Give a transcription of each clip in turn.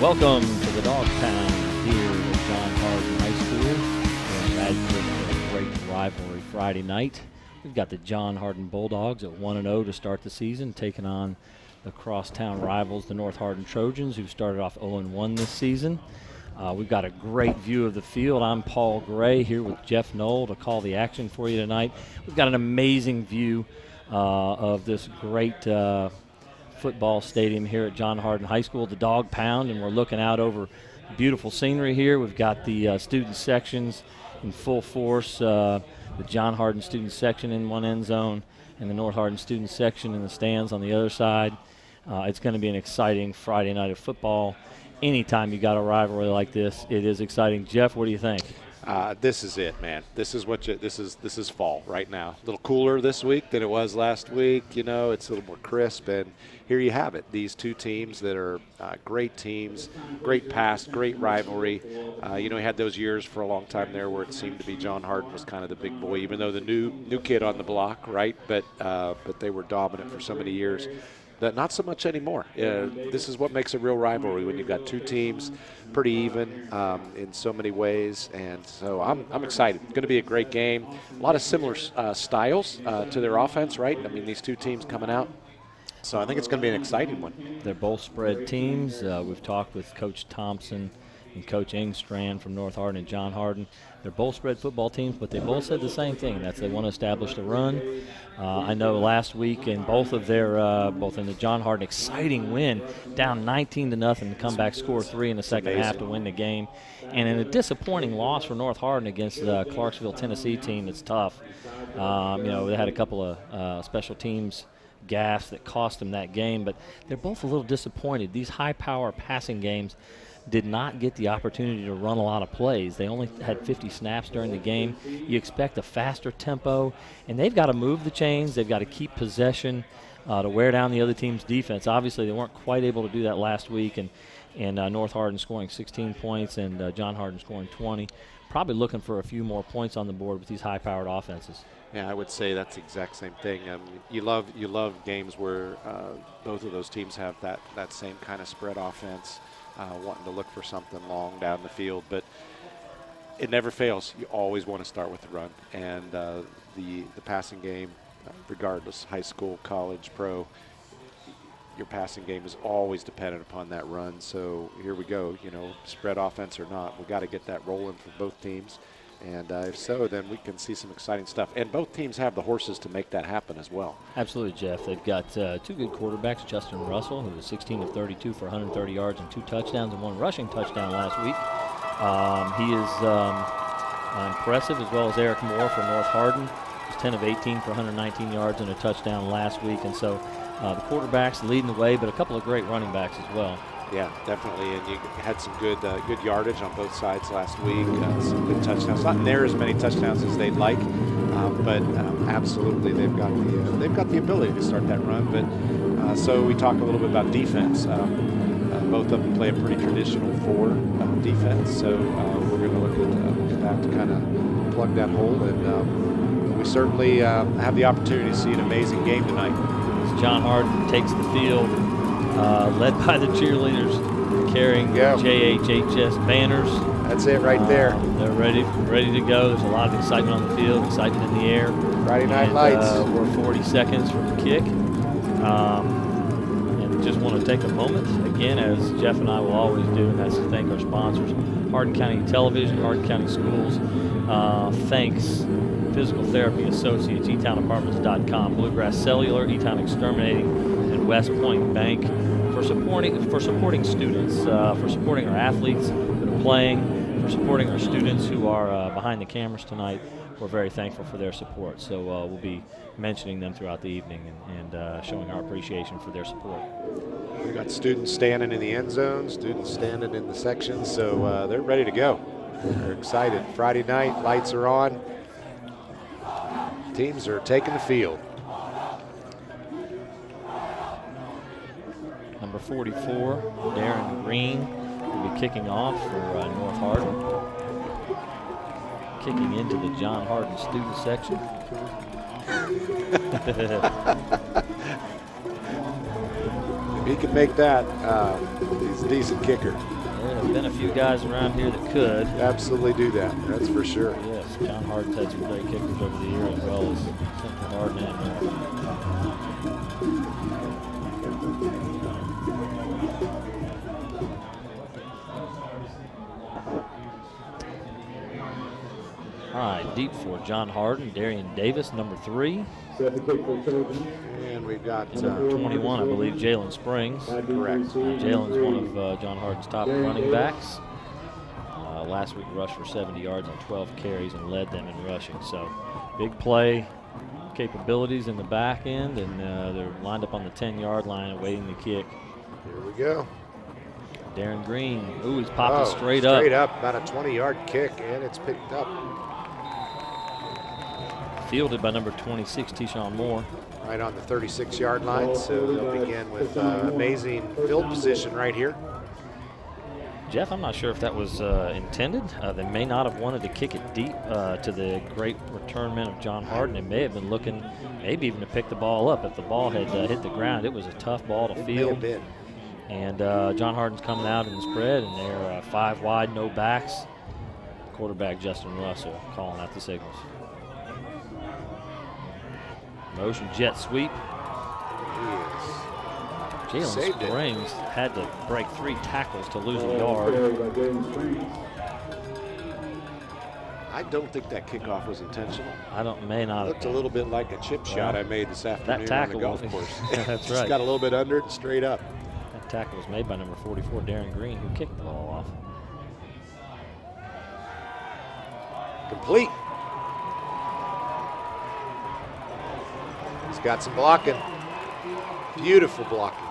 Welcome to the Dog Pound here at John Hardin High School. We're excited for a great rivalry Friday night. We've got the John Hardin Bulldogs at 1-0 to start the season, taking on the crosstown rivals, the North Hardin Trojans, who started off 0-1 this season. We've got a great view of the field. I'm Paul Gray here with Jeff Knoll to call the action for you tonight. We've got an amazing view of this great football stadium here at John Hardin High School, the Dog Pound, and we're looking out over beautiful scenery here. We've got the student sections in full force, the John Hardin student section in one end zone and the North Hardin student section in the stands on the other side. It's going to be an exciting Friday night of football. Anytime you got a rivalry like this, it is exciting. Jeff, what do you think? This is it, man. This is this is fall right now. A little cooler this week than it was last week. You know, it's a little more crisp, and here you have it. These two teams that are great teams, great past, great rivalry. You know, we had those years for a long time there where it seemed to be John Hardin was kind of the big boy, even though the new kid on the block, right? But they were dominant for so many years. Not so much anymore. This is what makes a real rivalry when you've got two teams pretty even in so many ways, and so I'm excited. It's going to be a great game. A lot of similar styles to their offense, right? I mean, these two teams coming out. So I think it's going to be an exciting one. They're both spread teams. We've talked with Coach Thompson and Coach Engstrand from North Hardin and John Hardin. They're both spread football teams, but they both said the same thing. That's they want to establish the run. I know last week in both of their, both in the John Hardin, exciting win, down 19-0 to come back, score 3 in the second half to win the game. And in a disappointing loss for North Hardin against the Clarksville, Tennessee team that's tough. You know, they had a couple of special teams gaffes that cost them that game, but they're both a little disappointed. These high-power passing games did not get the opportunity to run a lot of plays. They only had 50 snaps during the game. You expect a faster tempo, and they've got to move the chains. They've got to keep possession to wear down the other team's defense. Obviously, they weren't quite able to do that last week, and North Hardin scoring 16 points and John Hardin scoring 20. Probably looking for a few more points on the board with these high-powered offenses. Yeah, I would say that's the exact same thing. You love games where both of those teams have that same kind of spread offense. Wanting to look for something long down the field, but it never fails. You always want to start with the run, and the passing game, regardless, high school, college, pro, your passing game is always dependent upon that run. So here we go, you know, spread offense or not, we got to get that rolling for both teams. And if so, then we can see some exciting stuff. And both teams have the horses to make that happen as well. Absolutely, Jeff. They've got two good quarterbacks, Justin Russell, who was 16 of 32 for 130 yards and 2 touchdowns and 1 rushing touchdown last week. He is impressive, as well as Eric Moore from North Hardin. He was 10 of 18 for 119 yards and a touchdown last week. And so the quarterbacks leading the way, but a couple of great running backs as well. Yeah, definitely, and you had some good yardage on both sides last week. Some good touchdowns. Not near as many touchdowns as they'd like, but absolutely they've got the ability to start that run. But so we talked a little bit about defense. Both of them play a pretty traditional 4 defense, so we're going to look at that to kind of plug that hole, and we certainly have the opportunity to see an amazing game tonight. As John Hardin takes the field. Led by the cheerleaders carrying JHHS banners. That's it right there. They're ready to go. There's a lot of excitement on the field, excitement in the air. Friday Night Lights. We're 40 seconds from the kick. And just want to take a moment, again, as Jeff and I will always do, and that's to thank our sponsors, Hardin County Television, Hardin County Schools. Thanks, Physical Therapy Associates, eTownApartments.com, Bluegrass Cellular, eTown Exterminating, and West Point Bank for supporting students, for supporting our athletes that are playing, for supporting our students who are behind the cameras tonight. We're very thankful for their support. So we'll be mentioning them throughout the evening and showing our appreciation for their support. We've got students standing in the end zone, students standing in the sections, so they're ready to go. They're excited. Friday night, lights are on. Teams are taking the field. Number 44, Darren Green, will be kicking off for North Hardin. Kicking into the John Hardin student section. he can make that, he's a decent kicker. There have been a few guys around here that could. Absolutely do that, that's for sure. Yes, John Hardin's had some great kickers over the year, as well as Central Hardin and North. All right, deep for John Hardin, Darian Davis, number 3. And we've got number 21, I believe, Jalen Springs. Correct. Jalen's one of John Hardin's top running backs. Last week rushed for 70 yards on 12 carries and led them in rushing. So big play capabilities in the back end, and they're lined up on the 10-yard line awaiting the kick. Here we go. Darren Green, ooh, he's popping straight up. Straight up, about a 20-yard kick, and it's picked up. Fielded by number 26, Tyshawn Moore. Right on the 36-yard line, so they'll begin with amazing field position right here. Jeff, I'm not sure if that was intended. They may not have wanted to kick it deep to the great returnment of John Hardin. It may have been looking maybe even to pick the ball up. If the ball had hit the ground, it was a tough ball to field. And John Hardin's coming out in the spread, and they're 5 wide, no backs. Quarterback Justin Russell calling out the signals. Motion jet sweep. Jalen Springs had to break 3 tackles to lose a yard. I don't think that kickoff was intentional. May not. It looked a little bit like a chip shot I made this afternoon that tackle on the golf course. That's Just right. got a little bit under it and straight up. That tackle was made by number 44, Darren Green, who kicked the ball off. Complete. He's got some blocking. Beautiful blocking.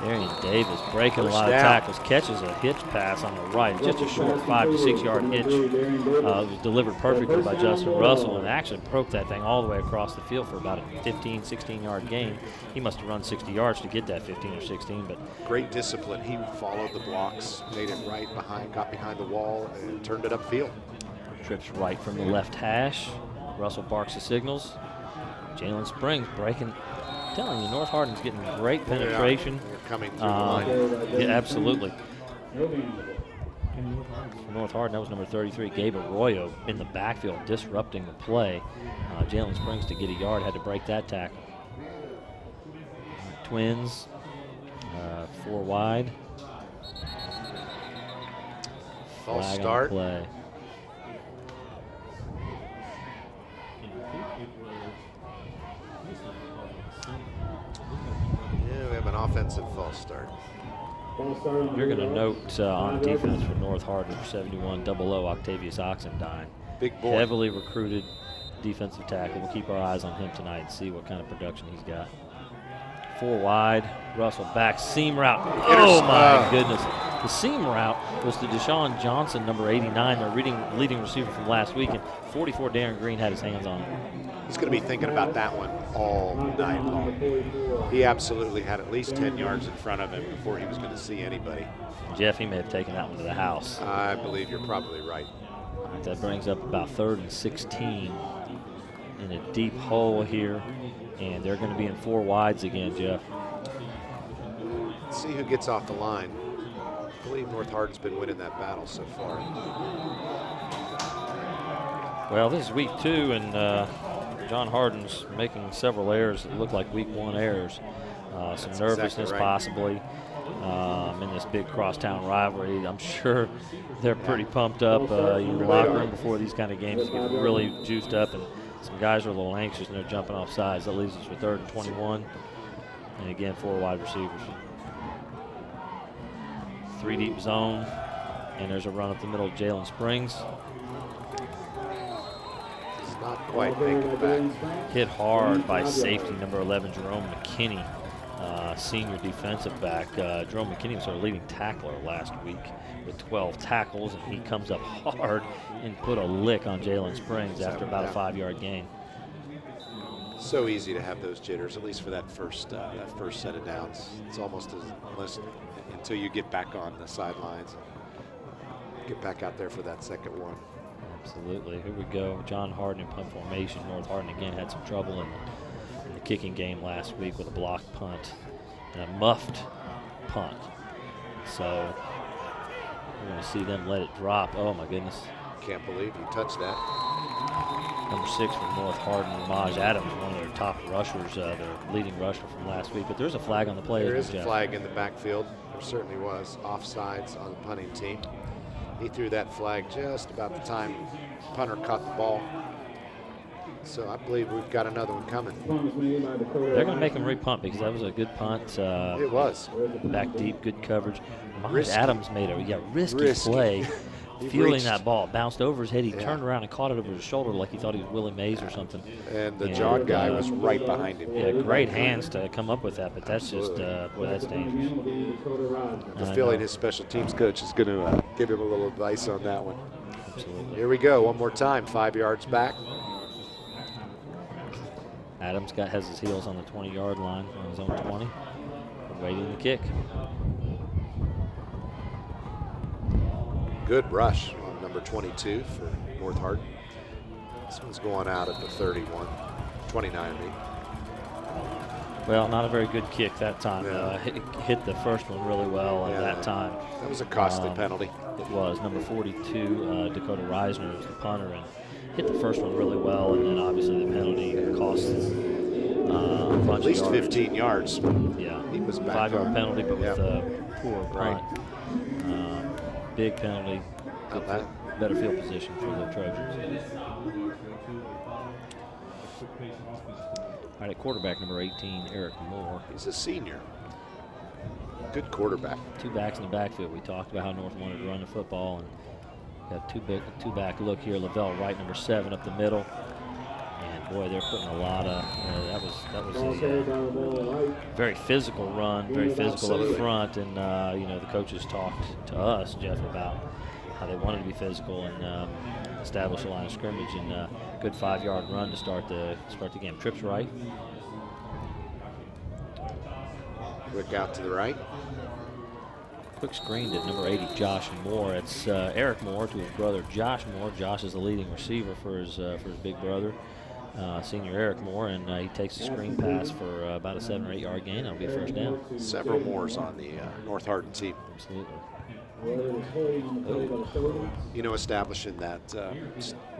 Darian Davis breaking a lot of tackles, catches a hitch pass on the right. Just a short 5 to 6 yard hitch. It was delivered perfectly by Justin Russell and actually broke that thing all the way across the field for about a 15, 16 yard gain. He must have run 60 yards to get that 15 or 16. But great discipline. He followed the blocks, made it right behind, got behind the wall, and turned it upfield. Trips right from the left hash. Russell barks the signals. Jalen Springs breaking. I'm telling you, North Hardin's getting great penetration. They're coming through the line. Yeah, absolutely. For North Hardin, that was number 33, Gabe Arroyo, in the backfield, disrupting the play. Jalen Springs, to get a yard, had to break that tackle. Twins, 4 wide. False start. Play. An offensive false start. You're going to note on defense for North Hardin, 71 00 Octavius Oxendine. Big boy. Heavily recruited defensive tackle. We'll keep our eyes on him tonight and see what kind of production he's got. 4 wide. Russell back seam route. Oh my goodness. The seam route was to Deshaun Johnson, number 89, their leading receiver from last week, and 44 Darren Green had his hands on it. He's going to be thinking about that one all night long. He absolutely had at least 10 yards in front of him before he was going to see anybody. Jeff, he may have taken that one to the house. I believe you're probably right. That brings up about 3rd and 16 in a deep hole here, and they're going to be in 4 wides again, Jeff. Let's see who gets off the line. I believe North Hardin's been winning that battle so far. Well, this is week 2, and John Hardin's making several errors that look like week 1 errors. Some nervousness possibly in this big crosstown rivalry. I'm sure they're pretty pumped up in the locker room before these kind of games get really juiced up, and some guys are a little anxious and they're jumping off sides. That leaves us with 3rd and 21, and again 4 wide receivers. 3 deep zone, and there's a run up the middle of Jalen Springs. Not quite making it back. Hit hard by safety number 11, Jerome McKinney, senior defensive back. Jerome McKinney was our leading tackler last week with 12 tackles, and he comes up hard and put a lick on Jalen Springs after about a 5-yard gain. So easy to have those jitters, at least for that first set of downs. It's almost until you get back on the sidelines and get back out there for that second one. Absolutely. Here we go. John Hardin in punt formation. North Hardin again had some trouble in the kicking game last week with a blocked punt. and a muffed punt. So we're going to see them let it drop. Oh, my goodness. Can't believe you touched that. Number 6 for North Hardin, Ramaj Adams, one of their top rushers, their leading rusher from last week. But there's a flag on the play. There is a flag in the backfield. There certainly was. Offsides on the punting team. He threw that flag just about the time punter caught the ball. So I believe we've got another one coming. They're going to make him re-punt because that was a good punt. It was. Back deep, good coverage. Risky. Adams made a risky play. Fielding that ball, bounced over his head. He turned around and caught it over his shoulder like he thought he was Willie Mays or something. And the jog guy was right behind him. Yeah, great hands to come up with that, but that's just, boy, that's dangerous. I feel like his special teams coach is going to give him a little advice on that one. Absolutely. Here we go, one more time, 5 yards back. Adams has his heels on the 20-yard line on his own 20. Waiting the kick. Good rush on number 22 for North Hardin. This one's going out at the 31, 29, I mean. Well, not a very good kick that time. Yeah. Hit the first one really well at that time. That was a costly penalty. It was. Number 42, Dakota Reisner was the punter, and hit the first one really well, and then obviously the penalty cost a bunch at least of yards. 15 yards. Yeah, he was back 5-yard penalty, but with a poor punt. Right. Big penalty. Better field position for the Trojans. All right, at quarterback, number 18, Eric Moore. He's a senior. Good quarterback. 2 backs in the backfield. We talked about how North wanted to run the football, and got two back look here. Lavelle Wright, number 7, up the middle. And boy, they're putting a lot of. That was a very physical run, very physical up front. And you know, the coaches talked to us, Jeff, about how they wanted to be physical and establish a line of scrimmage. And good 5-yard run to start the game. Trips right. Quick out to the right. Quick screen to number 80, Josh Moore. It's Eric Moore to his brother, Josh Moore. Josh is the leading receiver for his big brother, senior Eric Moore, and he takes the screen pass for about a 7 or 8 yard gain. That'll be a first down. Several Moores on the North Hardin team. Absolutely. You know, establishing that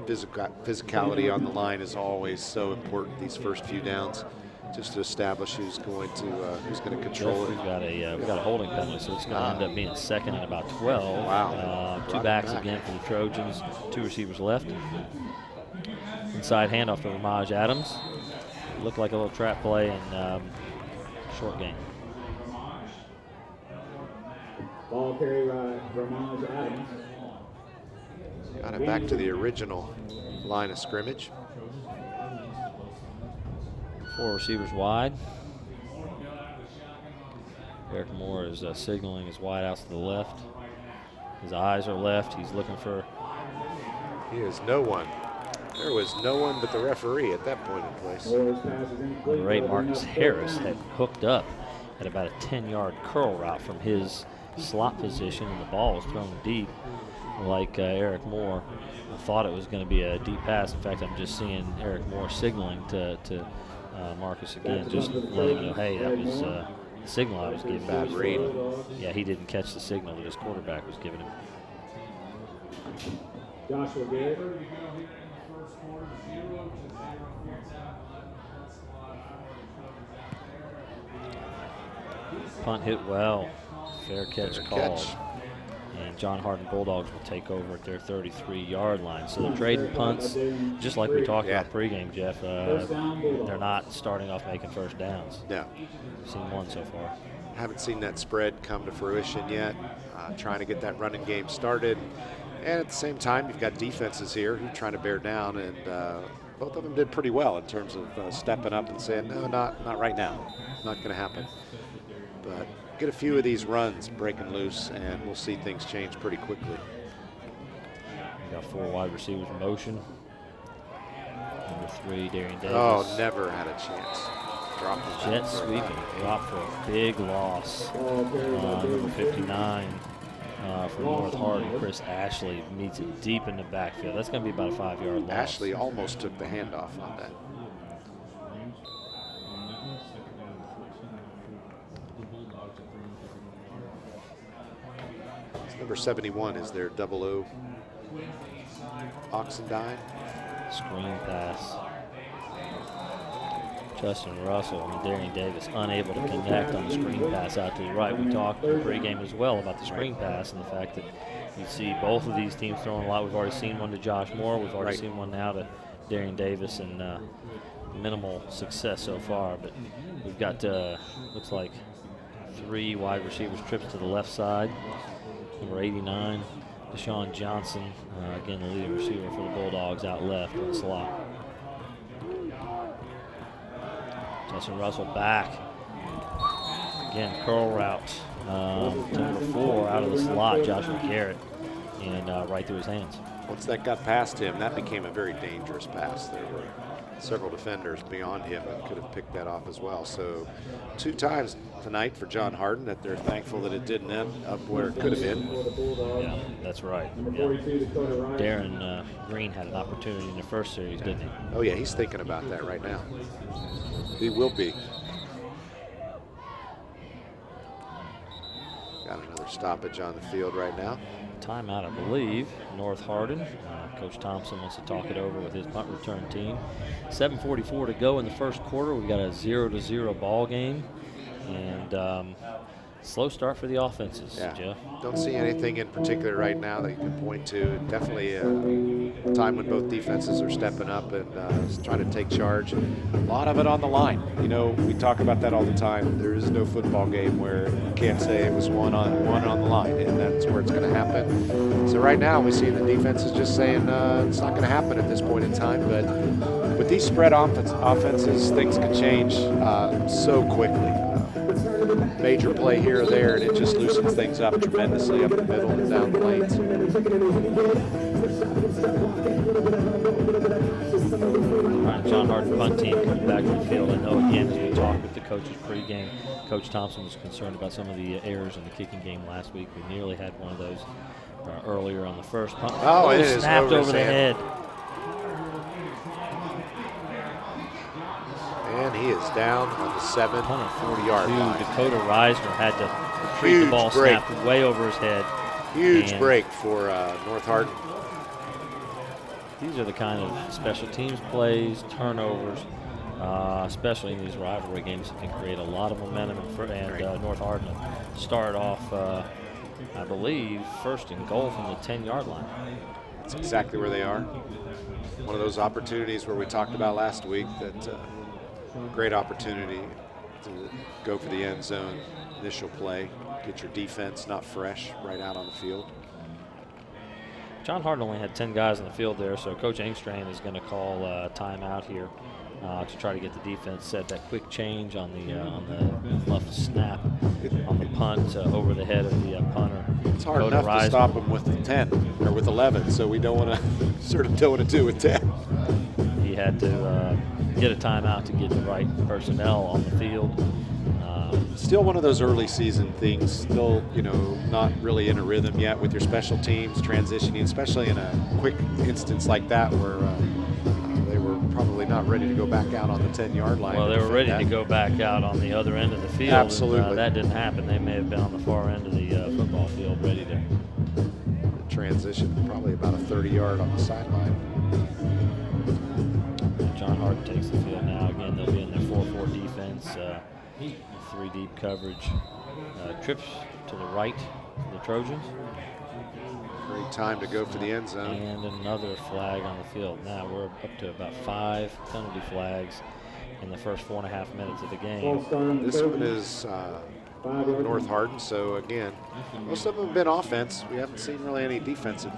physicality on the line is always so important these first few downs, just to establish who's going to control it. We've got a holding penalty, so it's going to end up being second and about 12. Wow. 2 backs again for the Trojans. 2 receivers left. Inside handoff to Ramaj Adams. Looked like a little trap play and short gain. Ball carry by Ramaj Adams. Got it back to the original line of scrimmage. 4 receivers wide. Eric Moore is signaling his wide outs to the left. His eyes are left. He's looking for. He is no one. There was no one but the referee at that point in place. Number 8, Marcus Harris, had hooked up at about a 10-yard curl route from his slot position, and the ball was thrown deep. Like Eric Moore thought it was going to be a deep pass. In fact, I'm just seeing Eric Moore signaling to Marcus again, just letting him know, hey, that was the signal I was giving. Bad read. Yeah, he didn't catch the signal that his quarterback was giving him. Joshua Garrett. Punt hit well. Fair catch called. Catch. And John Hardin Bulldogs will take over at their 33-yard line. So they're trading punts, just like we talked about pregame, Jeff. They're not starting off making first downs. No. We've seen one so far. Haven't seen that spread come to fruition yet. Trying to get that running game started. And at the same time, you've got defenses here who are trying to bear down, and both of them did pretty well in terms of stepping up and saying, no, not right now. Not going to happen. But get a few of these runs breaking loose, and we'll see things change pretty quickly. We got 4 wide receivers in motion. Number 3, Darian Davis. Oh, never had a chance. Dropped Jet sweep and drop for a big loss. Number 59 for North Hardin, Chris Ashley meets it deep in the backfield. That's going to be about a 5-yard loss. Ashley almost took the handoff on that. Number 71 is their 00 Oxendine. Screen pass. Justin Russell and Darian Davis unable to connect on the screen pass out to the right. We talked pregame as well about the screen pass and the fact that you see both of these teams throwing a lot. We've already seen one to Josh Moore. We've already seen one now to Darian Davis, and minimal success so far. But we've got, looks like 3 wide receivers trips to the left side. Number 89, Deshaun Johnson, again the leading receiver for the Bulldogs out left in the slot. Justin Russell back. Again, curl route. To number 4 out of the slot, Joshua Garrett, and right through his hands. Once that got past him, that became a very dangerous pass. There were several defenders beyond him that could have picked that off as well. So 2 times tonight for John Hardin that they're thankful that it didn't end up where it could have been. Yeah, that's right. Yeah. Darren Green had an opportunity in the first series, didn't he? Oh yeah, he's thinking about that right now. He will be. Got another stoppage on the field right now. Timeout, I believe. North Hardin. Coach Thompson wants to talk it over with his punt return team. 7:44 to go in the first quarter. We've got a 0-0 ball game, and slow start for the offenses. Yeah. Jeff. Don't see anything in particular right now that you can point to. Definitely a time when both defenses are stepping up and trying to take charge. A lot of it on the line. You know, we talk about that all the time. There is no football game where you can't say it was one on the line, and that's where it's going to happen. So right now we see the defense is just saying it's not going to happen at this point in time. But with these spread offenses, things can change so quickly. Major play here or there, and it just loosens things up tremendously up the middle and down the lanes. All right, John Hardin punt team coming back to the field. I know, again, as we talked with the coaches pregame, Coach Thompson was concerned about some of the errors in the kicking game last week. We nearly had one of those earlier on the first punt. Oh, it is snapped over the head. And he is down on the 7-40-yard line. Dakota Reisner had to treat the ball snapped way over his head. Huge break for North Hardin. These are the kind of special teams plays, turnovers, especially in these rivalry games that can create a lot of momentum. And North Hardin started off, I believe, first and goal from the 10-yard line. That's exactly where they are. One of those opportunities where we talked about last week that great opportunity to go for the end zone initial play, get your defense not fresh right out on the field. John Hardin only had 10 guys on the field there, so Coach Engstrand is going to call timeout here to try to get the defense set. That quick change on the left snap on the punt over the head of the punter. It's hard enough to stop him with 10 or with 11, so we don't want to certainly don't want to do with 10. He had to get a timeout to get the right personnel on the field. Still one of those early season things, still, you know, not really in a rhythm yet with your special teams transitioning, especially in a quick instance like that where they were probably not ready to go back out on the 10-yard line. Well, they were ready to go back out on the other end of the field. Absolutely. And, that didn't happen. They may have been on the far end of the football field ready to transition, probably about a 30-yard on the sideline. John Hardin takes the field now. Again, they'll be in their 4-4 defense. 3 deep coverage. Trips to the right for the Trojans. Great time to go for the end zone. And another flag on the field. Now we're up to about 5 penalty flags in the first 4.5 minutes of the game. This one is North Hardin, so again, most of them have been offense. We haven't seen really any defensive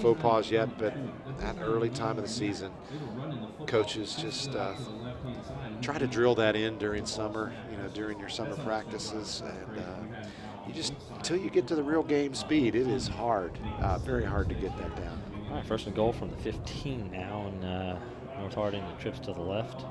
faux pas yet, but that early time of the season, coaches just try to drill that in during summer, you know, during your summer practices, and you just, until you get to the real game speed, it is hard, very hard to get that down. All right, first and goal from the 15 now, and North Hardin trips to the left.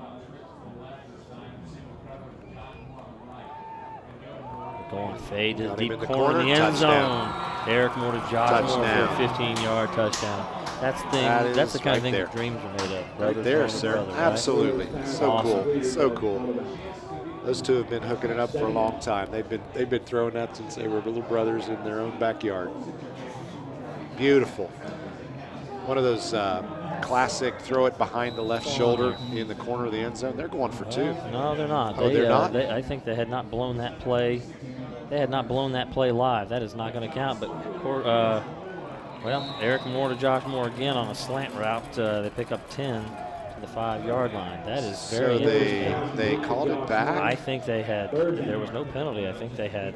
Going fade to the deep corner of the end zone. Eric Moore to Josh Moore for a 15-yard touchdown. That's the kind of thing that dreams are made of. Right there, sir. Absolutely. So cool. So cool. Those two have been hooking it up for a long time. They've been throwing that since they were little brothers in their own backyard. Beautiful. One of those classic throw it behind the left shoulder in the corner of the end zone. They're going for two. No, they're not. Oh, they're not? I think they had not blown that play. They had not blown that play live. That is not going to count. But, well, Eric Moore to Josh Moore again on a slant route. They pick up 10 to the 5-yard line. That is very interesting. So they called it back? I think they had, there was no penalty. I think they had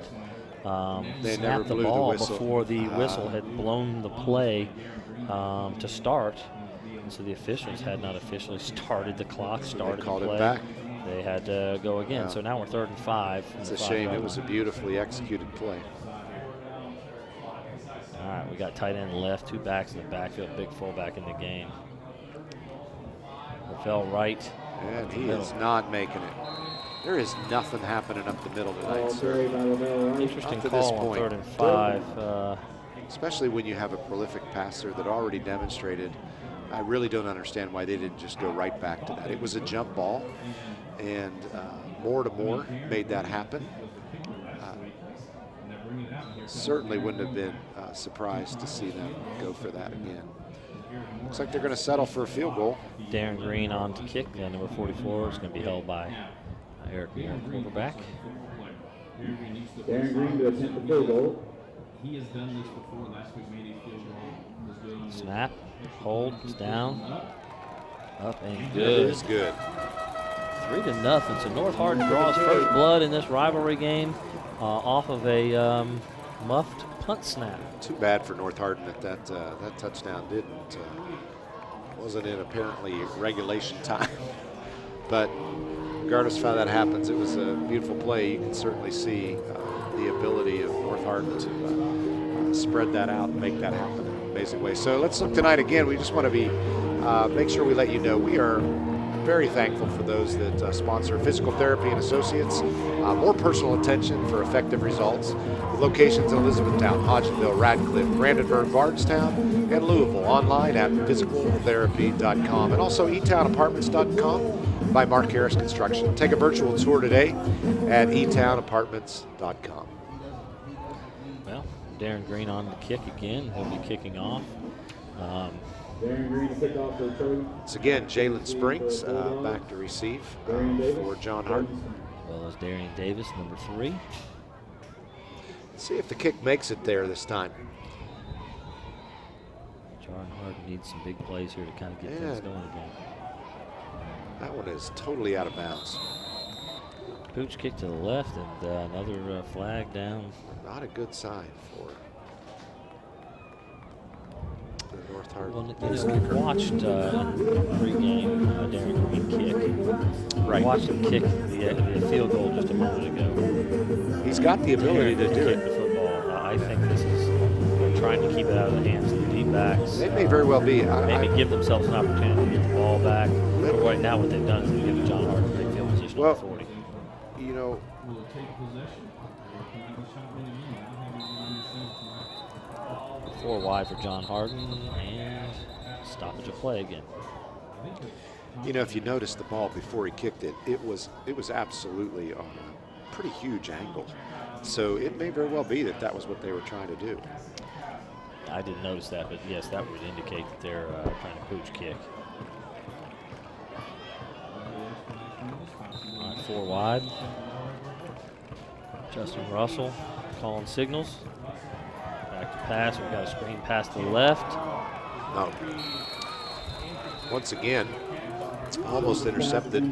snapped the ball before the whistle had blown the play to start. And so the officials had not officially started the clock, started the play. They called it back. They had to go again. So now we're 3rd and 5. It's a shame. It was a beautifully executed play. All right, we got tight end left, 2 backs in the backfield, big fullback in the game. Fell right. And he is not making it. There is nothing happening up the middle tonight, sir. Interesting Up to call this on point. 3rd and 5. Especially when you have a prolific passer that already demonstrated. I really don't understand why they didn't just go right back to that. It was a jump ball, and Moore to Moore made that happen. Certainly wouldn't have been surprised to see them go for that again. Looks like they're going to settle for a field goal. Darren Green on to kick. Number 44 is going to be held by Eric Moore, quarterback. Darren Green to attempt the field goal. He has done this before. Last week made a field goal. Snap, hold, it's down, up and good. It is good. 3-0. So North Hardin draws first blood in this rivalry game off of a muffed punt snap. Too bad for North Hardin that that touchdown wasn't in apparently regulation time. But regardless of how that happens, it was a beautiful play. You can certainly see the ability of North Hardin to spread that out and make that happen in an amazing way. So let's look tonight again. We just want to make sure we let you know we are very thankful for those that sponsor Physical Therapy and Associates. More personal attention for effective results. With locations in Elizabethtown, Hodgenville, Radcliffe, Brandenburg, Bardstown, and Louisville. Online at physicaltherapy.com and also etownapartments.com by Mark Harris Construction. Take a virtual tour today at etownapartments.com. Well, Darren Green on the kick again. He'll be kicking off. Darren Green to kick off the return. It's again Jalen Springs back to receive for John Hardin. As well as Darian Davis, number 3. Let's see if the kick makes it there this time. John Hardin needs some big plays here to kind of get things going again. That one is totally out of bounds. Pooch kick to the left and another flag down. Not a good sign for the North Hardin. Well, we watched pregame Darren Green kick. Right. Watched him kick the field goal just a moment ago. He's got the ability to do kick it. the football. I think this is they're trying to keep it out of the hands of the deep backs. It may very well be. Maybe give themselves an opportunity to get the ball back. But right now, what they've done is they've given John Hardin big field position on the 40. You know, Will it take possession? Or can I be shot in again? I don't have any understanding. 4 wide for John Hardin and stoppage of play again. you know, if you noticed the ball before he kicked it, it was absolutely on a pretty huge angle. So it may very well be that that was what they were trying to do. I didn't notice that, but yes, that would indicate that they're trying to pooch kick. All right, 4 wide. Justin Russell calling signals. Back to pass. We've got a screen pass to the left. No. Once again, almost intercepted.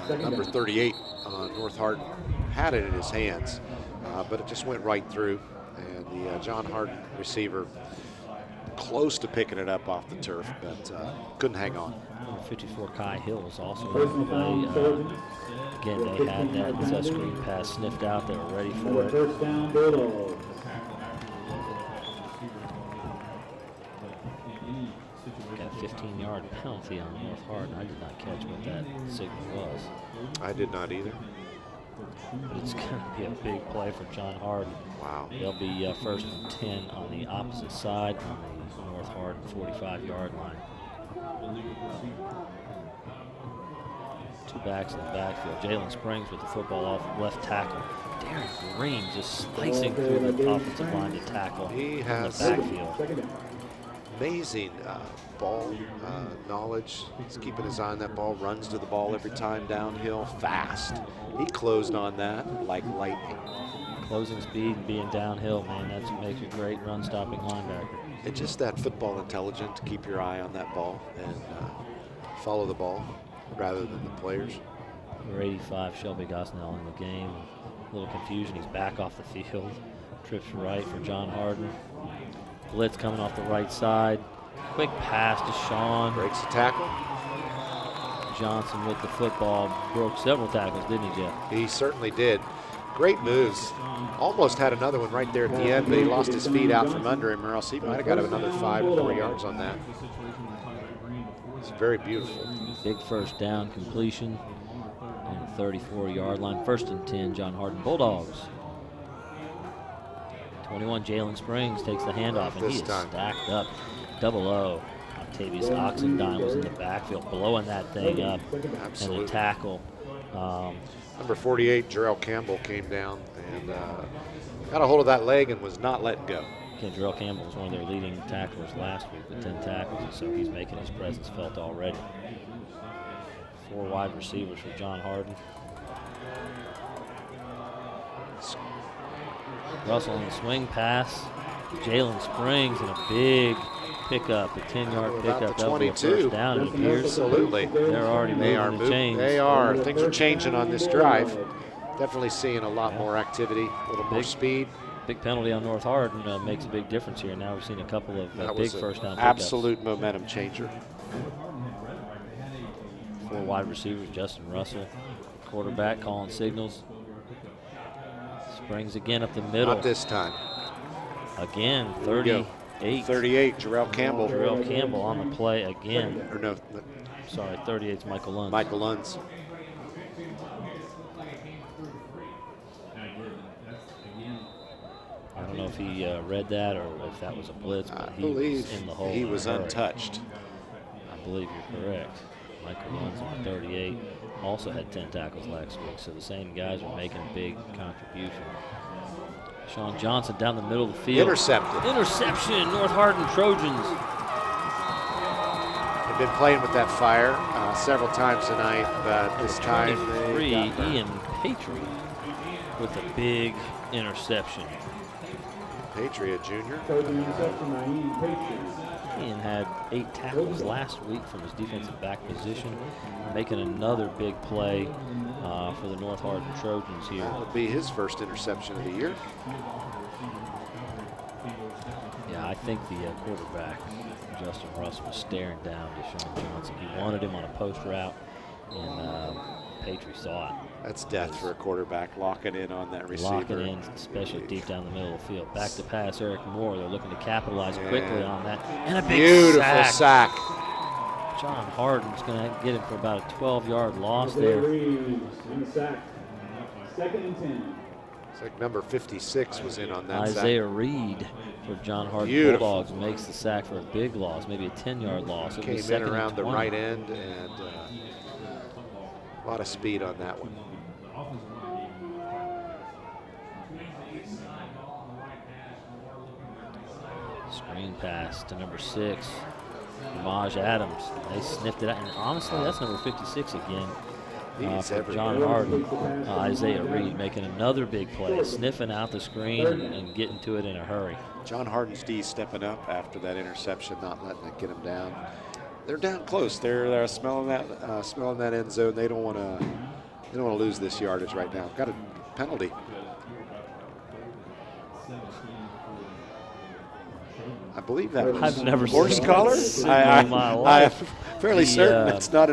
Number 38 on North Hardin had it in his hands, but it just went right through. And the John Hardin receiver close to picking it up off the turf, but couldn't hang on. Number 54, Kai Hills, also in play. Again, they had that screen pass sniffed out. They were ready for it. First down, Bulldogs. Got a 15-yard penalty on North Hardin. I did not catch what that signal was. I did not either. But it's going to be a big play for John Hardin. Wow. They'll be first and 10 on the opposite side on the North Hardin 45-yard line. 2 Two backs in the backfield. Jalen Springs with the football off left tackle. Darren Green just slicing through the offensive line to tackle He in has the backfield. amazing ball knowledge. He's keeping his eye on that ball, runs to the ball every time downhill, fast. He closed on that like lightning. Closing speed and being downhill, man, that's what makes you a great run-stopping linebacker. And just that football intelligence to keep your eye on that ball and follow the ball rather than the players. Number 85, Shelby Gosnell in the game. A little confusion. He's back off the field. Trips right for John Hardin. Blitz coming off the right side. Quick pass to Sean. Breaks the tackle. Johnson with the football. Broke several tackles, didn't he, Jeff? He certainly did. Great moves. Almost had another one right there at the end, but he lost his feet out from under him, or else he might have got another 5 or 4 yards on that. It's very beautiful. Big first down completion on the 34-yard line. 1st and 10, John Hardin Bulldogs. 21, Jalen Springs takes the handoff, and he is stacked up. Double O. Octavius Oxendine was in the backfield, blowing that thing up. Absolutely. And a tackle. Number 48, Jarrell Campbell, came down and got a hold of that leg and was not letting go. Jarrell Campbell was one of their leading tacklers last week with 10 tackles, and so he's making his presence felt already. 4 wide receivers for John Hardin. Russell on the swing pass. Jalen Springs and a big pickup, a 10-yard pickup. That will be a 22. First down, it appears. Absolutely. They're already moving the chains. They are. Things are changing on this drive. Definitely seeing a lot more activity, a little more speed. Big penalty on North Hardin makes a big difference here. Now we've seen a couple of big first down pickups. Absolute momentum changer. 4 wide receivers, Justin Russell. Quarterback calling signals. Springs again up the middle. Not this time. Again, 38. 38, Jarrell Campbell. Jarrell Campbell on the play again. Or no, Sorry, 38 is Michael Lund. Michael Lunds. I don't know if he read that or if that was a blitz, but he was in the hole. He was in a hurry. untouched. I believe you're correct. Michael Lund's on 38. Also had 10 tackles last week, so the same guys are making a big contribution. Sean Johnson down the middle of the field. Intercepted. Interception, North Hardin Trojans. They've been playing with that fire several times tonight, but this time they got burned. Ian Patry with a big interception. Patriot Jr. Ian had 8 tackles last week from his defensive back position, making another big play for the North Hardin Trojans here. That would be his first interception of the year. Yeah, I think the quarterback, Justin Russell, was staring down Deshaun Johnson. He wanted him on a post route, and Patriots saw it. That's death for a quarterback, locking in on that receiver. Locking in, especially deep down the middle of the field. Back to pass, Eric Moore. They're looking to capitalize quickly on that. And a big beautiful sack. John Hardin's going to get him for about a 12-yard loss there. Sack. 2nd and 10. It's like number 56 was in on that sack. Isaiah Reed for John Hardin Bulldogs makes the sack for a big loss, maybe a 10-yard loss. Came in around the right end and a lot of speed on that one. Screen pass to number 6, Maj Adams. They sniffed it out, and honestly, that's number 56 again. For John Hardin. Isaiah Reed making another big play, sniffing out the screen and getting to it in a hurry. John Hardin's D stepping up after that interception, not letting it get him down. They're down close. They're smelling that end zone. They don't want to lose this yardage right now. Got a penalty. I believe that was I've never horse seen collar. in my life. I'm fairly certain it's not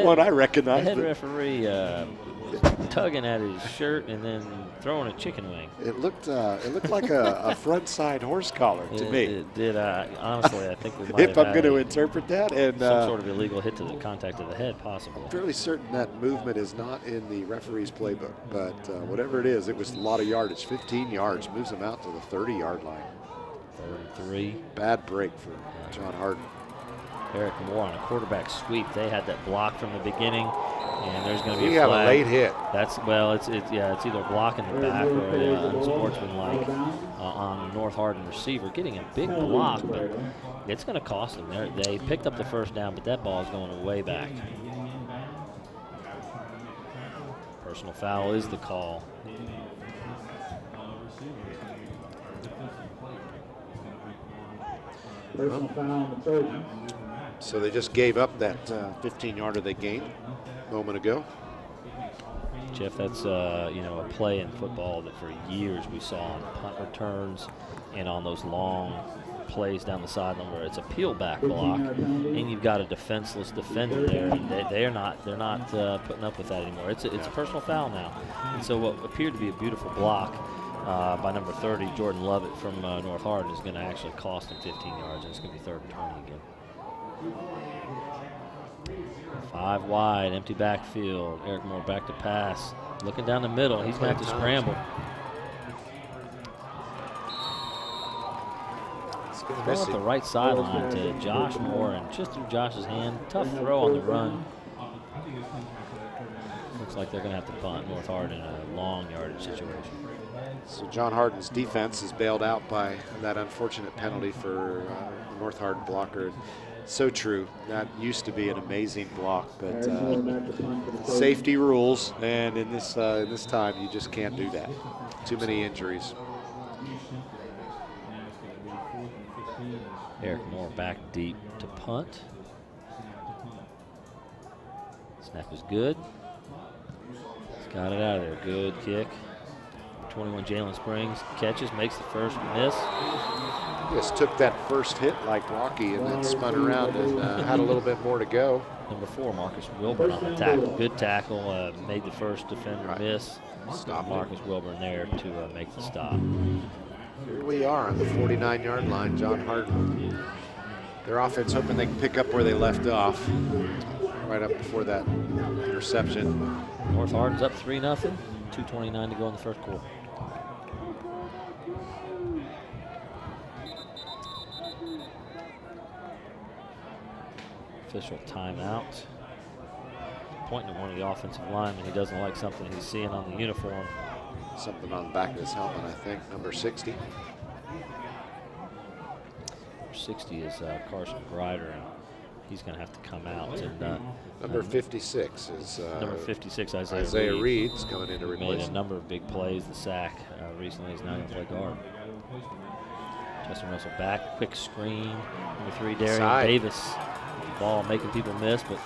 one I recognize. The head referee tugging at his shirt and then throwing a chicken wing. It looked like a front side horse collar to me. It did. Honestly, I think we might If have I'm had going to interpret that, and some sort of illegal hit to the contact of the head, possibly. I'm fairly certain that movement is not in the referee's playbook, but whatever it is, it was a lot of yardage. 15 yards moves them out to the 30-yard line. 33. Bad break for John Hardin. Eric Moore on a quarterback sweep. They had that block from the beginning. And there's going to be You a have flag. a late hit. That's well, it's either blocking the back or unsportsmanlike on North Hardin receiver, getting a big block, but it's going to cost them. They picked up the first down, but that ball is going way back. Personal foul is the call. Personal foul on the Trojans. So they just gave up that 15-yarder they gained a moment ago. Jeff, that's a play in football that for years we saw on punt returns and on those long plays down the sideline where it's a peel back block, and you've got a defenseless defender there, and they're not putting up with that anymore. It's a personal foul now, and so what appeared to be a beautiful block by number 30, Jordan Lovett from North Hardin, is going to actually cost him 15 yards, and it's going to be 3rd and 20 again. 5 wide, empty backfield. Eric Moore back to pass. Looking down the middle. He's going to have to scramble. Throw up the right sideline to Josh Moore, and just through Josh's hand. Tough throw on the run. Looks like they're going to have to punt North Hardin in a long yardage situation. So John Hardin's defense is bailed out by that unfortunate penalty for the North Hardin blocker. So true. That used to be an amazing block, but safety rules, and in this time, you just can't do that. Too many injuries. Eric Moore back deep to punt. Snap is good. He's got it out of there. Good kick. 21 Jalen Springs catches, makes the first miss. Just took that first hit like Rocky and then spun around and had a little bit more to go. Number 4, Marcus Wilburn on the tackle. Good tackle, made the first defender miss. Stopped Marcus Wilburn there to make the stop. Here we are on the 49-yard line, John Hardin. Their offense hoping they can pick up where they left off right up before that interception. North Hardin's up 3-0. 2:29 to go in the first quarter. Official timeout. Pointing to one of the offensive linemen. He doesn't like something he's seeing on the uniform. Something on the back of his helmet, I think. Number 60. Number 60 is Carson Grider, and he's going to have to come out. And number 56 is number 56, Isaiah Reed's coming in to replace made a him. number of big plays. The sack recently. He's now going to play guard. Justin Russell back, quick screen. Number 3, Darian Davis. Ball making people miss, but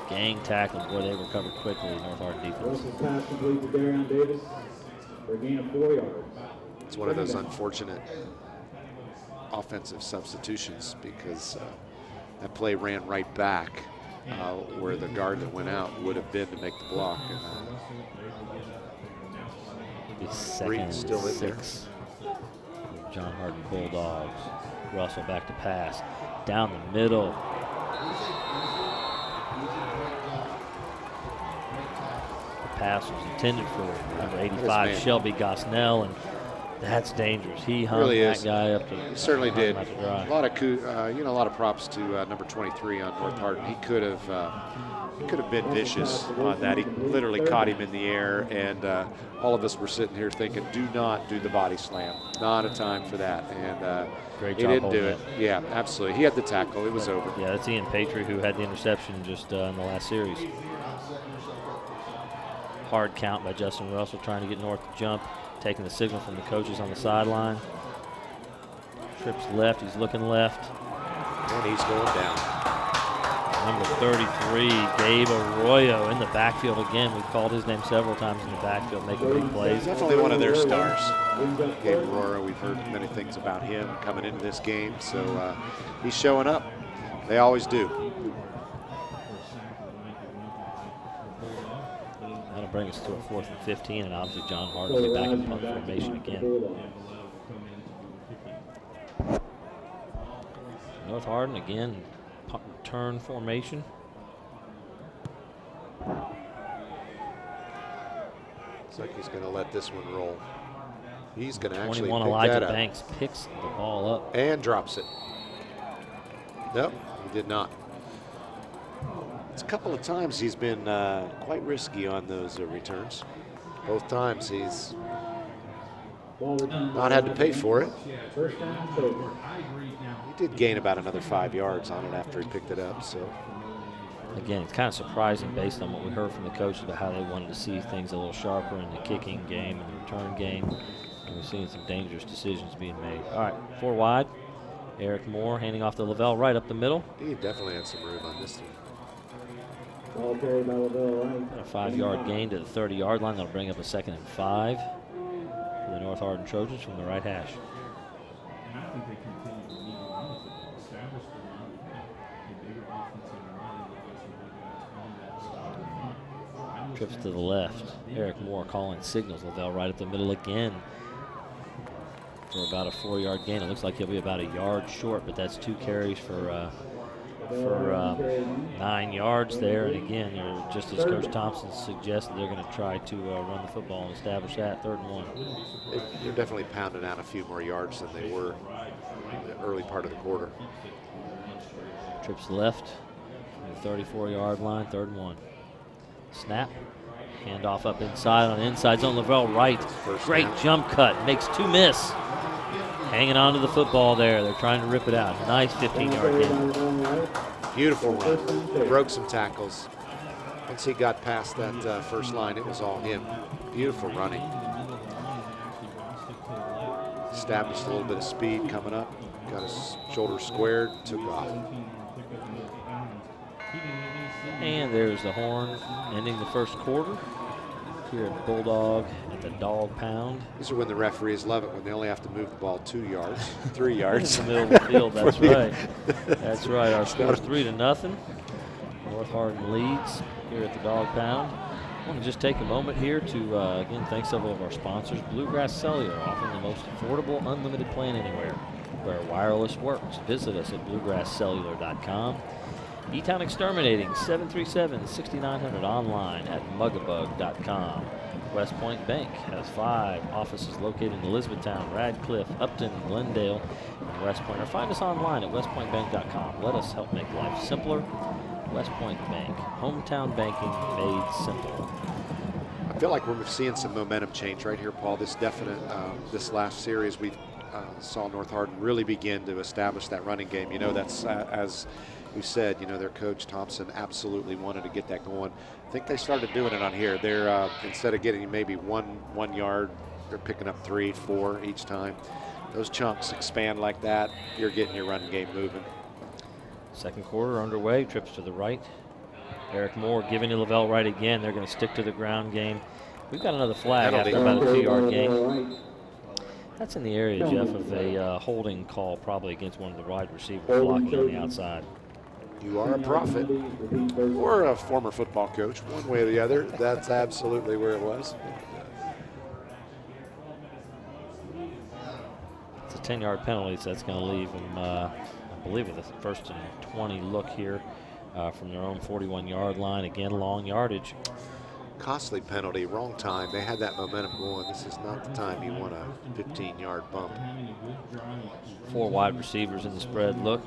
gang tackle. Boy, they recovered quickly. North Hardin defense. Pass complete to Darian Davis for a gain of 4 yards. It's one of those unfortunate offensive substitutions because that play ran right back where the guard that went out would have been to make the block. Second still in there. 6. John Hardin Bulldogs. Russell back to pass. Down the middle. The pass was intended for number 85, Shelby Gosnell, and that's dangerous. He hung really that is. guy up to. He certainly did. Him out to dry. A lot of a lot of props to number 23 on North Hardin. He could have been vicious on that. He literally caught him in the air, and all of us were sitting here thinking, do not do the body slam. Not a time for that. And Great he job didn't do holding it. Yeah, absolutely. He had the tackle. It was over. Yeah, that's Ian Patry who had the interception just in the last series. Hard count by Justin Russell trying to get North to jump, taking the signal from the coaches on the sideline. Trips left, he's looking left. And he's going down. Number 33, Gabe Arroyo in the backfield again. We've called his name several times in the backfield, making big plays. Definitely one of their stars. Gabe Arroyo, we've heard many things about him coming into this game, so he's showing up. They always do. That'll bring us to a 4th and 15, and obviously John Hardin will be back in punt formation again. North Hardin again, punt return formation. Looks like he's going to let this one roll. He's going to actually 21 pick Elijah that up. Banks picks the ball up. And drops it. Nope, he did not. It's a couple of times he's been quite risky on those returns. Both times he's not had to pay for it. First down, so He did gain about another 5 yards on it after he picked it up. So Again, it's kind of surprising based on what we heard from the coaches about how they wanted to see things a little sharper in the kicking game and the return game. And we're seeing some dangerous decisions being made. All right, 4 wide. Eric Moore handing off to Lavelle right up the middle. he definitely had some room on this one. ball carried by Lavelle Wright. A 5-yard gain to the 30-yard line. That'll bring up a 2nd and 5 for the North Hardin Trojans from the right hash. And I think they continue to need to run the football, establish the run, a bigger offensive line, and get some big guys on that stop. Trips to the left. Eric Moore calling signals. Lavelle right up the middle again for about a 4-yard gain. It looks like he'll be about a yard short, but that's 2 carries for 9 yards there. And again, they're, just as Coach Thompson suggested, they're going to try to run the football and establish that 3rd and 1. They're definitely pounding out a few more yards than they were in the early part of the quarter. Trips left from the 34-yard line, 3rd and 1. Snap. Handoff up inside on the inside zone. Lavelle Wright. Great jump cut. Makes 2 miss. Hanging on to the football there. They're trying to rip it out. Nice 15-yard gain. Beautiful run. Broke some tackles. Once he got past that first line, it was all him. Beautiful running. Established a little bit of speed coming up. Got his shoulder squared, took off. And there's the horn ending the 1st quarter here at Bulldog at the Dog Pound. These are when the referees love it, when they only have to move the ball 2 yards, 3 yards. In the middle of the field, that's right. That's right, our score is 3-0. North Hardin leads here at the Dog Pound. I want to just take a moment here to, again, thank several of our sponsors. Bluegrass Cellular, offering the most affordable, unlimited plan anywhere where wireless works. Visit us at bluegrasscellular.com. E-Town Exterminating, 737-6900 online at mugabug.com. West Point Bank has 5 offices located in Elizabethtown, Radcliffe, Upton, Glendale, and West Point. Or find us online at westpointbank.com. Let us help make life simpler. West Point Bank, hometown banking made simple. I feel like we're seeing some momentum change right here, Paul. This last series, we saw North Hardin really begin to establish that running game. You know, that's as we said, you know, their coach Thompson absolutely wanted to get that going. I think they started doing it on here. They're instead of getting maybe one yard, they're picking up 3, 4 each time. Those chunks expand like that, you're getting your run game moving. 2nd quarter underway. Trips to the right. Eric Moore giving to Lavelle Wright again. They're going to stick to the ground game. We've got another flag Penalty. after about a 2-yard gain. That's in the area, Jeff, of a holding call probably against one of the wide receivers blocking on the outside. You are a prophet or a former football coach, one way or the other. That's absolutely where it was. It's a 10-yard penalty, so that's going to leave them, I believe, with a 1st and 20 look here from their own 41-yard line. Again, long yardage. Costly penalty, wrong time. They had that momentum going. This is not the time you want a 15-yard bump. 4 wide receivers in the spread look.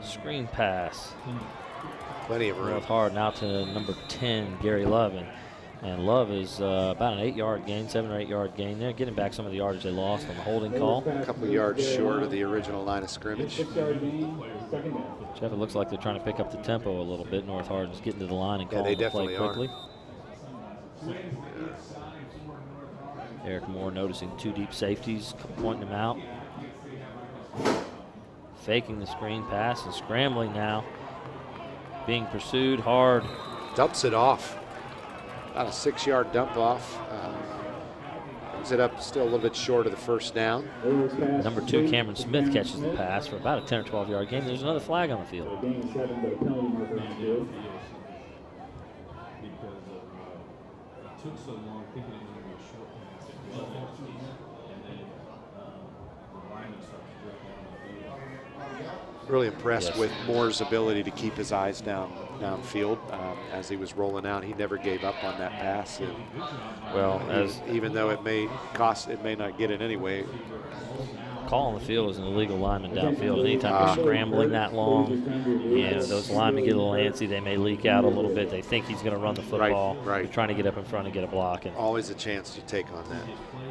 Screen pass. Plenty of room. North Hardin out to number 10, Gary Love. And Love is about an 8-yard gain, 7 or 8-yard gain there, getting back some of the yardage they lost on the holding call. A couple yards short of the original line of scrimmage. Jeff, it looks like they're trying to pick up the tempo a little bit. North Hardin's getting to the line and calling the play quickly. Eric Moore noticing 2 deep safeties, pointing them out. Faking the screen pass and scrambling now. Being pursued hard. Dumps it off. About a 6-yard dump off. Brings it up still a little bit short of the 1st down. Number 2, Cameron Smith catches the pass for about a 10 or 12-yard gain. There's another flag on the field. Took so long thinking it was going to be a short pass. It was and then the lineman started to drift down the field. Really impressed with Moore's ability to keep his eyes down downfield as he was rolling out. He never gave up on that pass. And, Well, even though it may not get it anyway. Calling the field is an illegal lineman downfield. Anytime you're scrambling that long, those linemen get a little antsy. They may leak out a little bit. They think he's going to run the football. Right. You're trying to get up in front and get a block. And always a chance to take on that.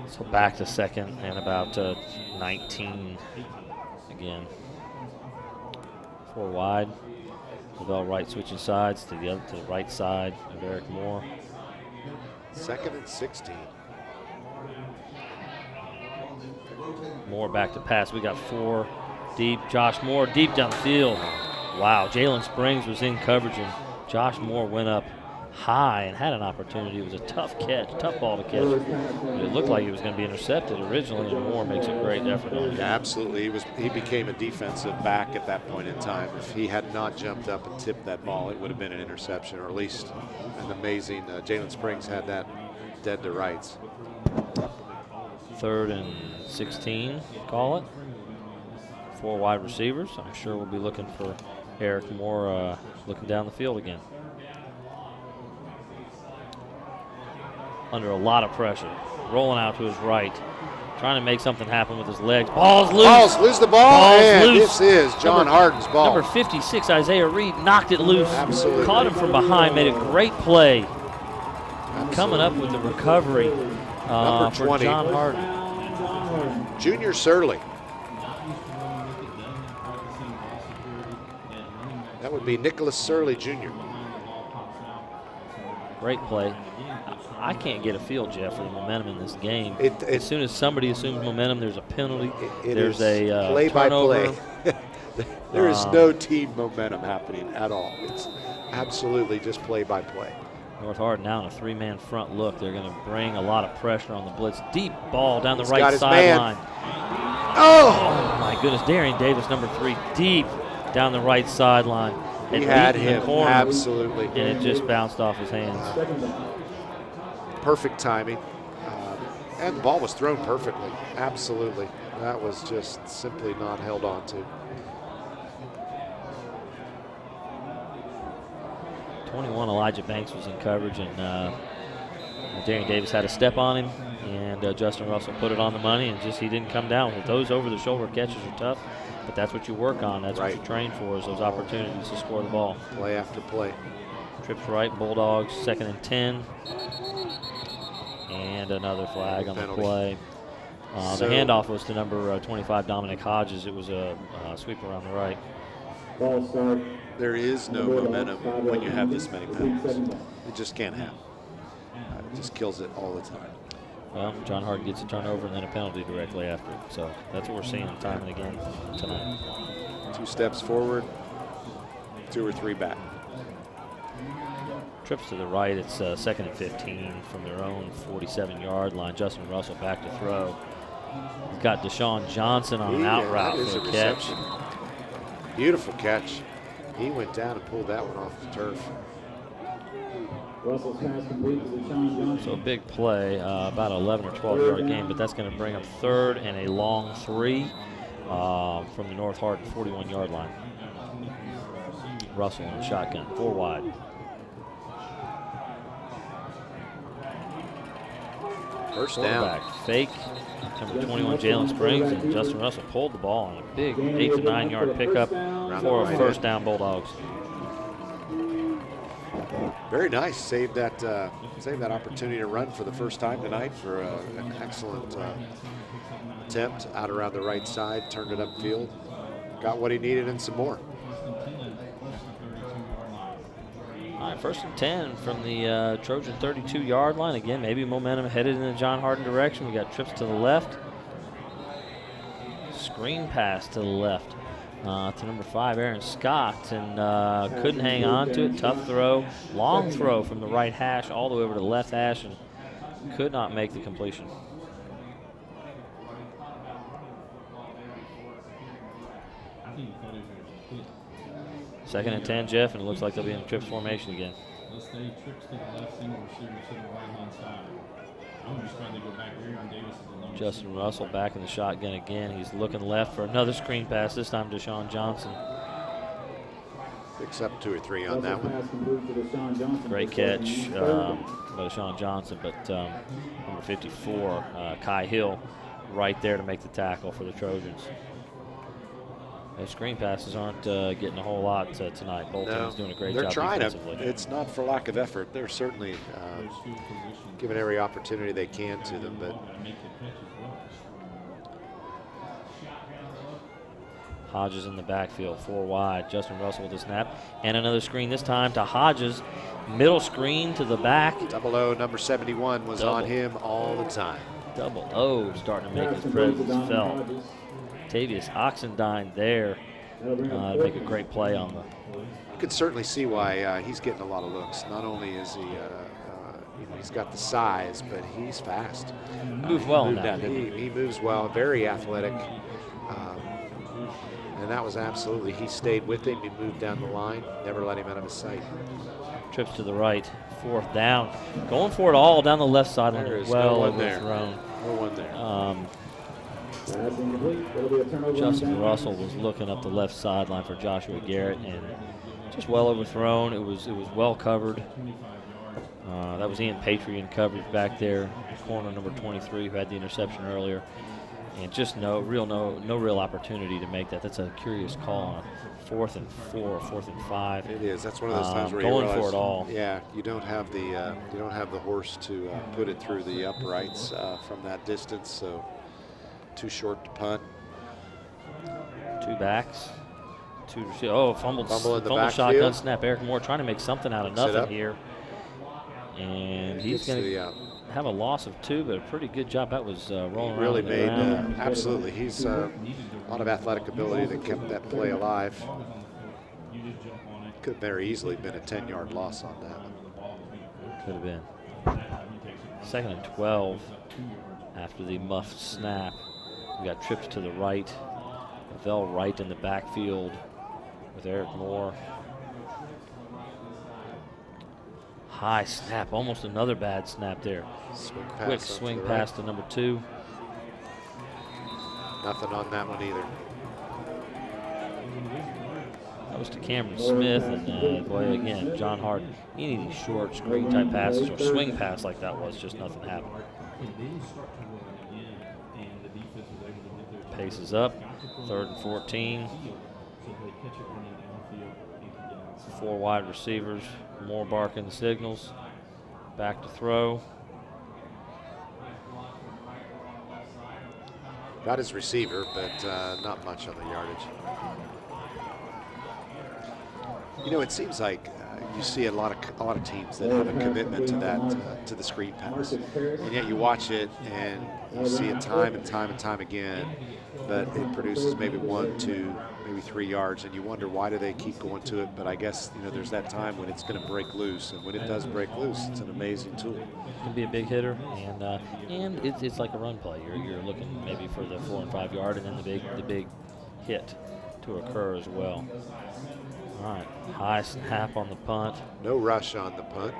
so back to second and about 19 again. 4 wide. Lavelle Wright switching sides to the right side of Eric Moore. 2nd and 16. Moore back to pass. We got 4 deep. Josh Moore deep down the field. Wow, Jalen Springs was in coverage, and Josh Moore went up high and had an opportunity. It was a tough catch, tough ball to catch. But it looked like it was going to be intercepted originally, and Moore makes a great effort on it. Yeah, absolutely. He became a defensive back at that point in time. If he had not jumped up and tipped that ball, it would have been an interception, or at least an amazing. Jalen Springs had that dead to rights. 3rd and 16, call it. 4 wide receivers. I'm sure we'll be looking for Eric Moore looking down the field again. Under a lot of pressure. Rolling out to his right. Trying to make something happen with his legs. Ball's loose. Balls lose the ball. Ball's And loose. this is John Hardin's ball. Number 56, Isaiah Reed, knocked it loose. Absolutely. Caught him from behind, made a great play. Absolutely. Coming up with the recovery Number for 20. John Hardin. Junior Surley. That would be Nicholas Surley Jr. Great play. I can't get a feel, Jeff, for the momentum in this game. It- as soon as somebody assumes momentum, there's a penalty. It There's is a play by turnover. play. There is no team momentum happening at all. It's absolutely just play by play. North Hardin now in a 3-man front look. They're going to bring a lot of pressure on the blitz. Deep ball down the He's got right his man. sideline. Oh! Oh, my goodness. Darian Davis, number 3, deep down the right sideline. He It had beat in the him, corner, absolutely. and it just bounced off his hands. Perfect timing. And the ball was thrown perfectly. Absolutely. That was just simply not held on to. 21, Elijah Banks was in coverage, and Darian Davis had a step on him, and Justin Russell put it on the money, and just he didn't come down with those over-the-shoulder catches are tough, but that's what you work on. That's what you train for, is those opportunities to score the ball. Play after play. Trips right, Bulldogs, 2nd and 10, and another flag on the Penalty. play. So- the handoff was to number 25, Dominic Hodges. It was a sweep around the right. Ball start. There is no momentum when you have this many penalties. It just can't happen. It just kills it all the time. Well, John Hardin gets a turnover and then a penalty directly after. So that's what we're seeing time and again tonight. 2 steps forward, 2 or 3 back. Trips to the right. It's 2nd and 15 from their own 47-yard line. Justin Russell back to throw. He's got Deshaun Johnson on an out route That is for a the catch. reception. Beautiful catch. He went down and pulled that one off the turf. Russell's pass complete to Deshaun Johnson. So a big play, about 11 or 12-yard game, but that's going to bring up 3rd and a long 3 from the North Hardin 41-yard line. Russell in the shotgun, 4 wide. First down. Quarterback fake. Number 21, Jalen Springs, and Justin Russell pulled the ball on a big 8 to 9 yard pickup for a first down Bulldogs. Very nice. Saved that opportunity to run for the first time tonight for an excellent attempt out around the right side. Turned it upfield. Got what he needed and some more. All right, 1st and 10 from the Trojan 32-yard line. Again, maybe momentum headed in the John Hardin direction. We got trips to the left. Screen pass to the left to number 5, Aaron Scott, and couldn't hang on to it. Tough throw. Long throw from the right hash all the way over to the left hash, and could not make the completion. Second and 10, Jeff, and it looks like they'll be in trips formation again. Let's say trips to the left, single receiver to the right-hand side. I'm just trying to go back here, and Davis is the number Justin Russell back in the shotgun again. He's looking left for another screen pass, this time Deshaun Johnson. Picks up 2 or 3 on that one. Pass complete to Deshaun Johnson. Great catch by Deshaun Johnson, but number 54, Kai Hill, right there to make the tackle for the Trojans. Those screen passes aren't getting a whole lot tonight. Both teams doing a great job They're trying defensively. It's not for lack of effort. They're certainly giving every opportunity they can to them, but Hodges in the backfield, 4 wide. Justin Russell with the snap. And another screen this time to Hodges. Middle screen to the back. Double O, number 71, was on him all the time. Double O starting to make his presence felt. Tavius Oxendine there to make a great play on the. You can certainly see why he's getting a lot of looks. Not only is he, he's got the size, but he's fast. Moves well Moved now. down. He moves well, very athletic. And that was absolutely, he stayed with him, he moved down the line, never let him out of his sight. Trips to the right, 4th down. Going for it all down the left sideline. There is Well no one there. overthrown. No one there. Pass incomplete. That'll be a turnover. Justin on Russell was looking up the left sideline for Joshua Garrett, and just well overthrown. It was well covered. That was Ian Patry in coverage back there, corner number 23, who had the interception earlier. And just no real opportunity to make that. That's a curious call on a 4th and 4, 4th and 5. It is. That's one of those times where going you realize, for it all. Yeah, you don't have the horse to put it through the uprights from that distance. So too short to punt. 2 backs. Fumbled Fumble in the shotgun backfield. snap. Eric Moore trying to make something out of Picks it nothing up. here. And he's Gets going the, to have a loss of 2, but a pretty good job. That was rolling really around. made around. absolutely. He's a lot of athletic ability that kept that play alive. Could have very easily been a 10-yard loss on that one. Could have been. 2nd and 12 after the muffed snap. We got trips to the right. Lavelle Wright in the backfield with Eric Moore. High snap, almost another bad snap there. Quick swing pass to number 2. Nothing on that one either. That was to Cameron Smith, and boy, again, John Hardin. Any of these short screen type passes or swing pass like that was just nothing happened. Paces up, 3rd and 14. 4 wide receivers. Moore barking the signals. Back to throw. Got his receiver, but not much on the yardage. You know, it seems like you see a lot of teams that have a commitment to that to the screen pass, and yet you watch it and you see it time and time and time again, but it produces maybe 1, 2, maybe 3 yards, and you wonder why do they keep going to it. But I guess there's that time when it's going to break loose, and when it does break loose, it's an amazing tool. Can be a big hitter, and it's like a run play. You're looking maybe for the 4 and 5 yard, and then the big hit to occur as well. All right, high snap on the punt. No rush on the punt.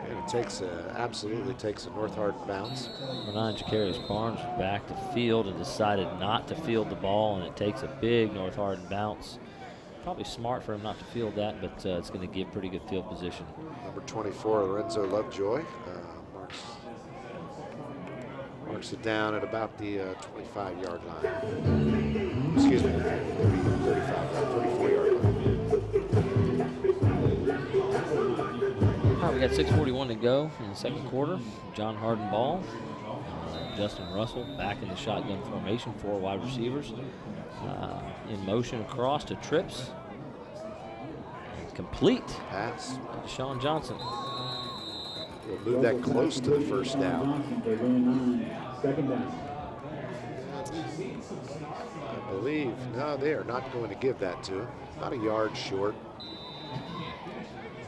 And it absolutely takes a North Hardin bounce. Number 9, Jacarius Barnes back to field and decided not to field the ball, and it takes a big North Hardin bounce. Probably smart for him not to field that, but it's going to give pretty good field position. Number 24, Lorenzo Lovejoy, marks it down at about the 25-yard line. Excuse me, 34-yard line. All right, we got 6:41 to go in the 2nd quarter. John Hardin ball. Justin Russell back in the shotgun formation, 4 wide receivers. In motion across to trips. And complete. Pass. Deshaun Johnson. We'll move that close to the 1st down. 2nd down. I believe, no, they are not going to give that to him. About a yard short.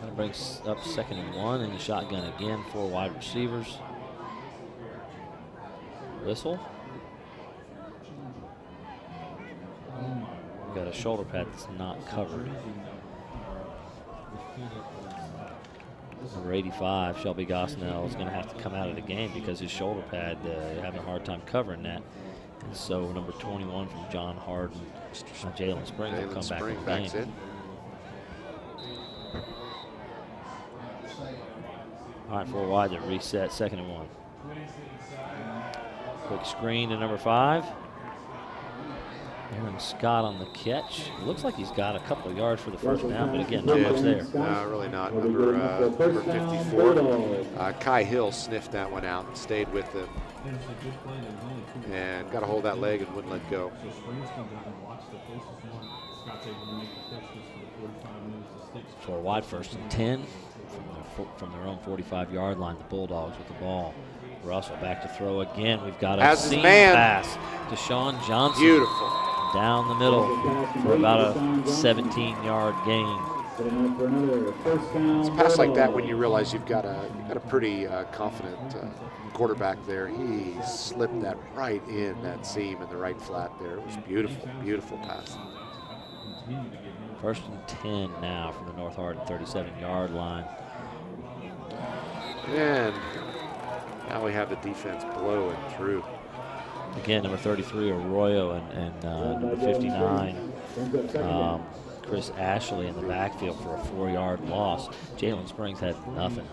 That brings up 2nd and 1 in the shotgun again, 4 wide receivers. Whistle. Got a shoulder pad that's not covered. Number 85, Shelby Gosnell, is going to have to come out of the game because his shoulder pad having a hard time covering that. And so number 21 from John Hardin, Jalen Springs will come back in the backs game. in. All right, 4 wide to reset, 2nd and 1. Quick screen to number 5. Aaron Scott on the catch. Looks like he's got a couple of yards for the first down, but again, not much there. No, really not. Number 54. Kai Hill sniffed that one out and stayed with him. And got a hold of that leg and wouldn't let go. So Springs comes out and watch the closest one. Scott's able to make the catch just for the 45 minutes to 6. 4 wide, 1st and 10 from their own 45-yard line. The Bulldogs with the ball. Russell back to throw again. We've got a seam pass to Sean Johnson. Beautiful. Down the middle for about a 17-yard gain. It's a pass like that when you realize you've got a pretty confident quarterback there. He slipped that right in that seam in the right flat there. It was beautiful, beautiful pass. 1st and 10 now from the North Hardin 37-yard line. And now we have the defense blowing through. Again, number 33, Arroyo, and number 59, Chris Ashley in the backfield for a 4-yard loss. Jalen Springs had nothing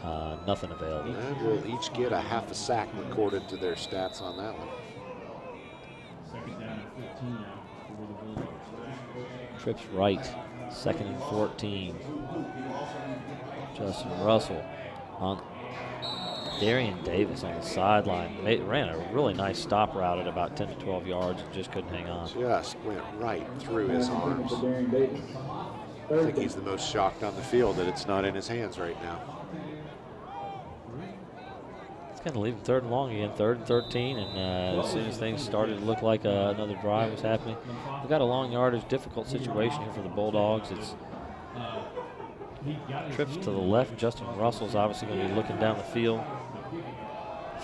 available. And we'll each get a half a sack recorded to their stats on that one. 2nd down and 15 now for the Bulldogs. Trips right, 2nd and 14. Justin Russell on Darian Davis on the sideline. Ran a really nice stop route at about 10 to 12 yards and just couldn't hang on. Just went right through his arms. I think he's the most shocked on the field that it's not in his hands right now. It's going to leave him 3rd and long again, 3rd and 13, and as soon as things started to look like another drive was happening, we've got a long yardage, difficult situation here for the Bulldogs. It's trips to the left. Justin Russell's obviously going to be looking down the field,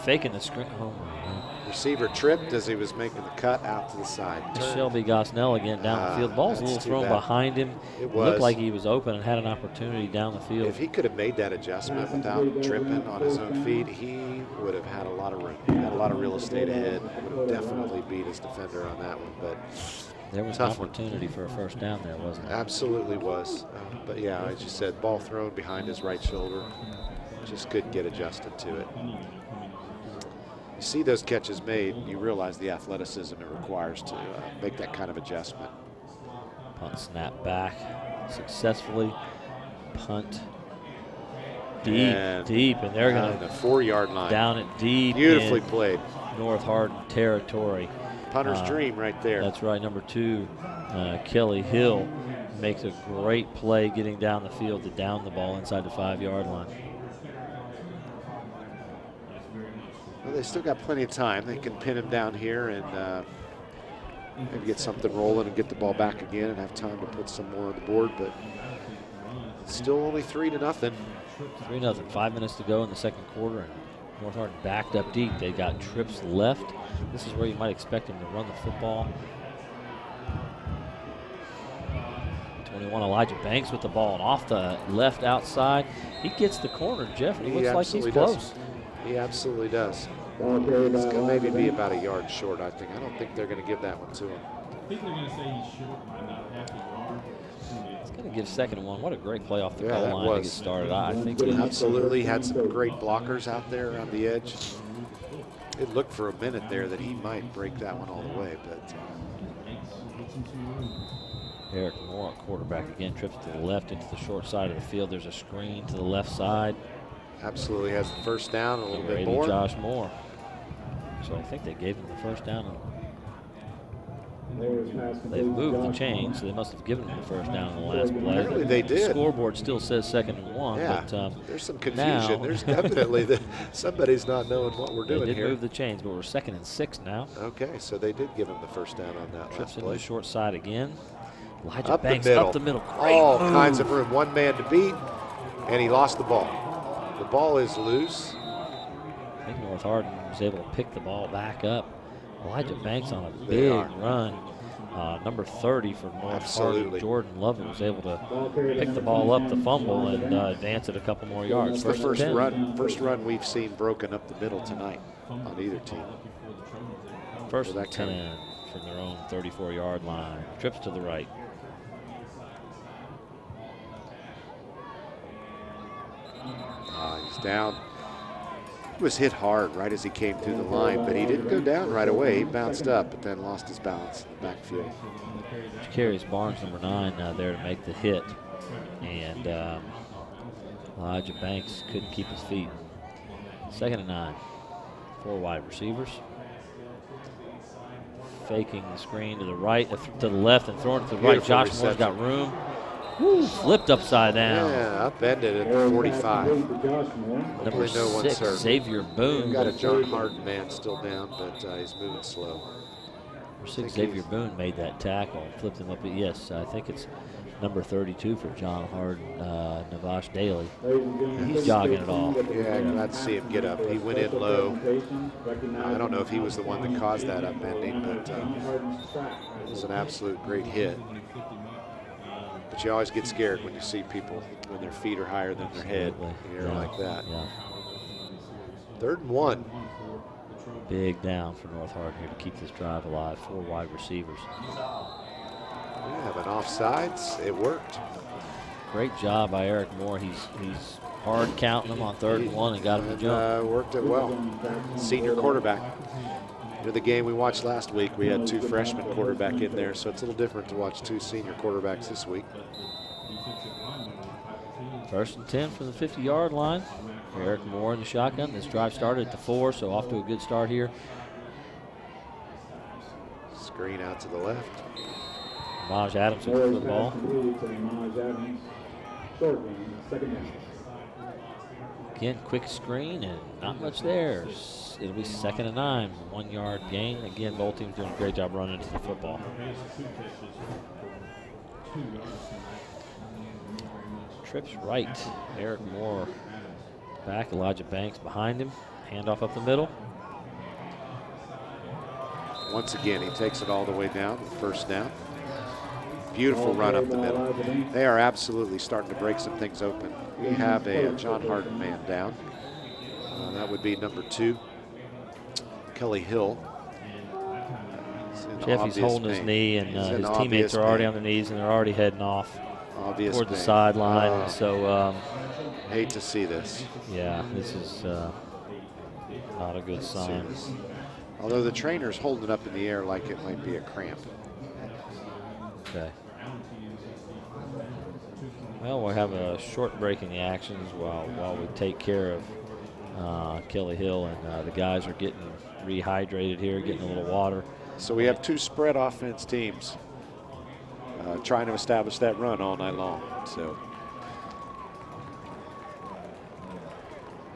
faking the screen. Oh my God. Receiver tripped as he was making the cut out to the side. Shelby Gosnell again down the field. Ball's a little thrown behind him. It looked like he was open and had an opportunity down the field. If he could have made that adjustment without tripping on his own feet, he would have had a lot of room. He had a lot of real estate ahead. Would have definitely beat his defender on that one. But there was an opportunity for a first down there, wasn't it? Absolutely was. But yeah, as you said, ball thrown behind his right shoulder. Just couldn't get adjusted to it. You see those catches made, you realize the athleticism it requires to make that kind of adjustment. Punt snap back successfully. Punt deep, and they're going to the 4-yard line. Down it deep. Beautifully played. North Hardin territory. Punter's dream right there. That's right. Number 2, Kelly Hill makes a great play getting down the field to down the ball inside the 5-yard line. Well, they still got plenty of time. They can pin him down here and maybe get something rolling and get the ball back again and have time to put some more on the board. But it's still only 3-0. 3-0. 5 minutes to go in the 2nd quarter, and North Hardin backed up deep. They got trips left. This is where you might expect him to run the football. 21, Elijah Banks with the ball and off the left outside. He gets the corner, Jeff, and he looks like he's close. He absolutely does. It's going to maybe be about a yard short, I think. I don't think they're going to give that one to him. I think they're going to say he's short by not half a yard. It's going to give 2nd and 1. What a great play off the goal line to get started. I think he absolutely had some great blockers out there around the edge. It looked for a minute there that he might break that one all the way, but Eric Moore, quarterback again, trips to the left into the short side of the field. There's a screen to the left side. Absolutely has the first down a little bit more. Josh Moore. So I think they gave him the first down. They've moved the chain, so they must have given him the first down in the last play. Apparently they did. The scoreboard still says 2nd and 1. Yeah, but, there's some confusion. There's definitely somebody's not knowing what we're doing here. They did move the chains, but we're 2nd and 6 now. Okay, so they did give him the first down on that Trips last into play. the short side again. Elijah Up Banks the middle. up the middle. Great All move. kinds of room. One man to beat, and he lost the ball. The ball is loose. I think North Hardin was able to pick the ball back up. Elijah Banks on a big run. Number 30 for North Hardin, Jordan Lovett, was able to pick the ball up, the fumble, and advance it a couple more yards. It's the first run we've seen broken up the middle tonight on either team. First will and that count? 10 from their own 34-yard line. Trips to the right. He's down. He was hit hard right as he came through the line, but he didn't go down right away. He bounced up, but then lost his balance in the backfield. Carries Barnes, number 9, there to make the hit. And Elijah Banks couldn't keep his feet. 2nd and 9. 4 wide receivers. Faking the screen to the right, to the left, and throwing it to the right. Beautiful Josh Moore's got room. Woo, flipped upside down. Yeah, upended at 45. Number Hopefully no one's 6, hurt. Xavier Boone. We've got a John Hardin man still down, but he's moving slow. Number 6, Xavier Boone made that tackle and flipped him up. Yes, I think it's number 32 for John Hardin, Navash Daly. He's jogging it off. Yeah, glad to see him get up. He went in low. I don't know if he was the one that caused that upending, but it was an absolute great hit. But you always get scared when you see people when their feet are higher than their head in the air like that. Yeah. 3rd and 1. Big down for North Hardin here to keep this drive alive. 4 wide receivers. We have an offsides. It worked. Great job by Eric Moore. He's hard counting them on 3rd and 1 and got him to jump. Worked it well. Senior quarterback. The game we watched last week, we had 2 freshman quarterback in there, so it's a little different to watch 2 senior quarterbacks this week. 1st and 10 from the 50-yard line. Eric Moore in the shotgun. This drive started at the 4, so off to a good start here. Screen out to the left. Maj Adams with the ball. Again, quick screen and not much there. It'll be 2nd and 9, 1-yard gain. Again, both teams doing a great job running into the football. Trips right. Eric Moore back. Elijah Banks behind him. Handoff up the middle. Once again, he takes it all the way down, the 1st down. Beautiful run up the middle. They are absolutely starting to break some things open. We have a John Hardin man down. That would be number 2, Kelly Hill. He's holding his knee, and his teammates are already on their knees, and they're already heading off toward the sideline. So hate to see this. Yeah, this is not a good sign. Although the trainer's holding it up in the air like it might be a cramp. Okay. Well, we'll have a short break in the actions while we take care of Kelly Hill, and the guys are getting rehydrated here, getting a little water. So we have 2 spread offense teams trying to establish that run all night long. So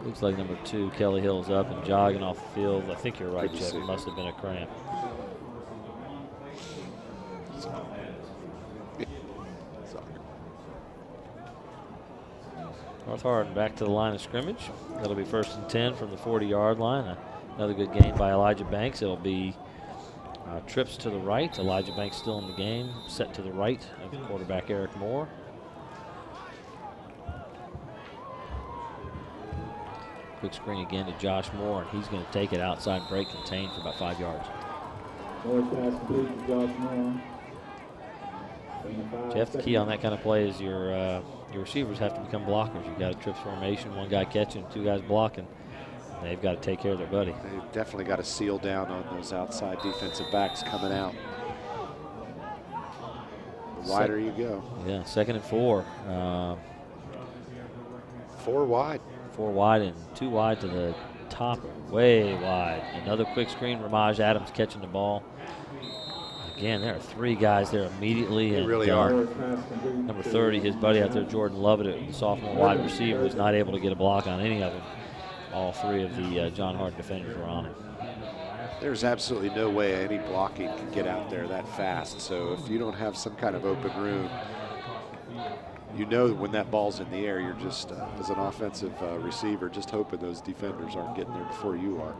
looks like number 2, Kelly Hill's up and jogging off the field. I think you're right, Good to Jeff. see. It must have been a cramp. North Hardin back to the line of scrimmage. That'll be 1st and 10 from the 40-yard line. Another good gain by Elijah Banks. It'll be trips to the right. Elijah Banks still in the game. Set to the right of the quarterback Eric Moore. Quick screen again to Josh Moore, and he's going to take it outside, break, contain for about 5 yards. Jeff, the key on that kind of play is your receivers have to become blockers. You've got a trips formation, 1 guy catching, 2 guys blocking. They've got to take care of their buddy. They've definitely got to seal down on those outside defensive backs coming out. The wider you go. Yeah, 2nd and 4. 4 wide. 4 wide and 2 wide to the top, way wide. Another quick screen, Ramaj Adams catching the ball. Again, there are 3 guys there immediately. They and really are. Number 30, his buddy out there, Jordan Lovett, the sophomore wide receiver, was not able to get a block on any of them. All 3 of the John Hardin defenders were on him. There's absolutely no way any blocking can get out there that fast. So if you don't have some kind of open room, you know when that ball's in the air, you're just, as an offensive receiver, just hoping those defenders aren't getting there before you are.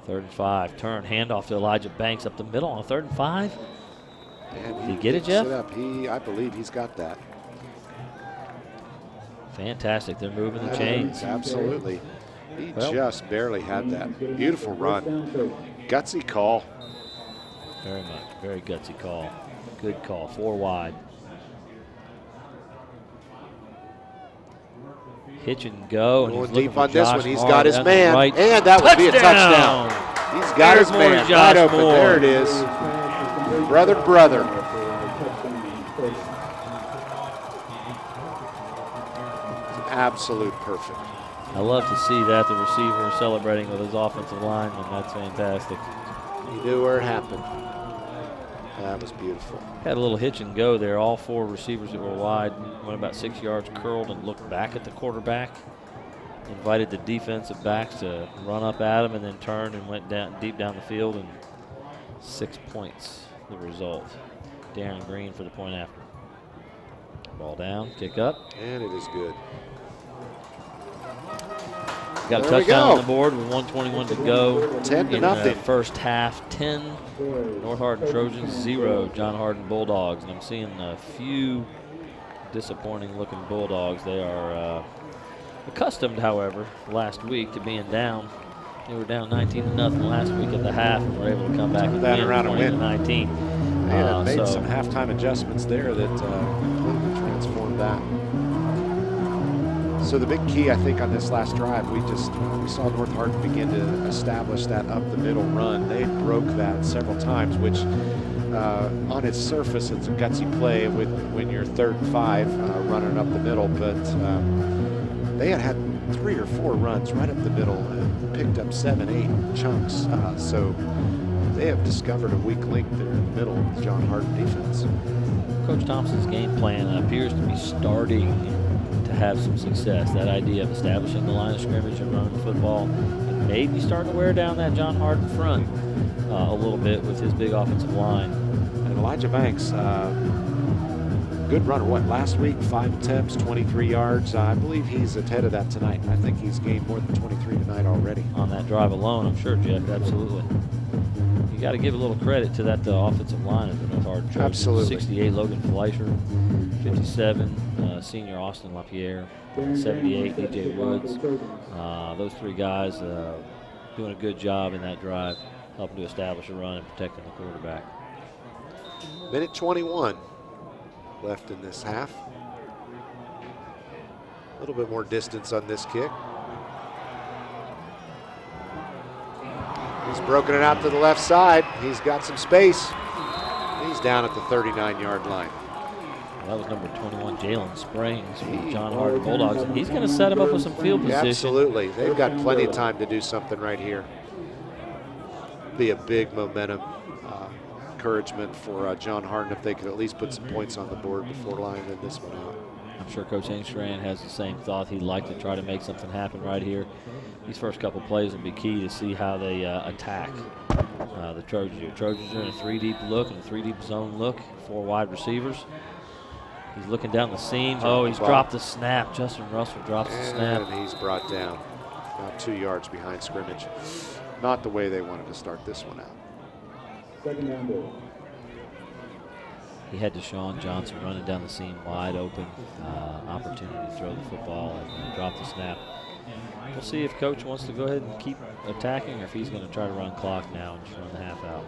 3rd and 5, turn, handoff to Elijah Banks up the middle on 3rd and 5. And Did he get it, Jeff? I believe he's got that. Fantastic, they're moving the chains. Absolutely. He just barely had that. Beautiful run. Gutsy call. Very much. Very gutsy call. Good call. 4 wide. Hitch and go. And Going he's looking deep for on this Josh one. He's Moore got his down the man. right. And that would be a touchdown. He's got his There's man. Josh Wide open. Moore. There it is. Brother. Absolute perfect. I love to see that, the receiver celebrating with his offensive lineman. That's fantastic. He knew where it happened. That was beautiful. Had a little hitch and go there. All 4 receivers that were wide went about 6 yards, curled and looked back at the quarterback. Invited the defensive backs to run up at him and then turned and went down deep down the field, and 6 points the result. Darren Green for the point after. Ball down, kick up. And it is good. Got a There we touchdown go. on the board with 1:21 to go. 10 to in nothing. the first half. 10 North Hardin Trojans, 0 John Hardin Bulldogs. And I'm seeing a few disappointing looking Bulldogs. They are accustomed, however, last week to being down. They were down 19-0 last week at the half and were able to come back and That win around and win. 20-19. They had made so some halftime adjustments there that completely transformed that. So the big key, I think, on this last drive, we saw North Hardin begin to establish that up the middle run. They broke that several times, which on its surface, it's a gutsy play when you're 3rd and 5 running up the middle. But they had 3 or 4 runs right up the middle and picked up 7, 8 chunks. So they have discovered a weak link there in the middle of the John Hardin defense. Coach Thompson's game plan appears to be starting to have some success. That idea of establishing the line of scrimmage and running the football, and maybe starting to wear down that John Hardin front a little bit with his big offensive line. And Elijah Banks, good runner. Last week, 5 attempts, 23 yards. I believe he's ahead of that tonight. I think he's gained more than 23 tonight already. On that drive alone, I'm sure, Jeff, absolutely. You got to give a little credit to that offensive line of the North Hardin Trojans. Absolutely. 68, Logan Fleischer. 57, senior Austin LaPierre. 78, DJ Woods. Those 3 guys doing a good job in that drive, helping to establish a run and protecting the quarterback. Minute 21 left in this half. A little bit more distance on this kick. He's broken it out to the left side. He's got some space. He's down at the 39-yard line. Well, that was number 21, Jalen Springs for the John Hardin Bulldogs, and he's going to set him up with some field position. Absolutely. They've got plenty of time to do something right here. Be a big momentum encouragement for John Hardin if they could at least put some points on the board before lining this one out. I'm sure Coach Engstrand has the same thought. He'd like to try to make something happen right here. These first couple plays will be key to see how they attack the Trojans here. Trojans are in a 3-deep look and a 3-deep zone look, 4 wide receivers. He's looking down the seam. Oh, he's dropped the snap. Justin Russell drops the snap. And he's brought down about 2 yards behind scrimmage. Not the way they wanted to start this one out. Second down ball. He had Deshaun Johnson running down the seam wide open. Opportunity to throw the football and drop the snap. We'll see if Coach wants to go ahead and keep attacking or if he's going to try to run clock now and just run the half out.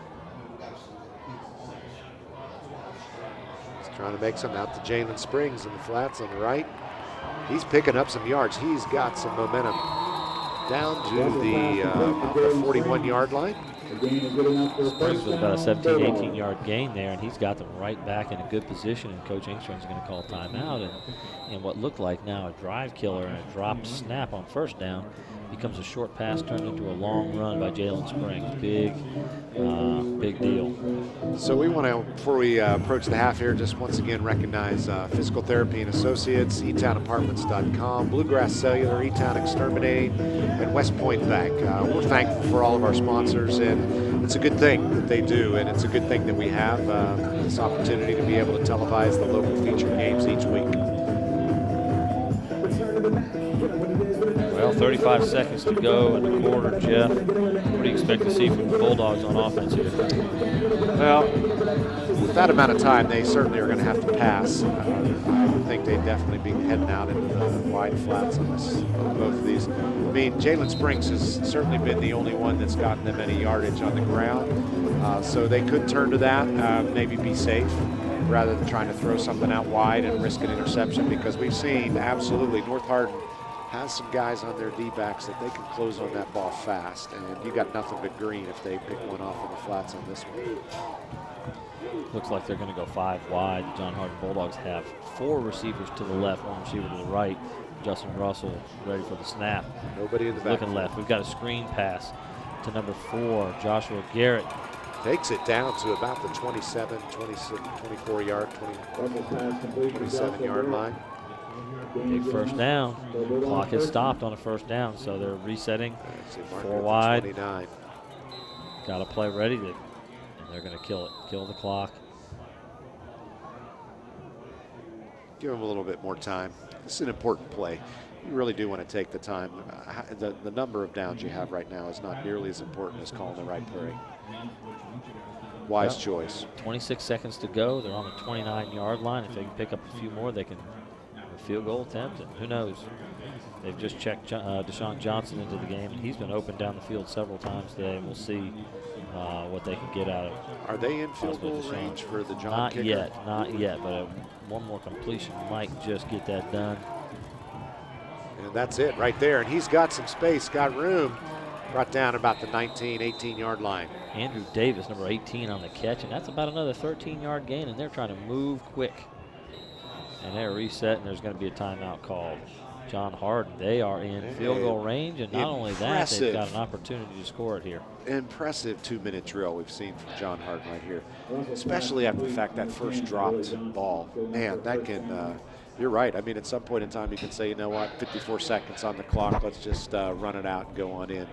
He's trying to make something out to Jalen Springs in the flats on the right. He's picking up some yards. He's got some momentum down to the 41-yard line. Springs with about a 17, 18-yard gain there, and he's got them right back in a good position, and Coach Engstrand's going to call timeout. And what looked like now a drive killer and a dropped snap on first down becomes a short pass turned into a long run by Jalen Springs. Big deal. So we want to, before we approach the half here, just once again recognize Physical Therapy and Associates, eTownApartments.com, Bluegrass Cellular, eTown Exterminate, and West Point Bank. We're thankful for all of our sponsors, and it's a good thing that they do, and it's a good thing that we have this opportunity to be able to televise the local featured games each week. Well, 35 seconds to go in the quarter, Jeff. What do you expect to see from the Bulldogs on offense here? Well, with that amount of time, they certainly are going to have to pass. I would think they'd definitely be heading out into the wide flats on both of these. I mean, Jalen Springs has certainly been the only one that's gotten them any yardage on the ground. So they could turn to that, maybe be safe, rather than trying to throw something out wide and risk an interception, because we've seen absolutely North Hardin has some guys on their D-backs that they can close on that ball fast, and you got nothing but green if they pick one off in the flats on this one. Looks like they're going to go 5 wide. The John Hardin Bulldogs have 4 receivers to the left, 1 receiver to the right. Justin Russell ready for the snap. Nobody in the back. Looking left. We've got a screen pass to number 4, Joshua Garrett. Takes it down to about the 27, 26, 24 yard, 27 yard line. Big first down. Clock has stopped on a first down, so they're resetting. 4 wide. 29. Got a play ready, and they're going to kill it. Kill the clock. Give them a little bit more time. This is an important play. You really do want to take the time. The number of downs you have right now is not nearly as important as calling the right play. Wise choice. 26 seconds to go. They're on the 29-yard line. If they can pick up a few more, they can have a field goal attempt. And who knows? They've just checked Deshaun Johnson into the game. He's been open down the field several times today, and we'll see what they can get out of. Are they in field goal range for the John kicker? Not yet, but one more completion might just get that done. And that's it right there. And he's got some space, got room. Brought down about the 19, 18-yard line. Andrew Davis, number 18 on the catch, and that's about another 13-yard gain, and they're trying to move quick. And they're reset, and there's going to be a timeout called. John Hardin, they are in field goal range, and not only that, they've got an opportunity to score it here. Impressive 2-minute drill we've seen from John Hardin right here, especially after the fact that first dropped ball. Man, that can, you're right. I mean, at some point in time, you can say, you know what, 54 seconds on the clock, let's just run it out and go on in.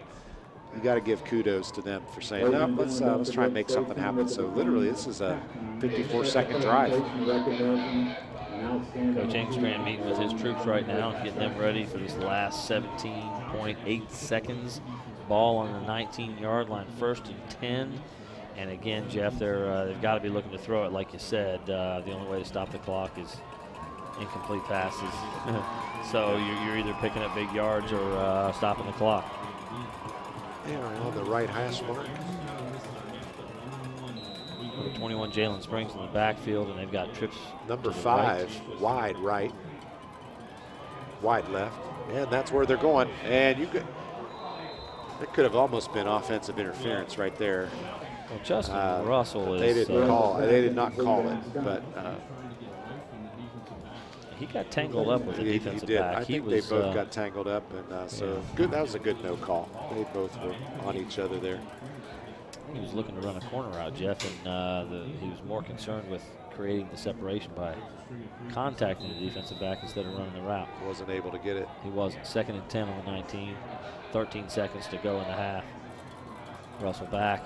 You got to give kudos to them for saying, no, let's try and make something happen. So literally, this is a 54-second drive. Coach Engstrand meeting with his troops right now and getting them ready for this last 17.8 seconds. Ball on the 19-yard line, 1st and 10. And again, Jeff, they've got to be looking to throw it, like you said. The only way to stop the clock is incomplete passes. So you're either picking up big yards or stopping the clock. They are on the right hash mark. Number 21, Jalen Springs in the backfield, and they've got trips. Number 5, wide right, wide left, and that's where they're going. And it could have almost been offensive interference right there. Well, Justin Russell they didn't call. They did not call it, but he got tangled up with the defensive back. I think they both got tangled up, and so good. That was a good no call. They both were on each other there. He was looking to run a corner route, Jeff, and he was more concerned with creating the separation by contacting the defensive back instead of running the route. Wasn't able to get it. He wasn't. 2nd and 10 on the 19. 13 seconds to go in the half. Russell back.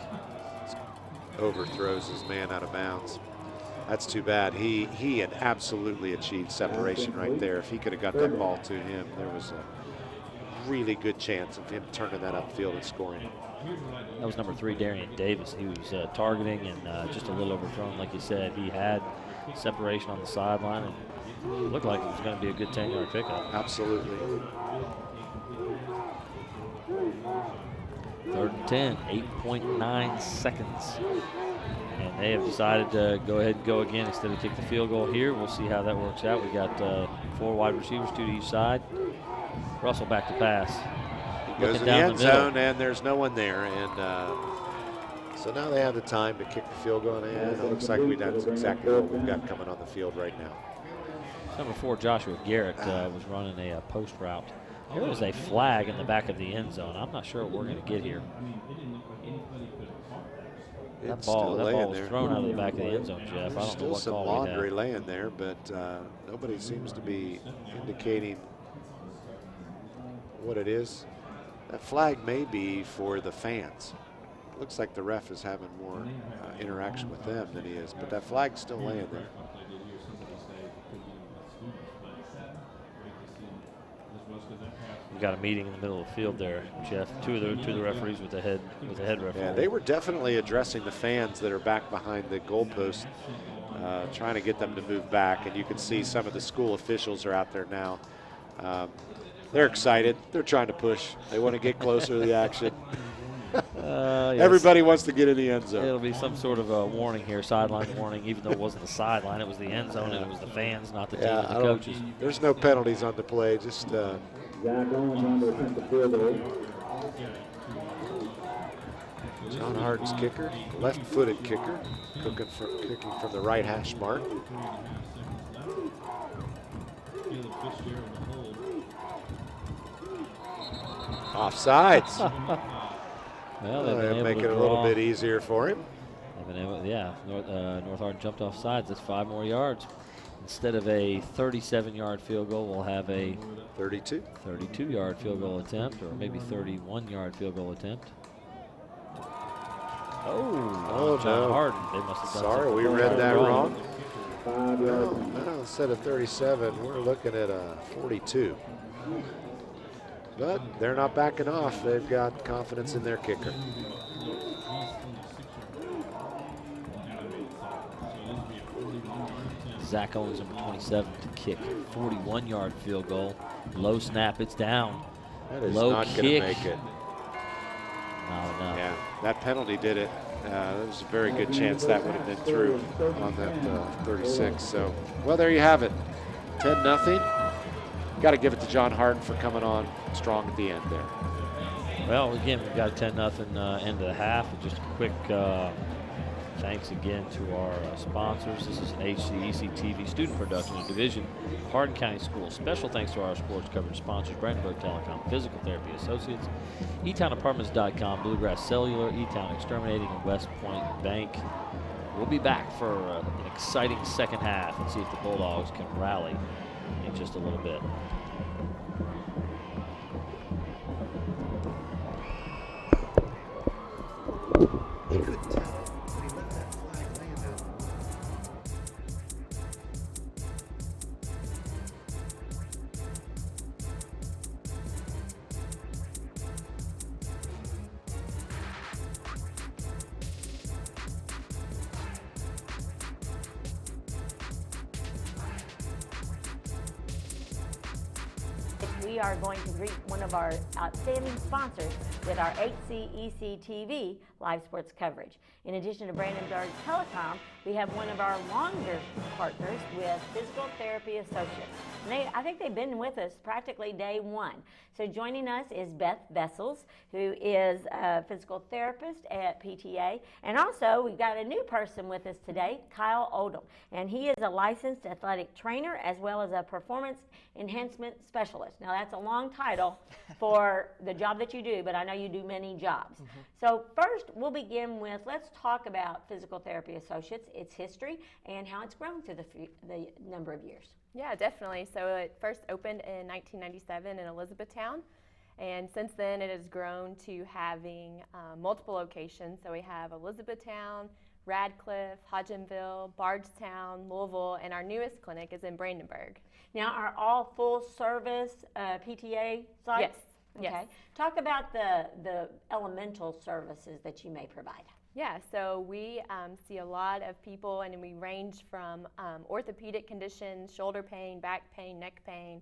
Overthrows his man out of bounds. That's too bad. He had absolutely achieved separation right there. If he could have got that ball to him, there was a really good chance of him turning that upfield and scoring. That was number 3, Darian Davis. He was targeting and just a little overthrown, like you said. He had separation on the sideline, and it looked like it was going to be a good 10-yard pickup. Absolutely. 3rd and 10, 8.9 seconds. And they have decided to go ahead and go again instead of kick the field goal here. We'll see how that works out. We got 4 wide receivers, 2 to each side. Russell back to pass. Goes in the end zone, and there's no one there. And so now they have the time to kick the field goal, and it looks like that's exactly what we've got coming on the field right now. Number 4, Joshua Garrett, was running a post route. There was a flag in the back of the end zone. I'm not sure what we're going to get here. That ball was thrown out of the back of the end zone, Jeff. I don't know what some call we laundry have. laying there, but nobody seems to be indicating what it is. That flag may be for the fans. Looks like the ref is having more interaction with them than he is, but that flag's still laying there. We got a meeting in the middle of the field there, Jeff. Two of the referees with the head referee. Yeah, they were definitely addressing the fans that are back behind the goalpost, trying to get them to move back. And you can see some of the school officials are out there now. They're excited. They're trying to push. They want to get closer to the action. Yes. Everybody wants to get in the end zone. It'll be some sort of a warning here, sideline warning, even though it wasn't the sideline. It was the end zone, and it was the fans, not the team and the coaches. There's no penalties on the play. Just Zach Owens on to attempt the field goal. John Hardin's kicker, left-footed kicker, kicking from the right hash mark. Offsides. Well, They'll make it a little bit easier for him. They've been able, yeah, North Hardin jumped off sides. That's 5 more yards. Instead of a 37-yard field goal, we'll have a 32-yard field goal attempt, or maybe 31-yard field goal attempt. Oh, John no. Hardin. They must have done Sorry, something we read that wrong. 5 yards. Well, instead of 37, we're looking at a 42. But they're not backing off. They've got confidence in their kicker. Zach Owens, number 27, to kick 41-yard field goal. Low snap, it's down. That is Low not going to kick. make it. Not enough. Yeah, that penalty did it. There's a very good chance that would have been through on that 36. So, well, there you have it. 10-0. Got to give it to John Hardin for coming on strong at the end there. Well, again, we've got a 10-0 end of the half. And just a quick thanks again to our sponsors. This is an HCEC-TV student production and division of Hardin County Schools. Special thanks to our sports coverage sponsors, Brandenburg Telecom, Physical Therapy Associates, eTownApartments.com, Bluegrass Cellular, eTown Exterminating, and West Point Bank. We'll be back for an exciting second half and see if the Bulldogs can rally in just a little bit. We are going to greet one of our outstanding sponsors with our HCEC-TV live sports coverage. In addition to Brandenburg Telecom, we have one of our longer partners with Physical Therapy Associates. And I think they've been with us practically day one. So joining us is Beth Vessels, who is a physical therapist at PTA. And also, we've got a new person with us today, Kyle Odom. And he is a licensed athletic trainer as well as a performance enhancement specialist. Now, that's a long title for the job that you do, but I know you do many jobs. So first, we'll begin with, let's talk about Physical Therapy Associates, its history, and how it's grown through the number of years. Yeah, definitely. So it first opened in 1997 in Elizabethtown, and since then it has grown to having multiple locations. So we have Elizabethtown, Radcliffe, Hodgenville, Bardstown, Louisville, and our newest clinic is in Brandenburg. Now, are all full-service PTA sites? Yes. Okay. Yes. Talk about the elemental services that you may provide. Yeah, so we see a lot of people, and we range from orthopedic conditions, shoulder pain, back pain, neck pain.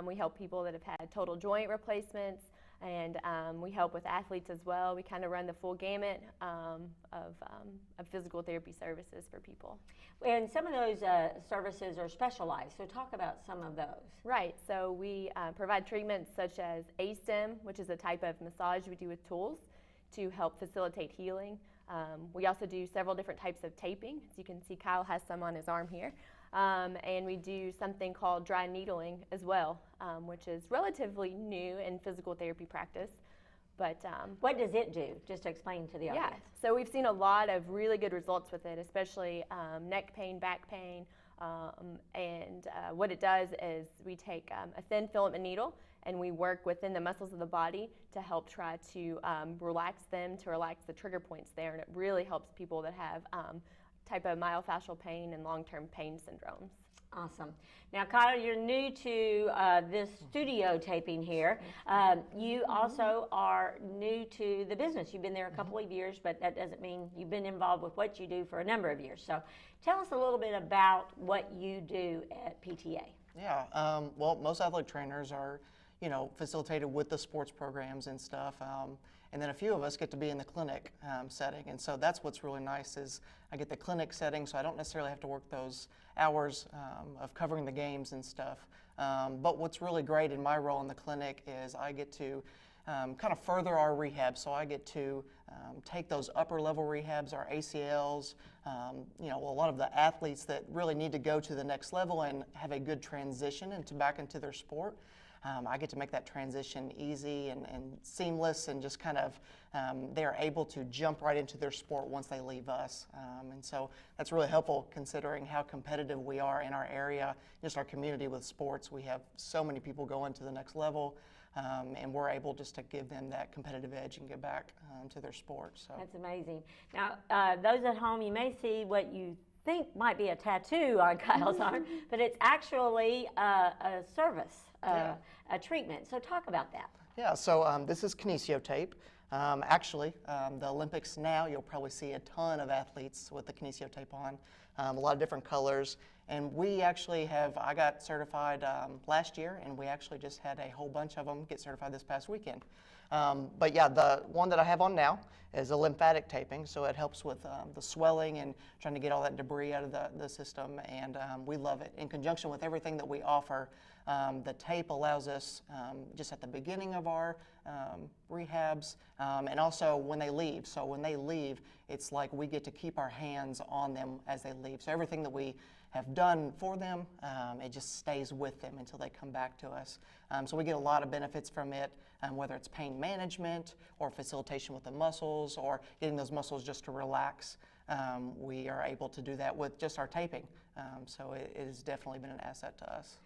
We help people that have had total joint replacements, and we help with athletes as well. We kind of run the full gamut of physical therapy services for people. And some of those services are specialized, so talk about some of those. Right, so we provide treatments such as ASTEM, which is a type of massage we do with tools to help facilitate healing. We also do several different types of taping. As you can see, Kyle has some on his arm here. And we do something called dry needling as well, which is relatively new in physical therapy practice. But what does it do? Just to explain to the audience. Yeah, so we've seen a lot of really good results with it, especially neck pain, back pain. And what it does is we take a thin filament needle and we work within the muscles of the body to help try to relax them, to relax the trigger points there, and it really helps people that have type of myofascial pain and long-term pain syndromes. Awesome. Now, Kyle, you're new to this studio taping here. You also are new to the business. You've been there a couple of years, but that doesn't mean you've been involved with what you do for a number of years. So tell us a little bit about what you do at PTA. Yeah, well, most athletic trainers are, facilitated with the sports programs and stuff. and then a few of us get to be in the clinic setting. And so that's what's really nice is I get the clinic setting, so I don't necessarily have to work those hours of covering the games and stuff. But what's really great in my role in the clinic is I get to kind of further our rehab. So I get to take those upper level rehabs, our ACLs, you know, a lot of the athletes that really need to go to the next level and have a good transition back into their sport. I get to make that transition easy and seamless, and just kind of they're able to jump right into their sport once they leave us. And so that's really helpful considering how competitive we are in our area, just our community with sports. We have so many people going to the next level. And we're able just to give them that competitive edge and get back to their sport. So that's amazing. Now, those at home, you may see what you think might be a tattoo on Kyle's arm, but it's actually a service, a treatment. So talk about that. Yeah, so this is kinesio tape. Actually, the Olympics now, you'll probably see a ton of athletes with the kinesio tape on, a lot of different colors. And we actually I got certified last year, and we actually just had a whole bunch of them get certified this past weekend. But yeah, the one that I have on now is a lymphatic taping, so it helps with the swelling and trying to get all that debris out of the system, and we love it. In conjunction with everything that we offer, the tape allows us just at the beginning of our rehabs, and also when they leave. So when they leave, it's like we get to keep our hands on them as they leave. So everything that we have done for them, it just stays with them until they come back to us. So we get a lot of benefits from it, whether it's pain management or facilitation with the muscles or getting those muscles just to relax. We are able to do that with just our taping. So it has definitely been an asset to us.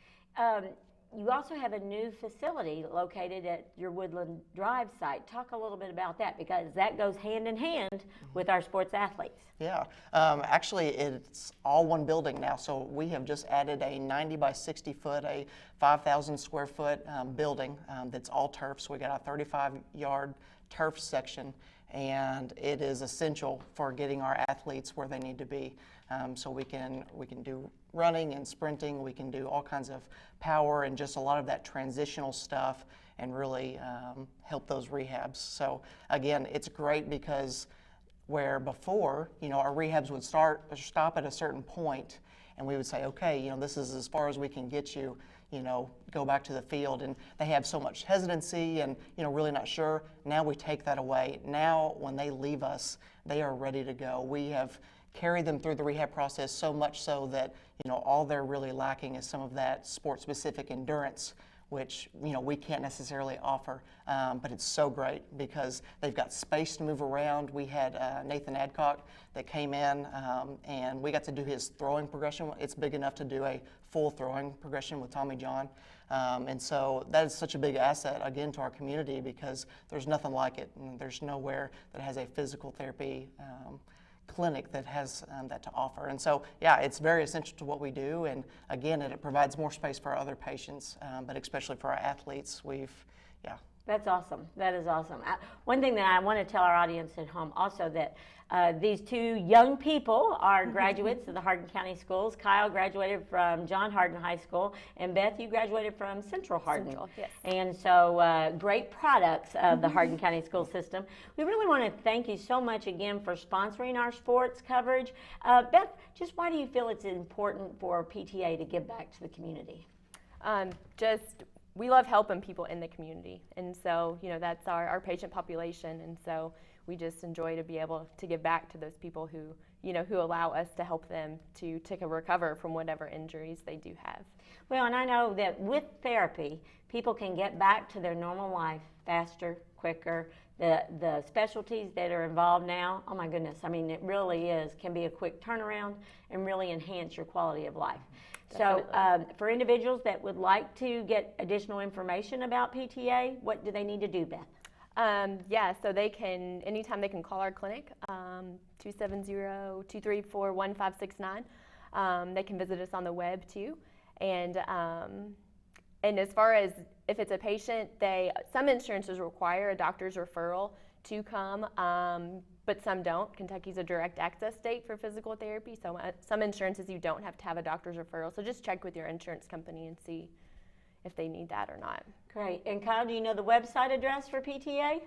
You also have a new facility located at your Woodland Drive site. Talk a little bit about that, because that goes hand in hand with our sports athletes. Yeah, actually it's all one building now. So we have just added a 90 by 60 foot, a 5,000 square foot building that's all turf. So we got a 35-yard turf section, and it is essential for getting our athletes where they need to be. So we can do running and sprinting, we can do all kinds of power and just a lot of that transitional stuff, and really help those rehabs. So again, it's great because where before, you know, our rehabs would stop at a certain point, and we would say, okay, you know, this is as far as we can get you, you know, go back to the field, and they have so much hesitancy and, you know, really not sure. Now we take that away. Now when they leave us, they are ready to go. We have carried them through the rehab process so much so that, you know, all they're really lacking is some of that sport-specific endurance, which, you know, we can't necessarily offer. But it's so great because they've got space to move around. We had Nathan Adcock that came in, and we got to do his throwing progression. It's big enough to do a full throwing progression with Tommy John. And so that is such a big asset, again, to our community, because there's nothing like it. And there's nowhere that has a physical therapy clinic that has that to offer. And so, yeah, it's very essential to what we do. And again, it provides more space for our other patients, but especially for our athletes. That's awesome. That is awesome. One thing that I want to tell our audience at home also, that these two young people are graduates of the Hardin County Schools. Kyle graduated from John Hardin High School, and Beth, you graduated from Central Hardin. Yes. And so great products of the Hardin County School System. We really want to thank you so much again for sponsoring our sports coverage. Beth, just why do you feel it's important for PTA to give back to the community? We love helping people in the community, and so, you know, that's our patient population, and so we just enjoy to be able to give back to those people who, you know, who allow us to help them to recover from whatever injuries they do have. Well, and I know that with therapy, people can get back to their normal life faster, quicker. The specialties that are involved now, oh my goodness, I mean, it really can be a quick turnaround and really enhance your quality of life. Definitely. So for individuals that would like to get additional information about PTA, what do they need to do, Beth? So they can, anytime they can call our clinic, 270-234-1569. They can visit us on the web too. And as far as if it's a patient, some insurances require a doctor's referral to come, but some don't. Kentucky's a direct access state for physical therapy, so some insurances you don't have to have a doctor's referral. So just check with your insurance company and see if they need that or not. Great. And Kyle, do you know the website address for PTA?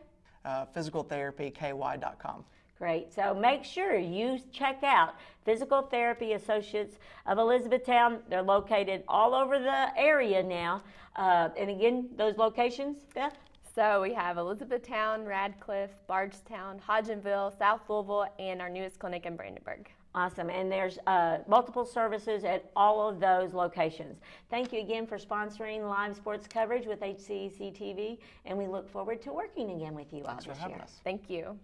physicaltherapyky.com. Great. So make sure you check out Physical Therapy Associates of Elizabethtown. They're located all over the area now. And again, those locations, Beth? So we have Elizabethtown, Radcliffe, Bardstown, Hodgenville, South Louisville, and our newest clinic in Brandenburg. Awesome. And there's multiple services at all of those locations. Thank you again for sponsoring live sports coverage with HCEC-TV, and we look forward to working again with you all Thanks for this having year. us. Thank you.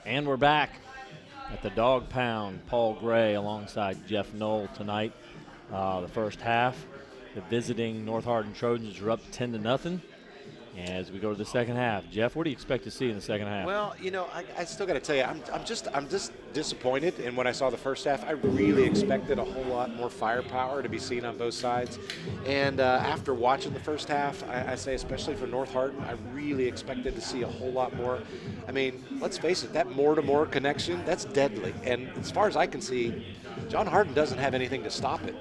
And we're back at the Dog Pound. Paul Gray alongside Jeff Knoll tonight. The first half, the visiting North Hardin Trojans are up 10-0. As we go to the second half, Jeff, what do you expect to see in the second half? Well, you know, I still got to tell you, I'm just disappointed in what I saw the first half. I really expected a whole lot more firepower to be seen on both sides. And after watching the first half, I say especially for North Hardin, I really expected to see a whole lot more. I mean, let's face it, that more-to-more connection, that's deadly. And as far as I can see, John Hardin doesn't have anything to stop it.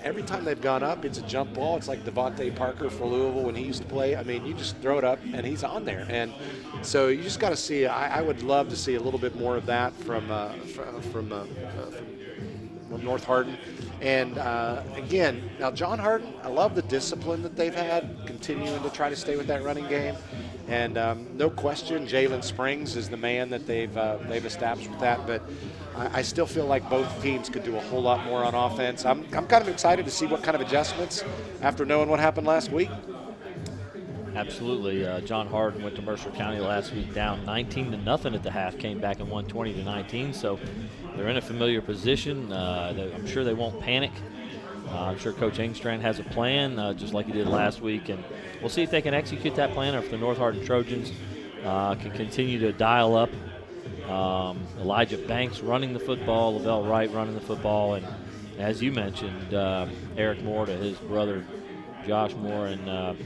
Every time they've gone up, it's a jump ball. It's like Devontae Parker for Louisville when he used to play. I mean, you just throw it up, and he's on there. And so you just got to see. I would love to see a little bit more of that from North Hardin. And again, now John Hardin, I love the discipline that they've had, continuing to try to stay with that running game. And no question, Jalen Springs is the man that they've established with that. But I still feel like both teams could do a whole lot more on offense. I'm kind of excited to see what kind of adjustments after knowing what happened last week. Absolutely. John Hardin went to Mercer County last week down 19-0 at the half, came back and won 20-19. So they're in a familiar position. I'm sure they won't panic. I'm sure Coach Engstrand has a plan, just like he did last week. And we'll see if they can execute that plan or if the North Hardin Trojans can continue to dial up. Elijah Banks running the football, Lavelle Wright running the football, and as you mentioned, Eric Moore to his brother Josh Moore, and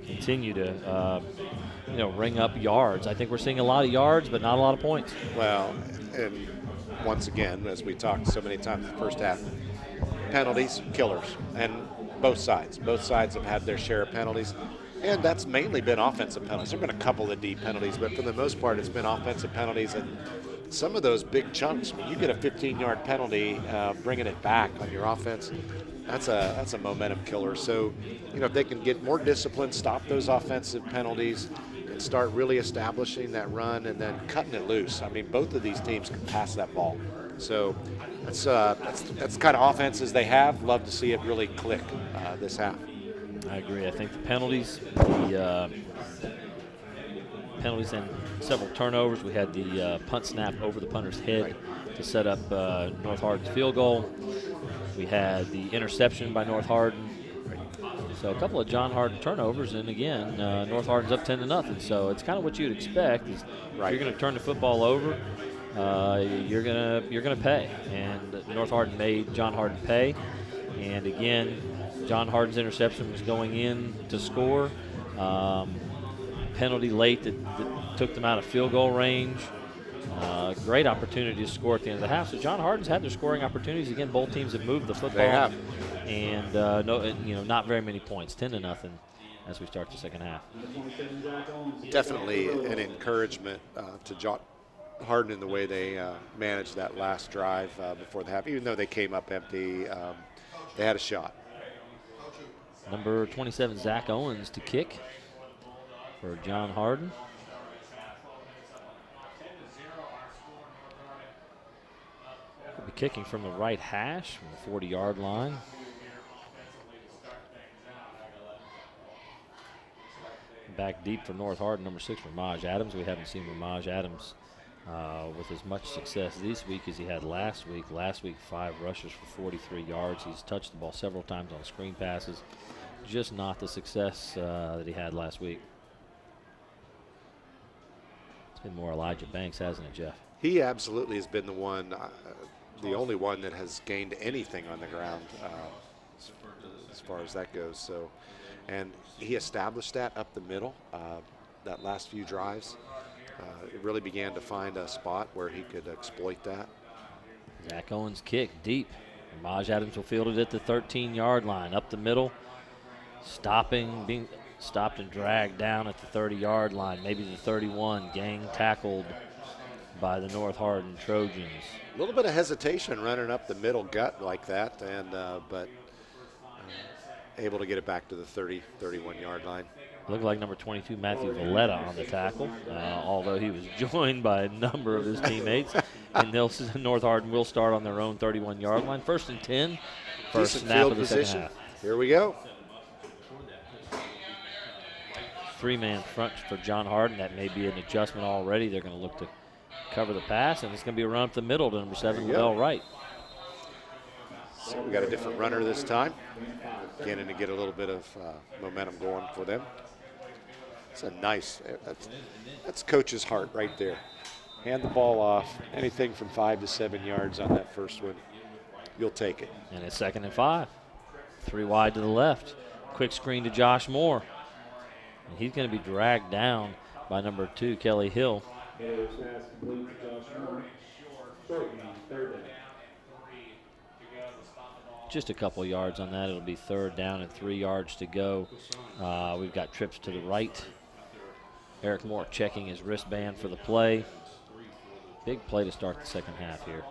continue to ring up yards. I think we're seeing a lot of yards, but not a lot of points. Well, and once again, as we talked so many times in the first half, penalties, killers, and both sides. Both sides have had their share of penalties. And that's mainly been offensive penalties. There have been a couple of deep penalties, but for the most part, it's been offensive penalties. And some of those big chunks, when you get a 15-yard penalty, bringing it back on your offense, that's a momentum killer. So, if they can get more discipline, stop those offensive penalties, and start really establishing that run and then cutting it loose. I mean, both of these teams can pass that ball. So that's the kind of offenses they have. Love to see it really click this half. I agree. I think the penalties, penalties and several turnovers. We had the punt snap over the punter's head to set up North Hardin's field goal. We had the interception by North Hardin. So a couple of John Hardin turnovers, and again, North Hardin's up 10-0. So it's kind of what you'd expect. Is if you're going to turn the football over, you're gonna pay. And North Hardin made John Hardin pay. And again, John Hardin's interception was going in to score. Penalty late that took them out of field goal range. Great opportunity to score at the end of the half. So John Hardin's had their scoring opportunities. Again, both teams have moved the football. They have. And not very many points, 10-0 as we start the second half. Definitely an encouragement to John Hardin in the way they managed that last drive before the half. Even though they came up empty, they had a shot. Number 27, Zach Owens to kick for John Hardin. He'll be kicking from the right hash from the 40-yard line. Back deep for North Hardin, number 6, Ramaj Adams. We haven't seen Ramaj Adams with as much success this week as he had last week. Last week, 5 rushes for 43 yards. He's touched the ball several times on screen passes. Just not the success that he had last week. It's been more Elijah Banks, hasn't it, Jeff? He absolutely has been the one, the only one that has gained anything on the ground as far as that goes. So, and he established that up the middle, that last few drives. It really began to find a spot where he could exploit that. Zach Owens kick deep. Ramaj Adams will field it at the 13-yard line, up the middle, being stopped and dragged down at the 30-yard line, maybe the 31, gang tackled by the North Hardin Trojans. A little bit of hesitation running up the middle gut like that, and but able to get it back to the 30, 31-yard line. Looked like number 22, Matthew Valletta, on the tackle, although he was joined by a number of his teammates. And North Hardin will start on their own 31-yard line. 1st and 10, first Decent snap field of the position. second half. Here we go. 3-man front for John Hardin. That may be an adjustment already. They're going to look to cover the pass, and it's going to be a run up the middle to number 7, Lavelle Wright. So we got a different runner this time, beginning to get a little bit of momentum going for them. It's a nice, that's coach's heart right there. Hand the ball off, anything from 5 to 7 yards on that first one, you'll take it. And it's 2nd and 5. 3 wide to the left. Quick screen to Josh Moore. And he's going to be dragged down by number 2, Kelly Hill. Just a couple yards on that. It'll be 3rd down and 3 yards to go. We've got trips to the right. Eric Moore checking his wristband for the play. Big play to start the second half here.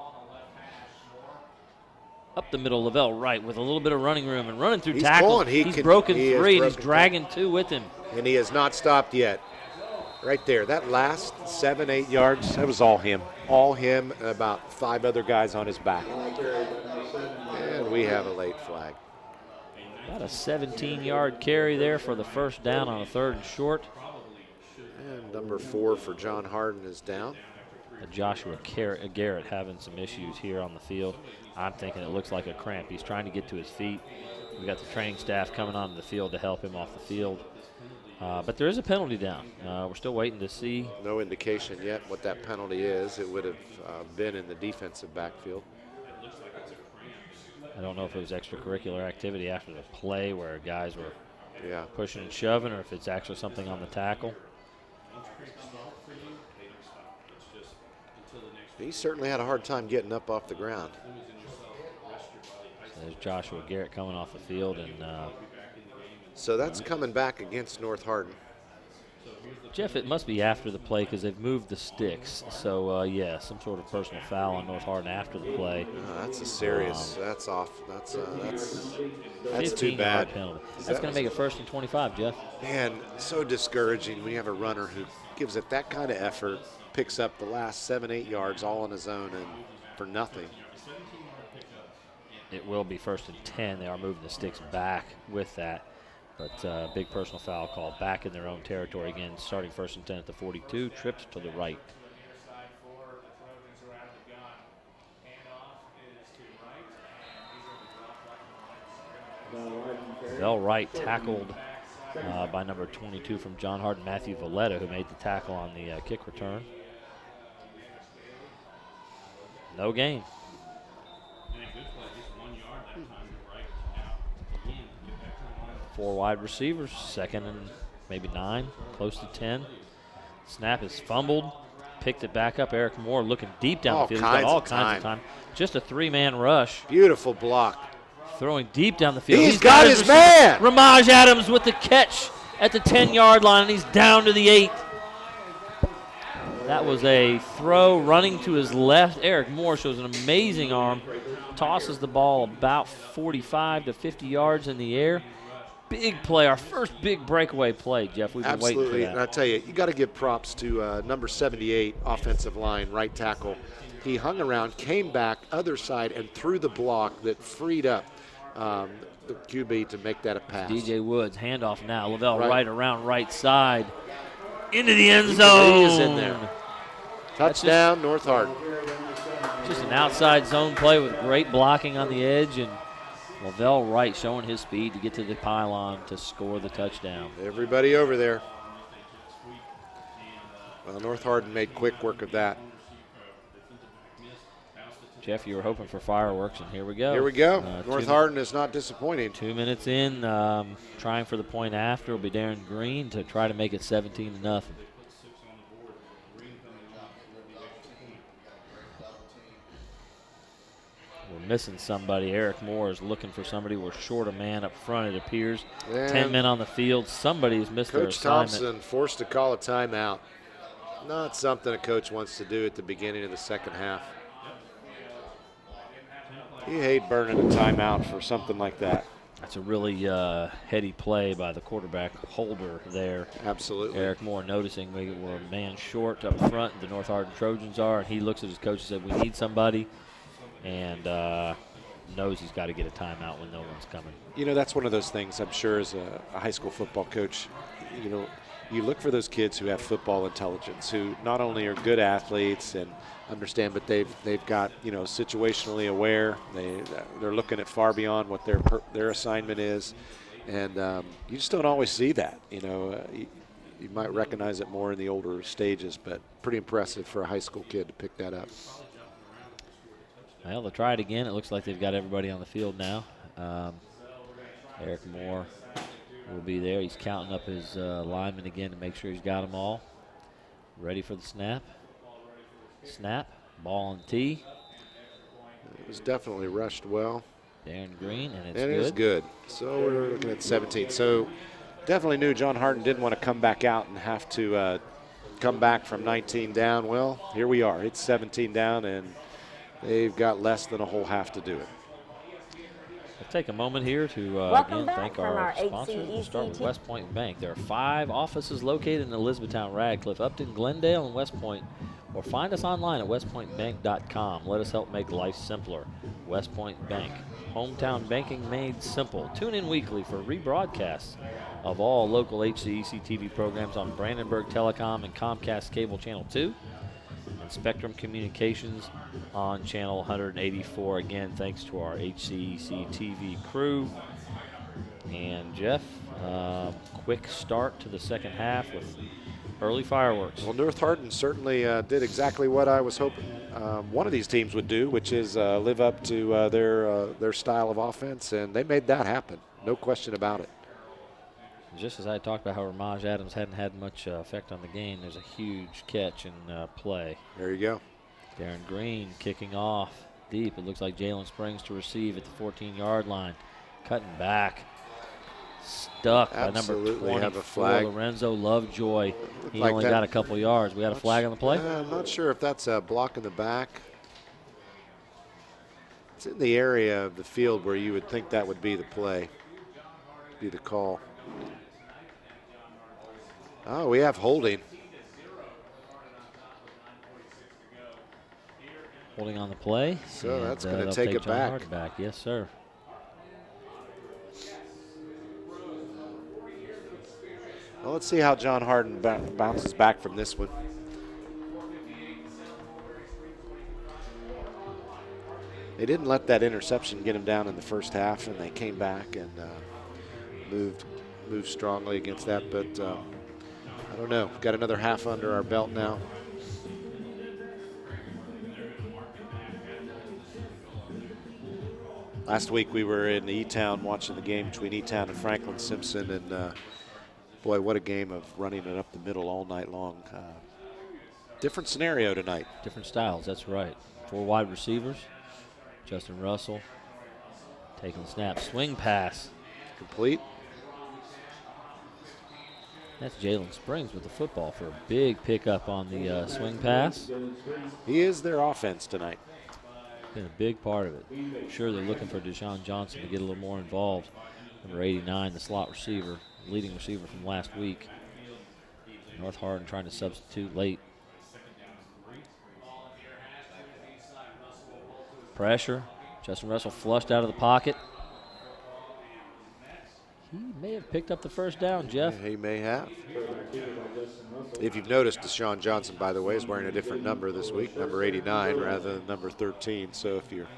Up the middle, Lavelle Wright with a little bit of running room and running through tackles. He's broken 3 and he's dragging 2 with him. And he has not stopped yet. Right there, that last 7, 8 yards, that was all him. All him and about 5 other guys on his back. And we have a late flag. About a 17-yard carry there for the first down on a 3rd and short. And number 4 for John Hardin is down. Joshua Garrett having some issues here on the field. I'm thinking it looks like a cramp. He's trying to get to his feet. We've got the training staff coming onto the field to help him off the field. But there is a penalty down. We're still waiting to see. No indication yet what that penalty is. It would have been in the defensive backfield. I don't know if it was extracurricular activity after the play where guys were Yeah. pushing and shoving, or if it's actually something on the tackle. He certainly had a hard time getting up off the ground. So there's Joshua Garrett coming off the field, and So that's coming back against North Hardin. Jeff, it must be after the play because they've moved the sticks. So yeah, some sort of personal foul on North Hardin after the play. That's a serious. That's off. That's too 15-yard bad. penalty. That's going to make it 1st and 25, Jeff. Man, so discouraging when you have a runner who gives it that kind of effort, picks up the last 7, 8 yards all on his own and for nothing. It will be 1st and 10. They are moving the sticks back with that. But big personal foul call back in their own territory again, starting 1st and 10 at the 42, trips to the right. Bell Wright tackled by number 22 from John Hardin, Matthew Valletta, who made the tackle on the kick return. No gain. 4 wide receivers, 2nd and maybe 9, close to 10. Snap is fumbled, picked it back up. Eric Moore looking deep down the field. He's got all kinds of time. Just a 3-man rush. Beautiful block. Throwing deep down the field. He's got his man. Ramaj Adams with the catch at the 10-yard line, and he's down to the 8. That was a throw running to his left. Eric Moore shows an amazing arm, tosses the ball about 45 to 50 yards in the air. Big play, our first big breakaway play, Jeff. We've been waiting for that. And I tell you got to give props to number 78, offensive line, right tackle. He hung around, came back, other side, and threw the block that freed up the QB to make that a pass. DJ Woods, handoff now. Lavelle Wright around right side. Into the end zone. He is in there. Touchdown, North Hardin. Just an outside zone play with great blocking on the edge, and Lavelle Wright showing his speed to get to the pylon to score the touchdown. Everybody over there. Well, North Hardin made quick work of that. Jeff, you were hoping for fireworks, and here we go. Here we go. North Hardin is not disappointing. 2 minutes in, trying for the point after will be Darren Green to try to make it 17-0. We're missing somebody. Eric Moore is looking for somebody. We're short a man up front, it appears. And 10 men on the field. Somebody's missed their assignment. Coach Thompson forced to call a timeout. Not something a coach wants to do at the beginning of the second half. You hate burning a timeout for something like that. That's a really heady play by the quarterback holder there. Absolutely. Eric Moore noticing we were a man short up front, the North Hardin Trojans are, and he looks at his coach and said, we need somebody, and knows he's got to get a timeout when no one's coming. You know, that's one of those things, I'm sure, as a high school football coach, you know, you look for those kids who have football intelligence, who not only are good athletes and understand, but they've got, you know, situationally aware. They're looking at far beyond what their assignment is, and you just don't always see that. You know, you might recognize it more in the older stages, but pretty impressive for a high school kid to pick that up. Well, they'll try it again. It looks like they've got everybody on the field now. Eric Moore will be there. He's counting up his linemen again to make sure he's got them all. Ready for the snap. Snap, ball on tee. It was definitely rushed well. Darren Green, and it's good. It is good. So we're looking at 17. So definitely knew John Hardin didn't want to come back out and have to come back from 19 down. Well, here we are. It's 17 down, and they've got less than a whole half to do it. We'll take a moment here to again thank our sponsors. We'll start with West Point Bank. There are 5 offices located in Elizabethtown, Radcliffe, Upton, Glendale, and West Point. Or find us online at westpointbank.com. Let us help make life simpler. West Point Bank, hometown banking made simple. Tune in weekly for rebroadcasts of all local HCEC-TV programs on Brandenburg Telecom and Comcast Cable Channel 2. And Spectrum Communications on Channel 184. Again, thanks to our HCEC-TV crew. And Jeff, quick start to the second half with early fireworks. Well, North Hardin certainly did exactly what I was hoping one of these teams would do, which is live up to their style of offense, and they made that happen. No question about it. Just as I talked about how Ramaj Adams hadn't had much effect on the game, there's a huge catch and play. There you go. Darren Green kicking off deep. It looks like Jalen Springs to receive at the 14-yard line. Cutting back. Stuck by number 24, have a flag. Lorenzo Lovejoy. He like only that. got a couple yards. We got a flag on the play? I'm not sure if that's a block in the back. It's in the area of the field where you would think that would be the play, be the call. Oh, we have holding. Holding on the play. So that's going to take it back. Yes, sir. Well, let's see how John Hardin bounces back from this one. They didn't let that interception get him down in the first half, and they came back and moved strongly against that. But I don't know. Got another half under our belt now. Last week we were in E-Town watching the game between E-Town and Franklin Simpson, and boy, what a game of running it up the middle all night long. Different scenario tonight. Different styles, that's right. 4 wide receivers. Justin Russell taking the snap. Swing pass. Complete. That's Jalen Springs with the football for a big pickup on the swing pass. He is their offense tonight. Been a big part of it. I'm sure they're looking for Deshaun Johnson to get a little more involved. Number 89, the slot receiver, leading receiver from last week. North Hardin trying to substitute late. Pressure. Justin Russell flushed out of the pocket. He may have picked up the first down, Jeff. Yeah, he may have. If you've noticed, Deshaun Johnson, by the way, is wearing a different number this week, number 89 rather than number 13. So if you're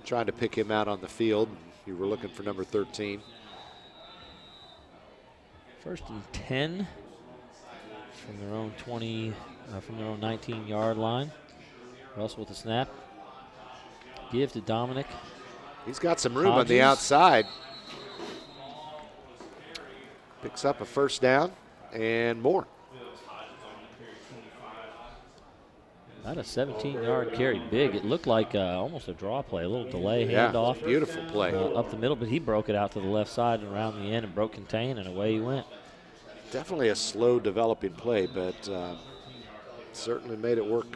trying to pick him out on the field, you were looking for number 13. 1st and 10 from their own 19-yard line. Russell with the snap. Give to Dominic. He's got some room on the outside. Picks up a first down and more. Not a 17-yard carry, big. It looked like almost a draw play, a little delay handoff. Yeah, beautiful play. Up the middle, but he broke it out to the left side and around the end and broke contain, and away he went. Definitely a slow developing play, but certainly made it work.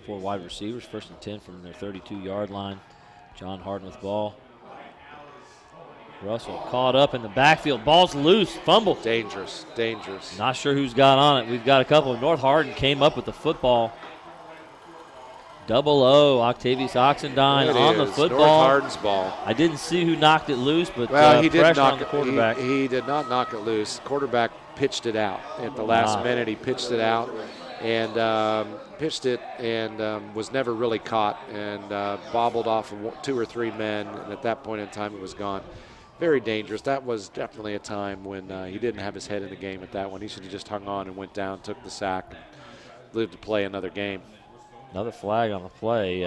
4 wide receivers, 1st and 10 from their 32-yard line. John Hardin with the ball. Russell caught up in the backfield. Ball's loose. Fumble. Dangerous, dangerous. Not sure who's got on it. We've got a couple. North Hardin came up with the football. Double O, Octavius Oxendine on the football. North Hardin's ball. I didn't see who knocked it loose, but he did pressure knock on the quarterback. He did not knock it loose. Quarterback pitched it out at the last minute. He pitched it out and was never really caught and bobbled off of 2 or 3 men. And at that point in time, it was gone. Very dangerous. That was definitely a time when he didn't have his head in the game at that one. He should have just hung on and went down, took the sack, and lived to play another game. Another flag on the play.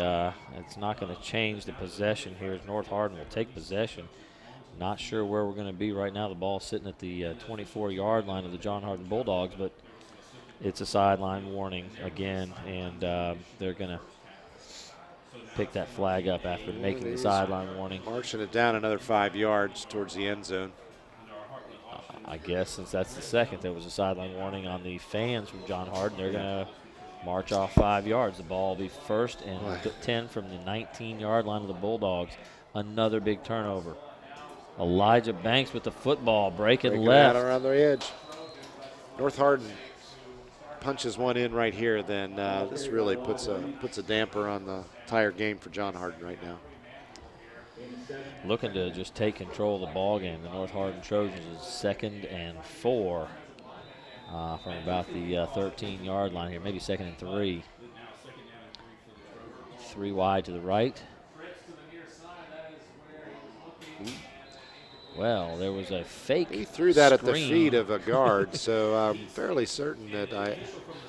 It's not going to change the possession here as North Hardin will take possession. Not sure where we're going to be right now. The ball's sitting at the 24-yard line of the John Hardin Bulldogs, but it's a sideline warning again, and they're going to pick that flag up after making the sideline warning. Marching it down another 5 yards towards the end zone. I guess since that's the second, there was a sideline warning on the fans from John Hardin. They're going to march off 5 yards. The ball will be 1st and 10 from the 19-yard line of the Bulldogs. Another big turnover. Elijah Banks with the football, breaking left. Out around the edge. North Hardin punches one in right here, then this really puts a damper on the entire game for John Hardin right now. Looking to just take control of the ball game. The North Hardin Trojans is 2nd and 4 from about the 13-yard line here, maybe 2nd and 3. 3 wide to the right. Well, there was a fake. He threw that screen at the feet of a guard, so I'm fairly certain that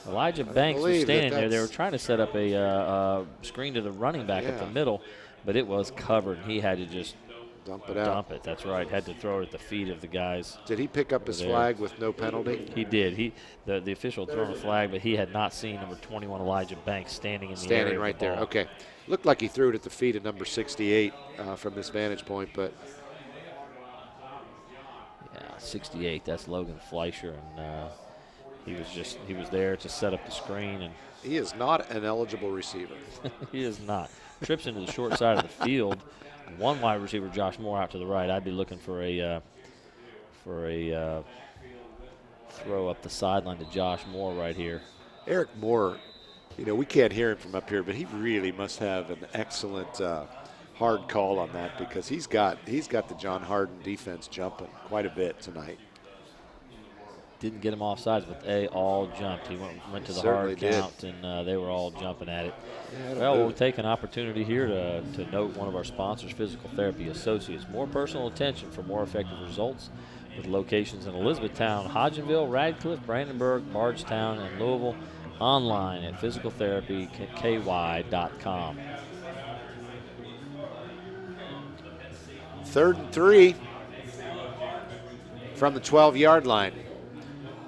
Elijah Banks was standing there. They were that's trying to set up a screen to the running back up the middle, but it was covered. He had to just dump it out. That's right. Had to throw it at the feet of the guys. Did he pick up his flag with no penalty? He did. The official threw a flag, but he had not seen number 21 Elijah Banks standing in the area right of the there. ball. Okay. Looked like he threw it at the feet of number 68 from this vantage point, but 68. That's Logan Fleischer, and he was there to set up the screen, and he is not an eligible receiver. He is not. Trips into the short side of the field. 1 wide receiver, Josh Moore, out to the right. I'd be looking for a throw up the sideline to Josh Moore right here. Eric Moore, we can't hear him from up here, but he really must have an excellent hard call on that because he's got the John Hardin defense jumping quite a bit tonight. didn't get him offsides, but they all jumped. He went to the hard count, and they were all jumping at it. Yeah, well, we'll take an opportunity here to note one of our sponsors, Physical Therapy Associates. More personal attention for more effective results, with locations in Elizabethtown, Hodgenville, Radcliffe, Brandenburg, Bardstown, and Louisville. Online at physicaltherapyky.com. 3rd and 3 from the 12-yard line.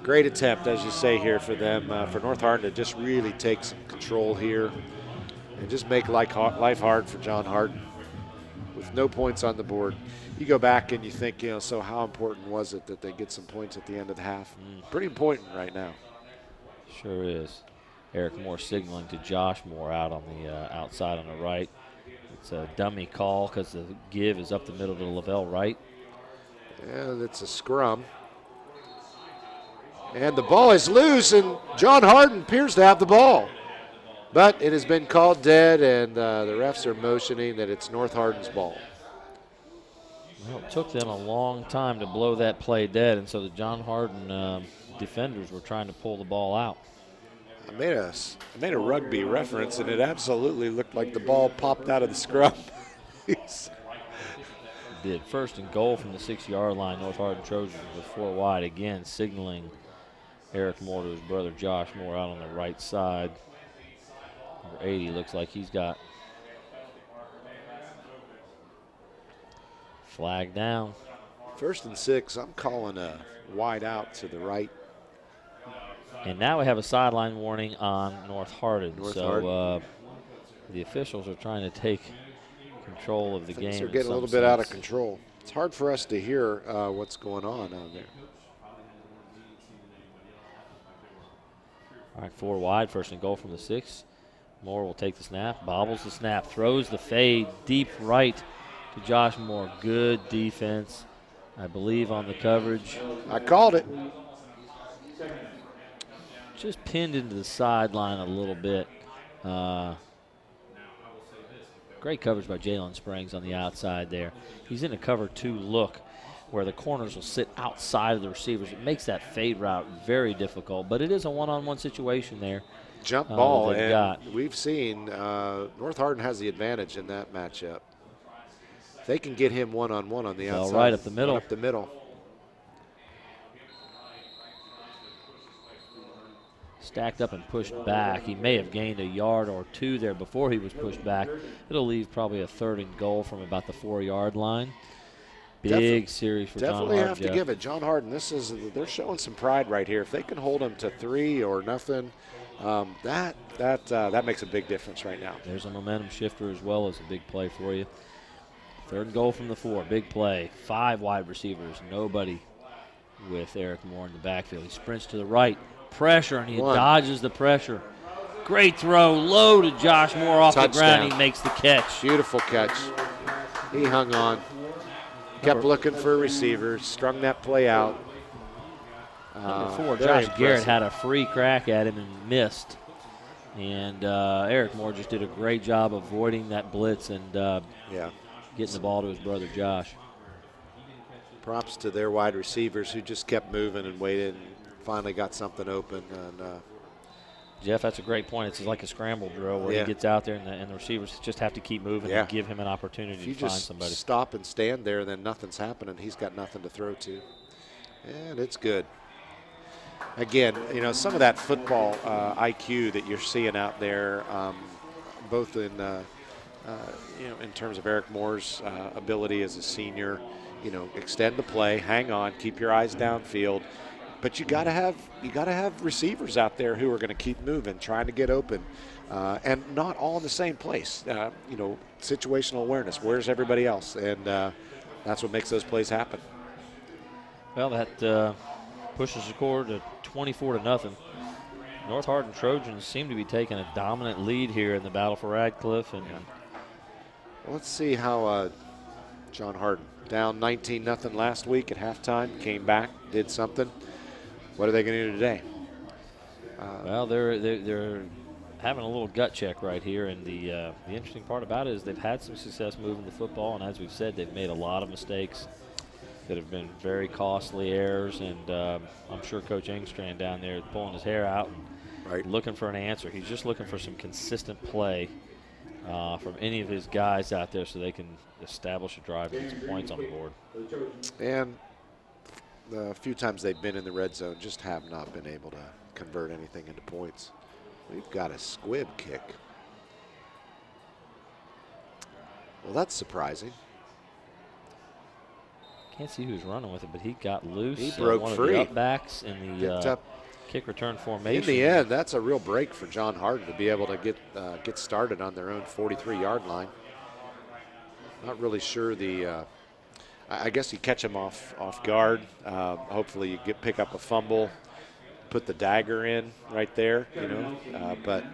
Great attempt, as you say here, for them, for North Hardin to just really take some control here and just make life hard for John Hardin with no points on the board. You go back and you think, so how important was it that they get some points at the end of the half? Pretty important right now. Sure is. Eric Moore signaling to Josh Moore out on the outside on the right. It's a dummy call because the give is up the middle to Lavelle Wright. And it's a scrum. And the ball is loose, and John Hardin appears to have the ball. But it has been called dead, and the refs are motioning that it's North Hardin's ball. Well, it took them a long time to blow that play dead, and so the John Hardin defenders were trying to pull the ball out. I made a rugby reference, and it absolutely looked like the ball popped out of the scrum. Did. 1st and goal from the 6-yard line. North Hardin Trojans with 4 wide, again signaling Eric Moore to his brother Josh Moore out on the right side. Number 80 looks like he's got flag down. 1st and 6, I'm calling a wide out to the right. And now we have a sideline warning on North Hardin. The officials are trying to take control of the game. Things are getting a little bit out of control. It's hard for us to hear what's going on out there. All right, 4 wide, 1st and goal from the 6. Moore will take the snap, bobbles the snap, throws the fade deep right to Josh Moore. Good defense, I believe, on the coverage. I called it. Just pinned into the sideline a little bit. Great coverage by Jalen Springs on the outside there. He's in a cover 2 look where the corners will sit outside of the receivers. It makes that fade route very difficult, but it is a one-on-one situation there. Jump ball, and we've seen North Hardin has the advantage in that matchup. They can get him one-on-one on the outside. Right up the middle. Right up the middle. Stacked up and pushed back. He may have gained a yard or 2 there before he was pushed back. It'll leave probably a 3rd and goal from about the 4-yard line. Big series for John Hardin. Definitely have to give it. John Hardin, they're showing some pride right here. If they can hold him to 3 or nothing, that makes a big difference right now. There's a momentum shifter as well as a big play for you. 3rd and goal from the 4. Big play. 5 wide receivers. Nobody with Eric Moore in the backfield. He sprints to the right. Pressure, and he dodges the pressure. Great throw, low to Josh Moore off the ground. He makes the catch. Beautiful catch. He hung on. Kept looking for a receiver, strung that play out. Number 4, Josh Garrett had a free crack at him and missed. And Eric Moore just did a great job avoiding that blitz and getting the ball to his brother Josh. Props to their wide receivers who just kept moving and waited and finally got something open. And Jeff, that's a great point. It's like a scramble drill where he gets out there and the receivers just have to keep moving and give him an opportunity to find somebody. If you just stop and stand there, then nothing's happening. He's got nothing to throw to. And it's good. Again, some of that football IQ that you're seeing out there, both in terms of Eric Moore's ability as a senior, extend the play, hang on, keep your eyes downfield. But you got to have receivers out there who are going to keep moving, trying to get open, and not all in the same place. Situational awareness. Where's everybody else? And that's what makes those plays happen. Well, that pushes the score to 24-0. North Hardin Trojans seem to be taking a dominant lead here in the battle for Radcliffe. And let's see how John Hardin, down 19-0 last week at halftime, came back, did something. What are they going to do today? Well, they're having a little gut check right here, and the interesting part about it is they've had some success moving the football, and as we've said, they've made a lot of mistakes that have been very costly errors, and I'm sure Coach Engstrand down there is pulling his hair out and looking for an answer. He's just looking for some consistent play from any of his guys out there so they can establish a drive and get some points on the board. And the few times they've been in the red zone just have not been able to convert anything into points. We've got a squib kick. Well, that's surprising. Can't see who's running with it, but he got loose. He broke one free. Of the upbacks in the kick return formation. In the end, that's a real break for John Hardin to be able to get started on their own 43-yard line. Not really sure I guess you catch him off guard. Hopefully you pick up a fumble, put the dagger in right there, but.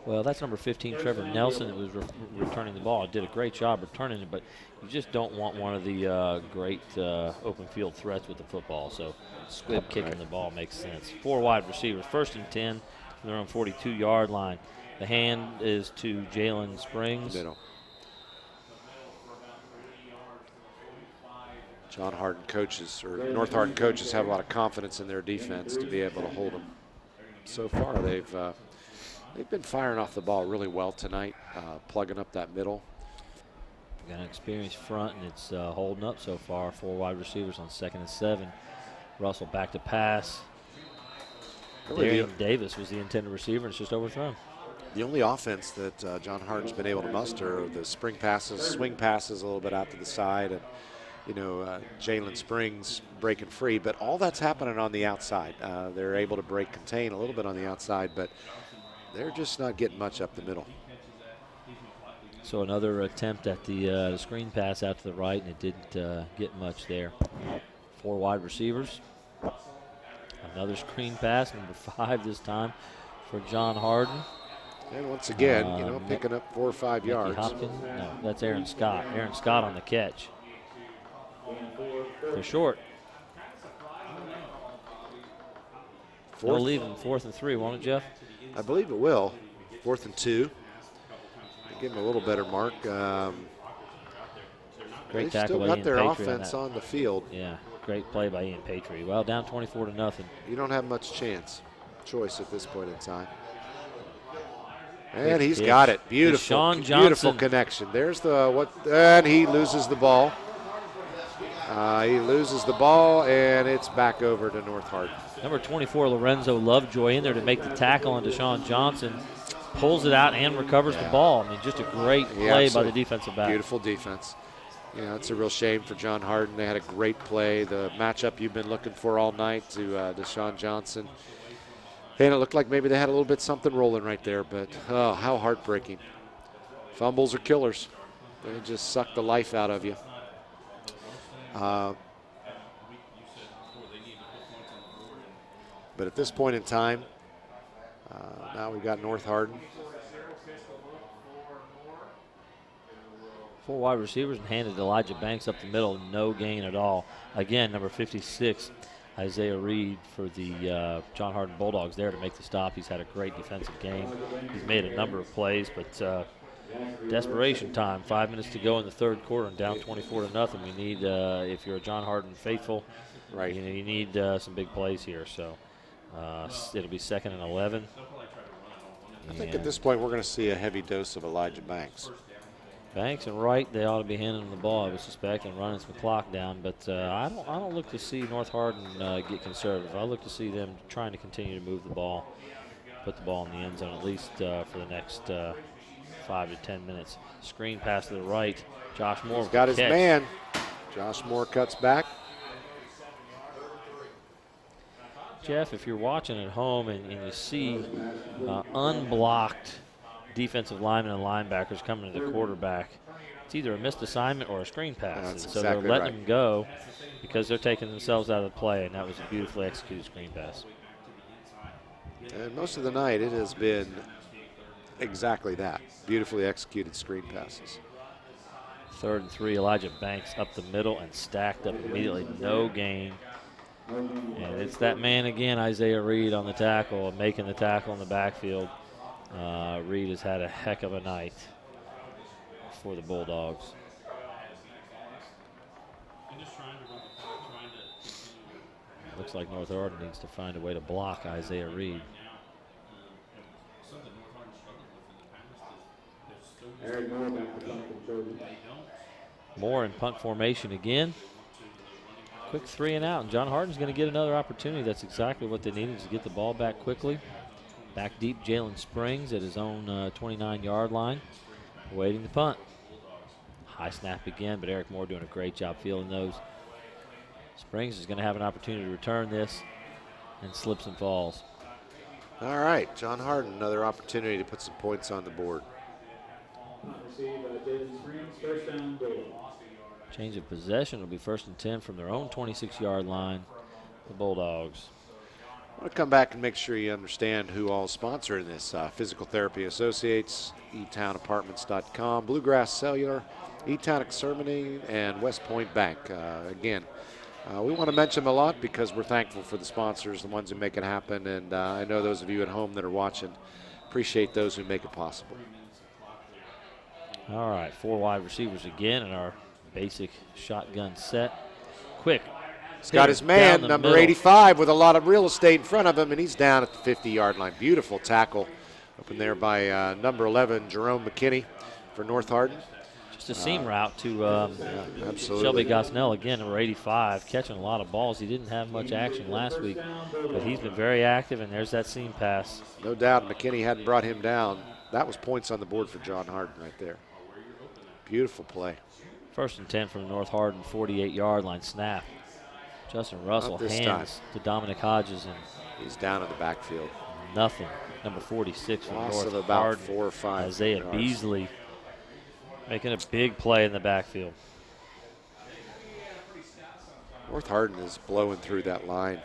Well, that's number 15, Trevor Nelson, that was returning the ball. Did a great job returning it, but you just don't want one of the great open field threats with the football. So squib kicking the ball makes sense. 4 wide receivers, 1st and 10 from their own 42-yard line. The hand is to Jalen Springs. Middle. John Hardin coaches, or North Hardin coaches, have a lot of confidence in their defense to be able to hold them. So far, they've been firing off the ball really well tonight, plugging up that middle. Got an experienced front, and it's holding up so far. 4 wide receivers on 2nd and 7. Russell back to pass. Darian Davis was the intended receiver, and it's just overthrown. The only offense that John Hardin's been able to muster are the spring passes, swing passes a little bit out to the side, and Jalen Springs breaking free. But all that's happening on the outside. They're able to break contain a little bit on the outside, but they're just not getting much up the middle. So another attempt at the screen pass out to the right, and it didn't get much there. 4 wide receivers. Another screen pass, number 5 this time for John Hardin. And once again, picking up 4 or 5 yards. Hopkins? No, that's Aaron Scott. Aaron Scott on the catch. They're short. They'll leave him 4th and 3, won't it, Jeff? I believe it will. 4th and 2. Give him a little better mark. Great They've tackle still by got Ian their Patry offense on the field. Yeah, great play by Ian Patry. Well, down 24-0. You don't have much choice at this point in time. And he's got it. Beautiful, beautiful connection. There's and he loses the ball. He loses the ball, and it's back over to North Hardin. Number 24, Lorenzo Lovejoy, in there to make the tackle on Deshaun Johnson. Pulls it out and recovers the ball. I mean, just a great play by the defensive back. Beautiful defense. It's a real shame for John Hardin. They had a great play. The matchup you've been looking for all night to Deshaun Johnson. And it looked like maybe they had a little bit something rolling right there, but how heartbreaking. Fumbles are killers. They just suck the life out of you. But at this point in time, now we've got North Hardin. 4 wide receivers and handed Elijah Banks up the middle. No gain at all. Again, number 56, Isaiah Reed for the John Hardin Bulldogs there to make the stop. He's had a great defensive game. He's made a number of plays, but desperation time. 5 minutes to go in the 3rd quarter and down 24-0. We need, if you're a John Hardin faithful, right? You need some big plays here. So it'll be 2nd and 11. I think at this point we're going to see a heavy dose of Elijah Banks. Banks and Wright, they ought to be handing him the ball, I would suspect, and running some clock down. But I don't look to see North Hardin get conservative. I look to see them trying to continue to move the ball, put the ball in the end zone at least for the next 5 to 10 minutes. Screen pass to the right. Josh Moore got his catch. man. Josh Moore cuts back. Jeff, if you're watching at home and you see unblocked defensive linemen and linebackers coming to the quarterback, it's either a missed assignment or a screen pass. That's so exactly they're letting right. them go because they're taking themselves out of the play, and that was a beautifully executed screen pass. And most of the night it has been exactly that. Beautifully executed screen passes. 3rd and 3, Elijah Banks up the middle and stacked up immediately. No gain. And it's that man again, Isaiah Reed, on the tackle, making the tackle in the backfield. Reed has had a heck of a night for the Bulldogs. And just trying to run the clock, trying to continue. Looks like North Hardin needs to find a way to block Isaiah Reed. Something North Hardin struggled with in the past is they're so Eric Moore back to punt for Trojan. Moore in punt formation again. Quick 3 and out, and John Hardin's going to get another opportunity. That's exactly what they needed, to get the ball back quickly. Back deep, Jalen Springs at his own 29-yard line, awaiting the punt. High snap again, but Eric Moore doing a great job fielding those. Springs is going to have an opportunity to return this, and slips and falls. All right, John Hardin, another opportunity to put some points on the board. Punt receive Jalen Springs, first down, Bulldogs. Change of possession will be 1st and 10 from their own 26-yard line, the Bulldogs. I want to come back and make sure you understand who all is sponsoring this. Physical Therapy Associates, eTownApartments.com, Bluegrass Cellular, eTown Exterminating, and West Point Bank. Again, we want to mention them a lot because we're thankful for the sponsors, the ones who make it happen, and I know those of you at home that are watching appreciate those who make it possible. All right, 4 wide receivers again in our basic shotgun set. Quick. He's got his man, number middle. 85, with a lot of real estate in front of him, and he's down at the 50-yard line. Beautiful tackle up in there by number 11, Jerome McKinney for North Hardin. Just a seam route to Absolutely. Shelby Gosnell again, number 85, catching a lot of balls. He didn't have much action last week, but he's been very active, and there's that seam pass. No doubt McKinney hadn't brought him down. That was points on the board for John Hardin right there. Beautiful play. 1st and 10 from the North Hardin 48-yard line. Snap. Justin Russell hands to Dominic Hodges, and he's down in the backfield. Nothing. Number 46 from Loss North of about Hardin, 4 or 5 Isaiah yards. Beasley making a big play in the backfield. North Hardin is blowing through that line.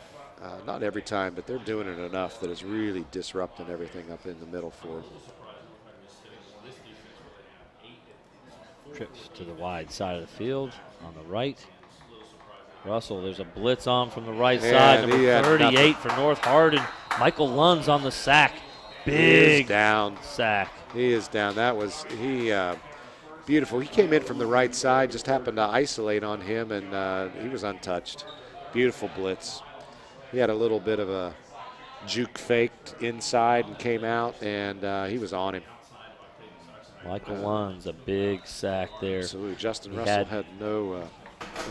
Not every time, but they're doing it enough that it's really disrupting everything up in the middle for them. Trips to the wide side of the field on the right. Russell, there's a blitz on from the right side. he Number had 38 for North Hardin. Michael Lund's on the sack. Big down. sack. He is down. That was beautiful. He came in from the right side, just happened to isolate on him, and he was untouched. Beautiful blitz. He had a little bit of a juke faked inside and came out, and he was on him. Michael Lund's a big sack there. Absolutely. Justin Russell had no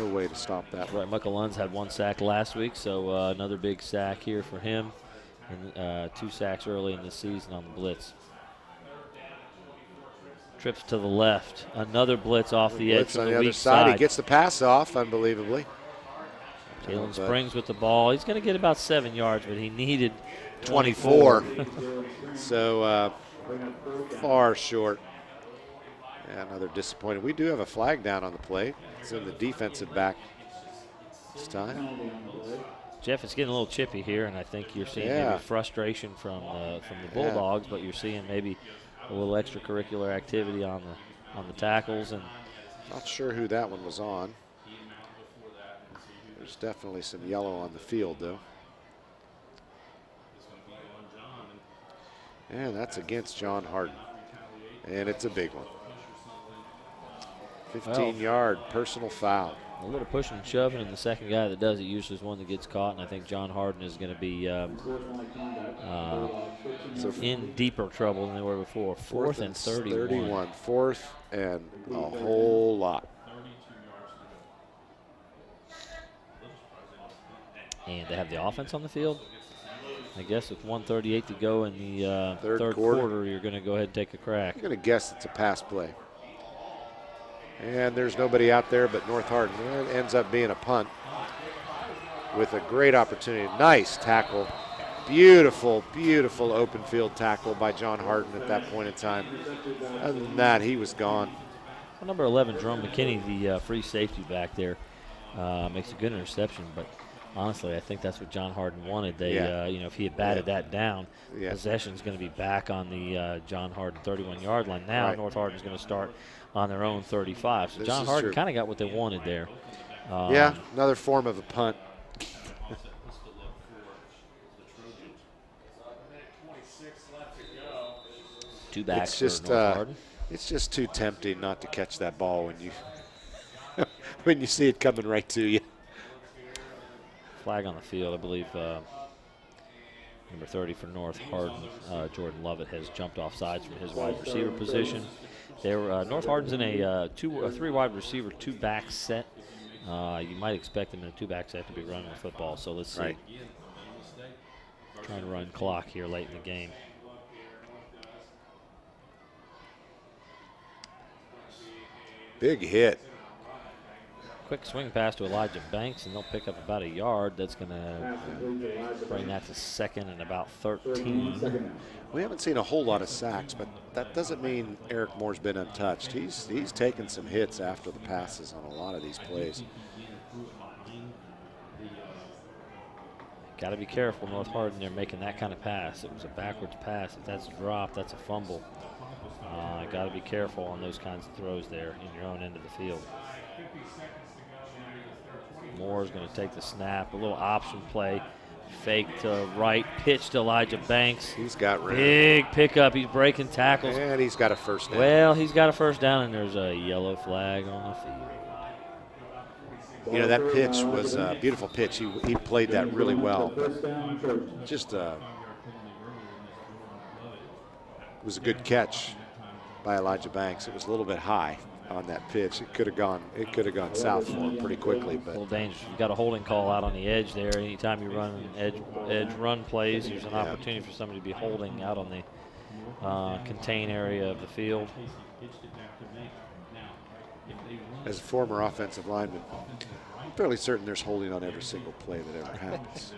way to stop that. Right, Michael Lund's had 1 sack last week, so another big sack here for him, and 2 sacks early in the season on the blitz. Trips to the left, another blitz off the edge Blitz from on the the other weak side. He side. gets the pass off, unbelievably. Jalen Springs with the ball. He's going to get about 7 yards, but he needed 24. So far short. Yeah, another disappointing. We do have a flag down on the play. It's in the defensive back this time. Jeff, it's getting a little chippy here, and I think you're seeing maybe frustration from the Bulldogs, but you're seeing maybe a little extracurricular activity on the tackles. And not sure who that one was on. There's definitely some yellow on the field, though. And that's against John Hardin. And it's a big one. 15-yard personal foul. A little pushing and shoving, and the second guy that does it usually is one that gets caught, and I think John Hardin is going to be in deeper trouble than they were before. 4th and 31. 4th and a whole lot. And they have the offense on the field. I guess with 1:38 to go in the third quarter, you're going to go ahead and take a crack. I'm going to guess it's a pass play. And there's nobody out there but North Hardin. It ends up being a punt with a great opportunity. Nice tackle. Beautiful, beautiful open field tackle by John Hardin at that point in time. Other than that, he was gone. Well, number 11, Jerome McKinney, the free safety back there, makes a good interception, but honestly, I think that's what John Hardin wanted. They, if he had batted that down, possession's going to be back on the John Hardin 31-yard line. Now North Hardin's going to start on their own 35. So John Hardin kind of got what they wanted there. Another form of a punt. Two backs it's just, for North Hardin. It's just too tempting not to catch that ball when when you see it coming right to you. Flag on the field, I believe. Number 30 for North Hardin, Jordan Lovett, has jumped off sides from his wide receiver position. North Hardin's in a 3 wide receiver, 2 back set. You might expect them in a 2 back set to be running the football. So let's see. Right. Trying to run clock here late in the game. Big hit. Quick swing pass to Elijah Banks, and they'll pick up about a yard. That's going to bring that to second and about 13. We haven't seen a whole lot of sacks, but that doesn't mean Eric Moore's been untouched. He's taken some hits after the passes on a lot of these plays. Got to be careful, North Hardin. They're making that kind of pass. It was a backwards pass. If that's a drop, that's a fumble. Got to be careful on those kinds of throws there in your own end of the field. Moore's going to take the snap, a little option play, fake to right, pitch to Elijah Banks. He's got room. Big pickup. He's breaking tackles. And he's got a first down. Well, he's got a first down, and there's a yellow flag on the field. You know, that pitch was a beautiful pitch. He played that really well. Just it was a good catch by Elijah Banks. It was a little bit high on that pitch. It could have gone south for him pretty quickly. But a little dangerous. You've got a holding call out on the edge there. Anytime you run edge run plays, there's an opportunity for somebody to be holding out on the contain area of the field. As a former offensive lineman, I'm fairly certain there's holding on every single play that ever happens.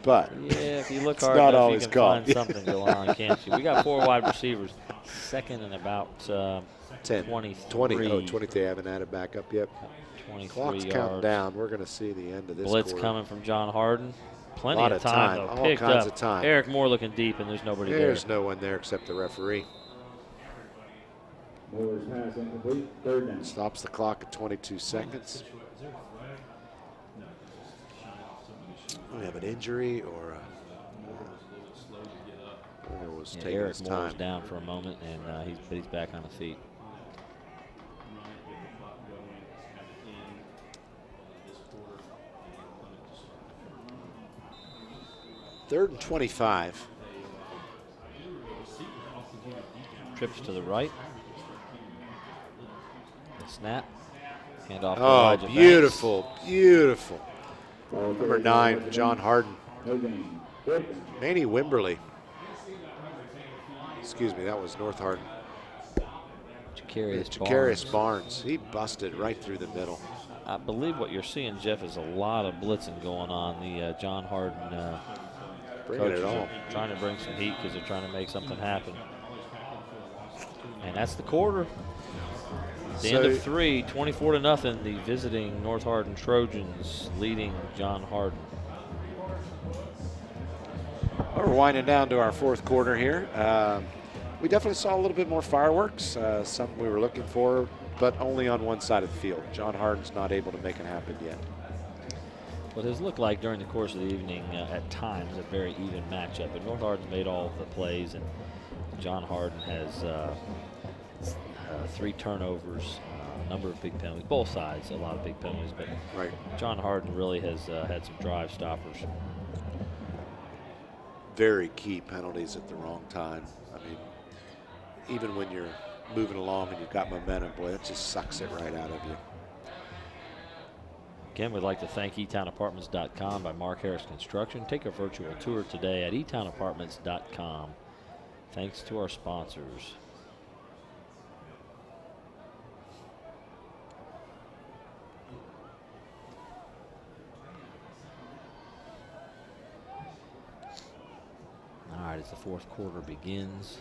But yeah, if you look it's hard not enough, always you can called. find something going on, can't you? We got 4 wide receivers, second and about 10, 23. 20. Oh, 20. They haven't added back up yet. 23 Clock's yards. counting down. We're going to see the end of this Blitz quarter. coming from John Hardin. Plenty Lot of of time, time. though. All Picked kinds up. of time. Eric Moore looking deep, and there's nobody There's there. no one there except the referee. Moore's pass incomplete. 3rd down. Stops the clock at 22 seconds. We have an injury or was taking Eric his Moore time. was down for a moment, and he's back on his feet. Third and 25. Trips to the right. The snap. Hand off to Oh, Elijah beautiful, beautiful. Number 9, John Hardin. Manny Wimberly. Excuse me, that was North Hardin. Jacarius Barnes. He busted right through the middle. I believe what you're seeing, Jeff, is a lot of blitzing going on. The John Hardin Bringing it coaches all. are trying to bring some heat because they're trying to make something happen. And that's the quarter. At the end of 3, 24-0, the visiting North Hardin Trojans leading John Hardin. We're winding down to our 4th quarter here. We definitely saw a little bit more fireworks, something we were looking for, but only on one side of the field. John Hardin's not able to make it happen yet. What has looked like during the course of the evening, at times, a very even matchup. But North Hardin's made all of the plays, and John Hardin has 3 turnovers, a number of big penalties, both sides, a lot of big penalties. But Right. John Hardin really has had some drive stoppers. Very key penalties at the wrong time. I mean, even when you're moving along and you've got momentum, boy, that just sucks it right out of you. Again, we'd like to thank eTownApartments.com by Mark Harris Construction. Take a virtual tour today at eTownApartments.com. Thanks to our sponsors. All right, as the 4th quarter begins,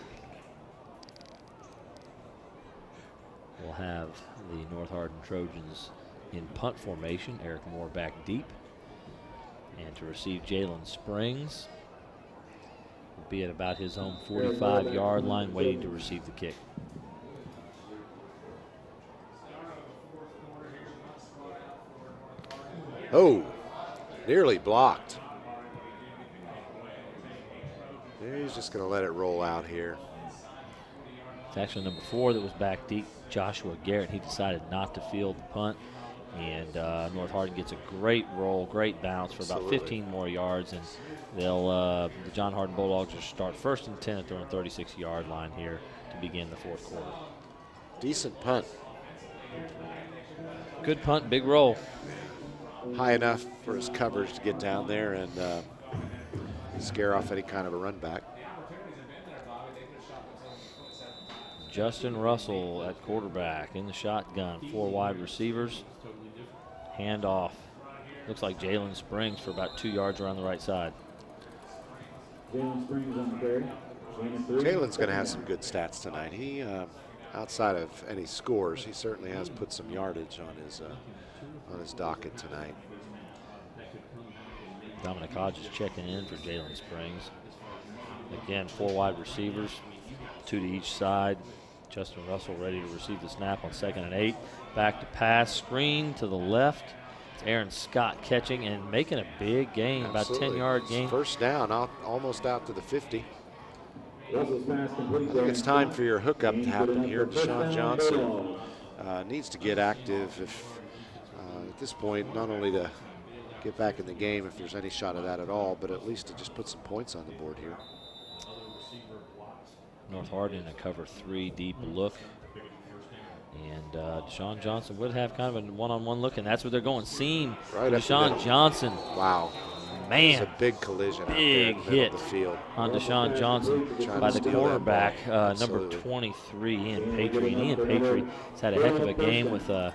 we'll have the North Hardin Trojans in punt formation. Eric Moore back deep. And to receive Jalen Springs will be at about his own 45-yard line, waiting to receive the kick. Oh, nearly blocked. He's just going to let it roll out here. It's actually number 4 that was back deep, Joshua Garrett. He decided not to field the punt. And North Hardin gets a great roll, great bounce for about 15 more yards. And they'll the John Hardin Bulldogs will start 1st and 10 at their own 36-yard line here to begin the 4th quarter. Decent punt. Good punt, big roll. High enough for his coverage to get down there and scare off any kind of a run back. Justin Russell at quarterback in the shotgun. 4 wide receivers. Hand off. Looks like Jalen Springs for about 2 yards around the right side. Jalen Springs on the carry. Jalen's going to have some good stats tonight. He, outside of any scores, he certainly has put some yardage on his docket tonight. Dominic Hodges checking in for Jalen Springs. Again, 4 wide receivers, 2 to each side. Justin Russell ready to receive the snap on 2nd and 8. Back to pass, screen to the left. It's Aaron Scott catching and making a big gain, about 10-yard gain. First down, almost out to the 50. Russell's pass complete. I think it's time for your hookup to happen here. Deshaun Johnson needs to get active at this point, not only to get back in the game if there's any shot of that at all, but at least to just put some points on the board here. North Hardin in a cover 3 deep look. And Deshaun Johnson would have kind of a one-on-one look, and that's where they're going. Seam. Right up the Deshaun middle. Johnson. Wow. Man. It's a big collision out there Big in the middle hit of the field. on Deshaun Johnson Trying by to the steal that cornerback, ball. number Absolutely. 23, Ian Patry. And Ian Patry has had a heck of a game with a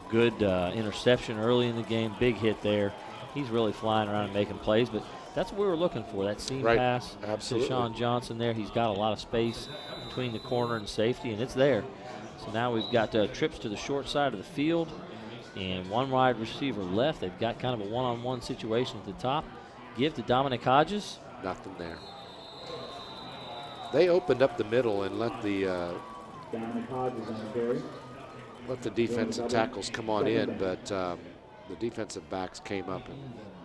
good interception early in the game. Big hit there. He's really flying around and making plays, but that's what we were looking for, that seam pass Absolutely. to Deshaun Johnson there. He's got a lot of space between the corner and safety, and it's there. So now we've got trips to the short side of the field and 1 wide receiver left. They've got kind of a one-on-one situation at the top. Give to Dominic Hodges. Nothing there. They opened up the middle and let the Dominic Hodges on the carry. defensive tackles come on in, but the defensive backs came up and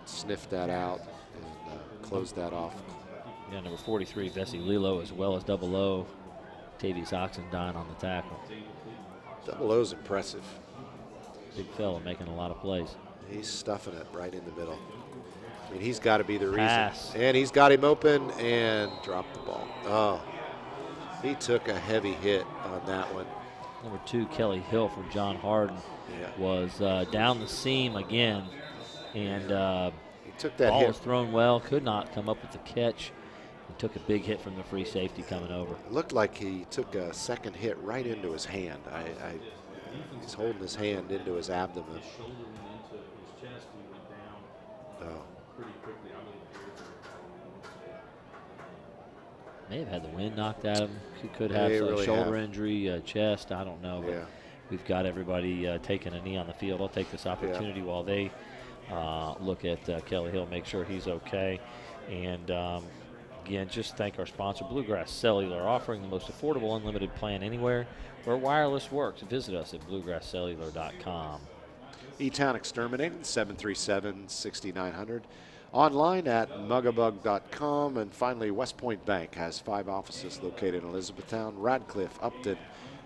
sniffed that out and closed that off. Yeah, number 43, Vesey Lilo, as well as double O, Tavius Oxendine on the tackle. Double O's impressive. Big fella making a lot of plays. He's stuffing it right in the middle. I mean, he's got to be the reason. Pass. And he's got him open and dropped the ball. Oh, he took a heavy hit on that one. Number 2, Kelly Hill for John Hardin was down the seam again. And he took that ball hit. was thrown well, could not come up with the catch. He took a big hit from the free safety coming over. It looked like he took a second hit right into his hand. He's holding his hand into his abdomen. Oh. May have had the wind knocked out of him. He could have They a really shoulder have. injury, chest, I don't know. But we've got everybody taking a knee on the field. I'll take this opportunity while they look at Kelly Hill, make sure he's okay. And again, just thank our sponsor, Bluegrass Cellular, offering the most affordable unlimited plan anywhere where wireless works. Visit us at bluegrasscellular.com. E-Town Exterminating, 737-6900. Online at mugabug.com. And finally, West Point Bank has 5 offices located in Elizabethtown, Radcliffe, Upton,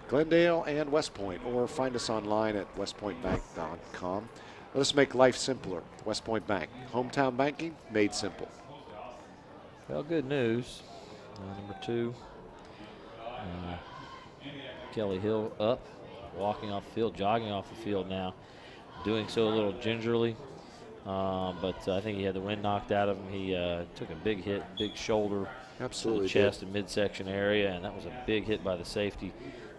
Glendale, and West Point. Or find us online at westpointbank.com. Let us make life simpler. West Point Bank, hometown banking made simple. Well, good news. Number 2, Kelly Hill up, walking off the field, jogging off the field now, doing so a little gingerly. But I think he had the wind knocked out of him. He took a big hit, big shoulder to the chest and midsection area, and that was a big hit by the safety.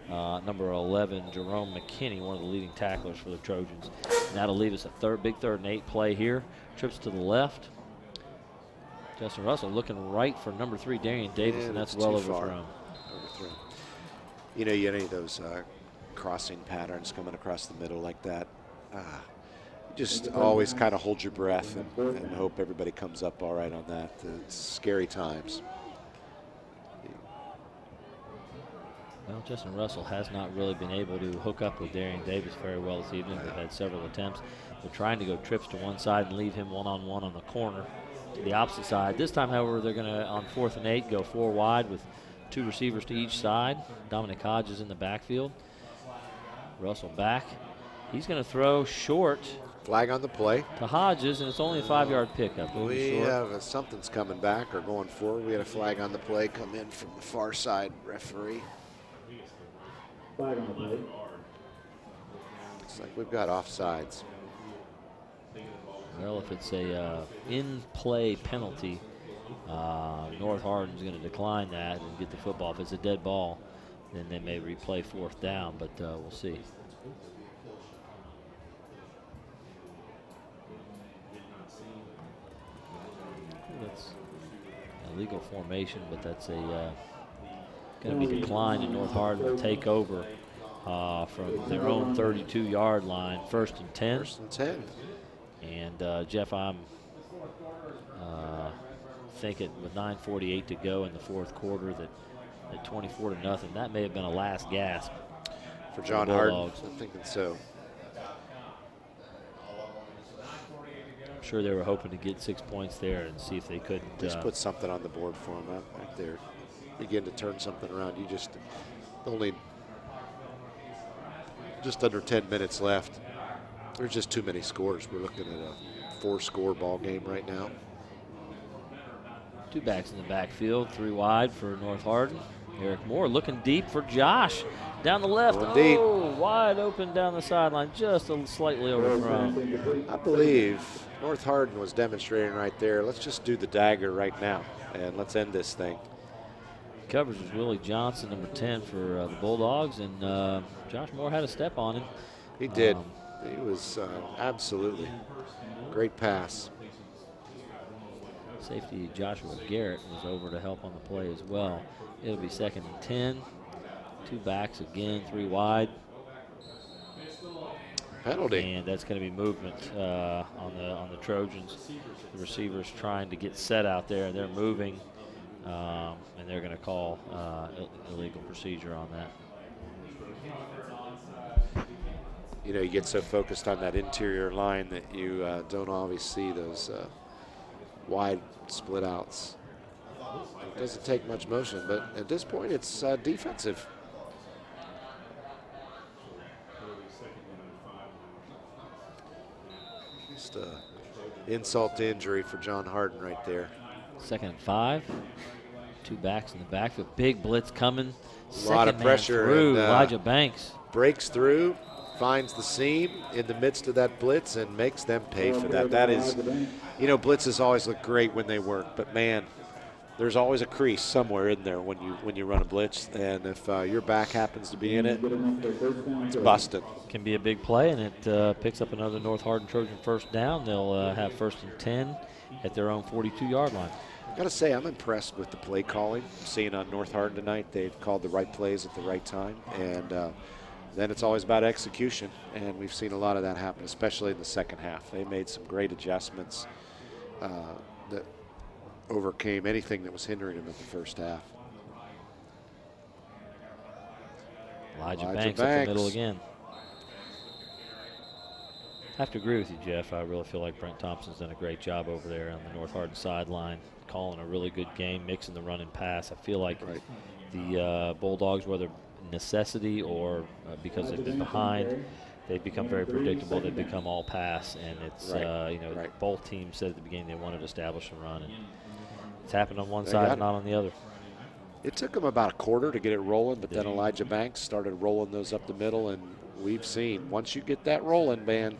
Number 11, Jerome McKinney, one of the leading tacklers for the Trojans. And that'll leave us a big 3rd and 8 play here. Trips to the left. Justin Russell looking right for number 3, Darian Davis, and that's well overthrown. Overthrown. You know, you get any of those crossing patterns coming across the middle like that, just always kind of hold your breath and hope everybody comes up all right on that. It's scary times. Well, Justin Russell has not really been able to hook up with Darian Davis very well this evening. They've had several attempts. They're trying to go trips to one side and leave him one-on-one on the corner to the opposite side. This time, however, they're going to, on 4th and 8, go 4 wide with 2 receivers to each side. Dominic Hodges in the backfield. Russell back. He's going to throw short Flag on the play. to Hodges, and it's only a 5-yard pickup. We have something's coming back or going forward. We had a flag on the play come in from the far side referee. Flag on the play. Looks like we've got offsides. Well, if it's a in-play penalty, North Hardin's going to decline that and get the football. If it's a dead ball, then they may replay 4th down, but we'll see. That's a legal formation, but that's a going to be declined, and North Hardin will take over from their own 32-yard line, 1st and 10. 1st and 10. And Jeff, I'm thinking with 9:48 to go in the 4th quarter that at 24-0, that may have been a last gasp For John Hardin, I'm thinking so. I'm sure they were hoping to get 6 points there and see if they couldn't. Just put something on the board for them right there. Begin to turn something around. You just only just under 10 minutes left. There's just too many scores. We're looking at a 4-score ball game right now. 2 backs in the backfield, 3 wide for North Hardin. Eric Moore looking deep for Josh. Down the left, wide open down the sideline, just slightly overthrown. I believe North Hardin was demonstrating right there. Let's just do the dagger right now, and let's end this thing. Coverage was Willie Johnson, number 10 for the Bulldogs, and Josh Moore had a step on him. He did. He was absolutely great pass. Safety Joshua Garrett was over to help on the play as well. It'll be 2nd and 10. 2 backs again, 3 wide. Penalty. And that's going to be movement on the Trojans. The receivers trying to get set out there. They're moving, and they're going to call illegal procedure on that. You know, you get so focused on that interior line that you don't always see those wide split outs. It doesn't take much motion, but at this point it's defensive. Just insult to injury for John Hardin right there. 2nd and 5. 2 backs in the backfield. Big blitz coming. A lot of pressure. Through Elijah Banks. Breaks through, finds the seam in the midst of that blitz and makes them pay for that. That is, you know, blitzes always look great when they work, but man, there's always a crease somewhere in there when you run a blitz, and if your back happens to be in it, it's busted. Can be a big play, and it picks up another North Hardin Trojan 1st down. They'll have 1st and 10 at their own 42-yard line. I got to say, I'm impressed with the play calling. Seeing on North Hardin tonight, they've called the right plays at the right time, and then it's always about execution, and we've seen a lot of that happen, especially in the second half. They made some great adjustments that overcame anything that was hindering them in the first half. Elijah Banks up the middle again. I have to agree with you, Jeff. I really feel like Brent Thompson's done a great job over there on the North Hardin sideline, calling a really good game, mixing the run and pass. I feel like the Bulldogs, whether necessity or because they've been behind, they've become very predictable. They've become all pass, and it's both teams said at the beginning they wanted to establish a run, and it's happened on one side and not on the other. It took them about a quarter to get it rolling, but then Elijah Banks started rolling those up the middle, and we've seen once you get that rolling, man,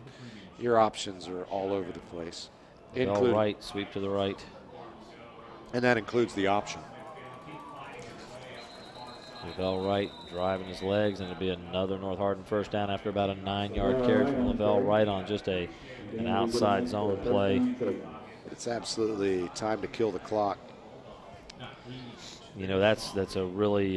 your options are all over the place. All right, sweep to the right. And that includes the option. Lavelle Wright driving his legs, and it'll be another North Hardin 1st down after about a 9-yard carry from Lavelle Wright on just an outside zone play. It's absolutely time to kill the clock. You know, that's a really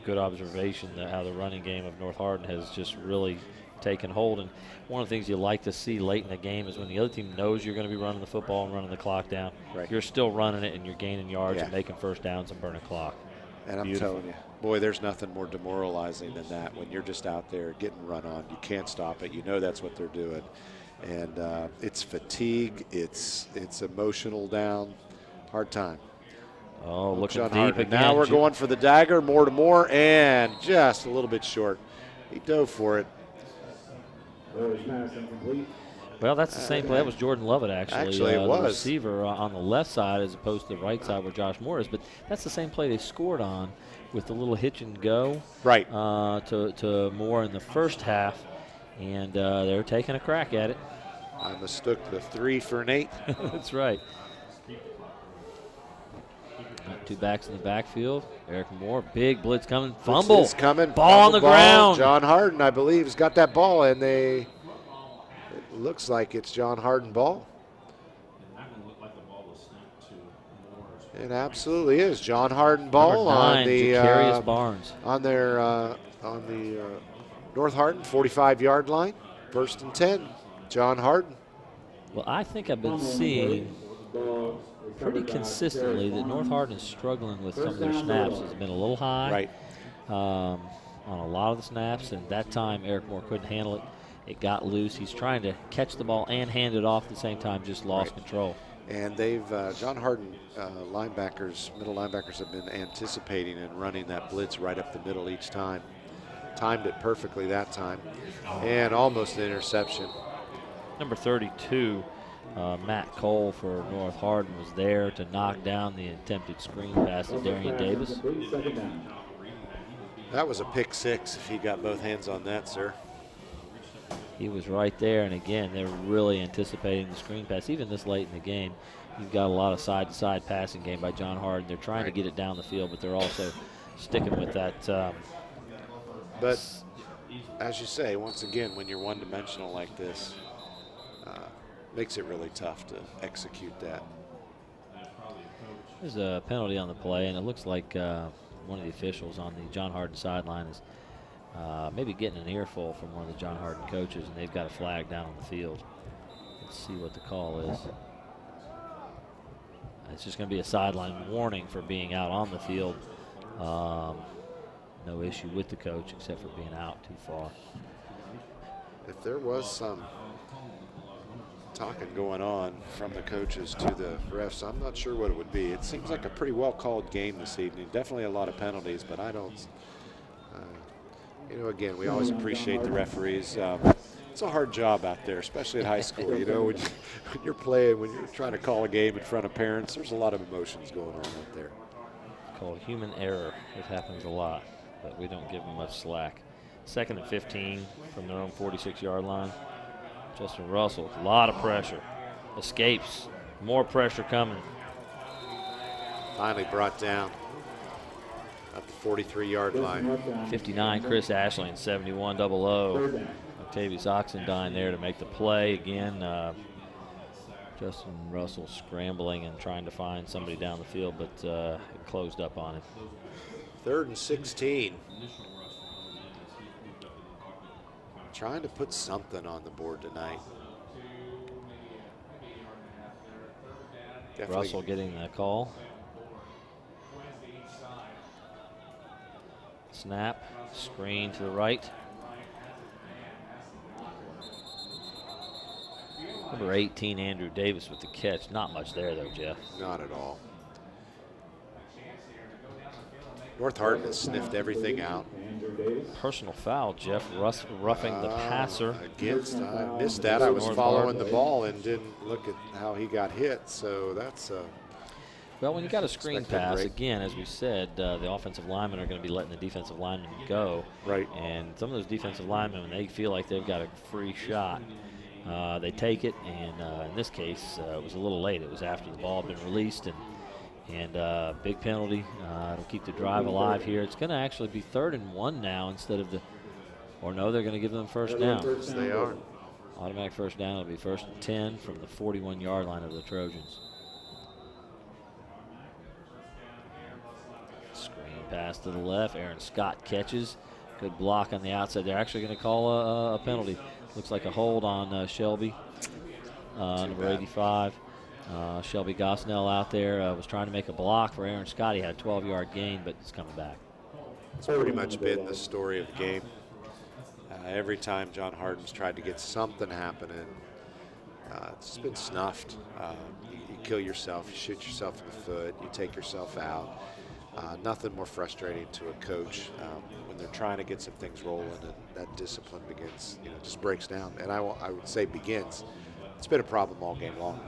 good observation that how the running game of North Hardin has just really taken hold. And one of the things you like to see late in the game is when the other team knows you're going to be running the football and running the clock down, you're still running it and you're gaining yards and making 1st downs and burning clock. And I'm telling you, boy, there's nothing more demoralizing than that when you're just out there getting run on. You can't stop it. You know that's what they're doing. And it's fatigue. It's emotional down. Hard time. Oh, looking John deep Hardin. again. Now we're going for the dagger, more to more, and just a little bit short. He dove for it. First pass incomplete. Well, that's the same play. That was Jordan Lovett, actually. Actually, it the was. receiver on the left side as opposed to the right side where Josh Moore is. But that's the same play they scored on with the little hitch and go. Right. To Moore in the first half. And they're taking a crack at it. I mistook the 3 for an 8. That's right. Got 2 backs in the backfield. Eric Moore, big blitz coming. Fumble. It's coming. Ball on the ground. John Hardin, I believe, has got that ball, and it looks like it's John Hardin ball. And that one looked like the ball was snapped to Moore. It absolutely is John Hardin ball Number 9, on the Jacarius Barnes. on the North Hardin 45-yard line. 1st and 10. John Hardin. Well, I think I've been seeing pretty consistently that North Hardin is struggling with some of their snaps. It's been a little high Right. on a lot of the snaps, and that time Eric Moore couldn't handle it. It got loose. He's trying to catch the ball and hand it off at the same time, just lost control. And they've John Hardin middle linebackers have been anticipating and running that blitz right up the middle each time. Timed it perfectly that time, and almost an interception. Number 32, Matt Cole for North Hardin was there to knock down the attempted screen pass to Darian Davis. Second down. That was a pick 6 if he got both hands on that, sir. He was right there, and again, they're really anticipating the screen pass. Even this late in the game, you've got a lot of side-to-side passing game by John Hardin. They're trying to get it down the field, but they're also sticking with that. But as you say, once again, when you're one-dimensional like this, makes it really tough to execute that. There's a penalty on the play, and it looks like one of the officials on the John Hardin sideline is maybe getting an earful from one of the John Hardin coaches, and they've got a flag down on the field. Let's see what the call is. It's just going to be a sideline warning for being out on the field. No issue with the coach except for being out too far. If there was some talking going on from the coaches to the refs, I'm not sure what it would be. It seems like a pretty well-called game this evening. Definitely a lot of penalties, but I don't, again, we always appreciate the referees. It's a hard job out there, especially at high school. When you're playing, when you're trying to call a game in front of parents, there's a lot of emotions going on out there. It's called human error. It happens a lot, but we don't give them much slack. 2nd and 15 from their own 46-yard line. Justin Russell, a lot of pressure. Escapes. More pressure coming. Finally brought down at the 43-yard line. 59, Chris Ashley, and 71, double O. Octavius Oxendine there to make the play. Again, Justin Russell scrambling and trying to find somebody down the field, but it closed up on him. 3rd and 16. Trying to put something on the board tonight. Definitely. Russell getting the call. Snap, screen to the right. Number 18, Andrew Davis with the catch. Not much there though, Jeff. Not at all. North Hardin has sniffed everything out. Personal foul, Jeff. Roughing the passer. I missed that. I was following the ball and didn't look at how he got hit. So that's well, when you got a screen pass, again, as we said, the offensive linemen are going to be letting the defensive linemen go. Right. And some of those defensive linemen, when they feel like they've got a free shot, they take it. And in this case, it was a little late. It was after the ball had been released, and big penalty. It'll keep the drive alive here. It's going to actually be 3rd and 1 now instead of or no, they're going to give them first down. Yes, they are. Automatic first down. It'll be 1st and 10 from the 41-yard line of the Trojans. Screen pass to the left. Aaron Scott catches. Good block on the outside. They're actually going to call a penalty. Looks like a hold on Shelby, number 85. Shelby Gosnell out there was trying to make a block for Aaron Scott. He had a 12-yard gain, but it's coming back. It's pretty much been the story of the game. Every time John Hardin's tried to get something happening, it's been snuffed. You kill yourself, you shoot yourself in the foot, you take yourself out. Nothing more frustrating to a coach when they're trying to get some things rolling and that discipline begins, just breaks down. And I would say begins. It's been a problem all game long.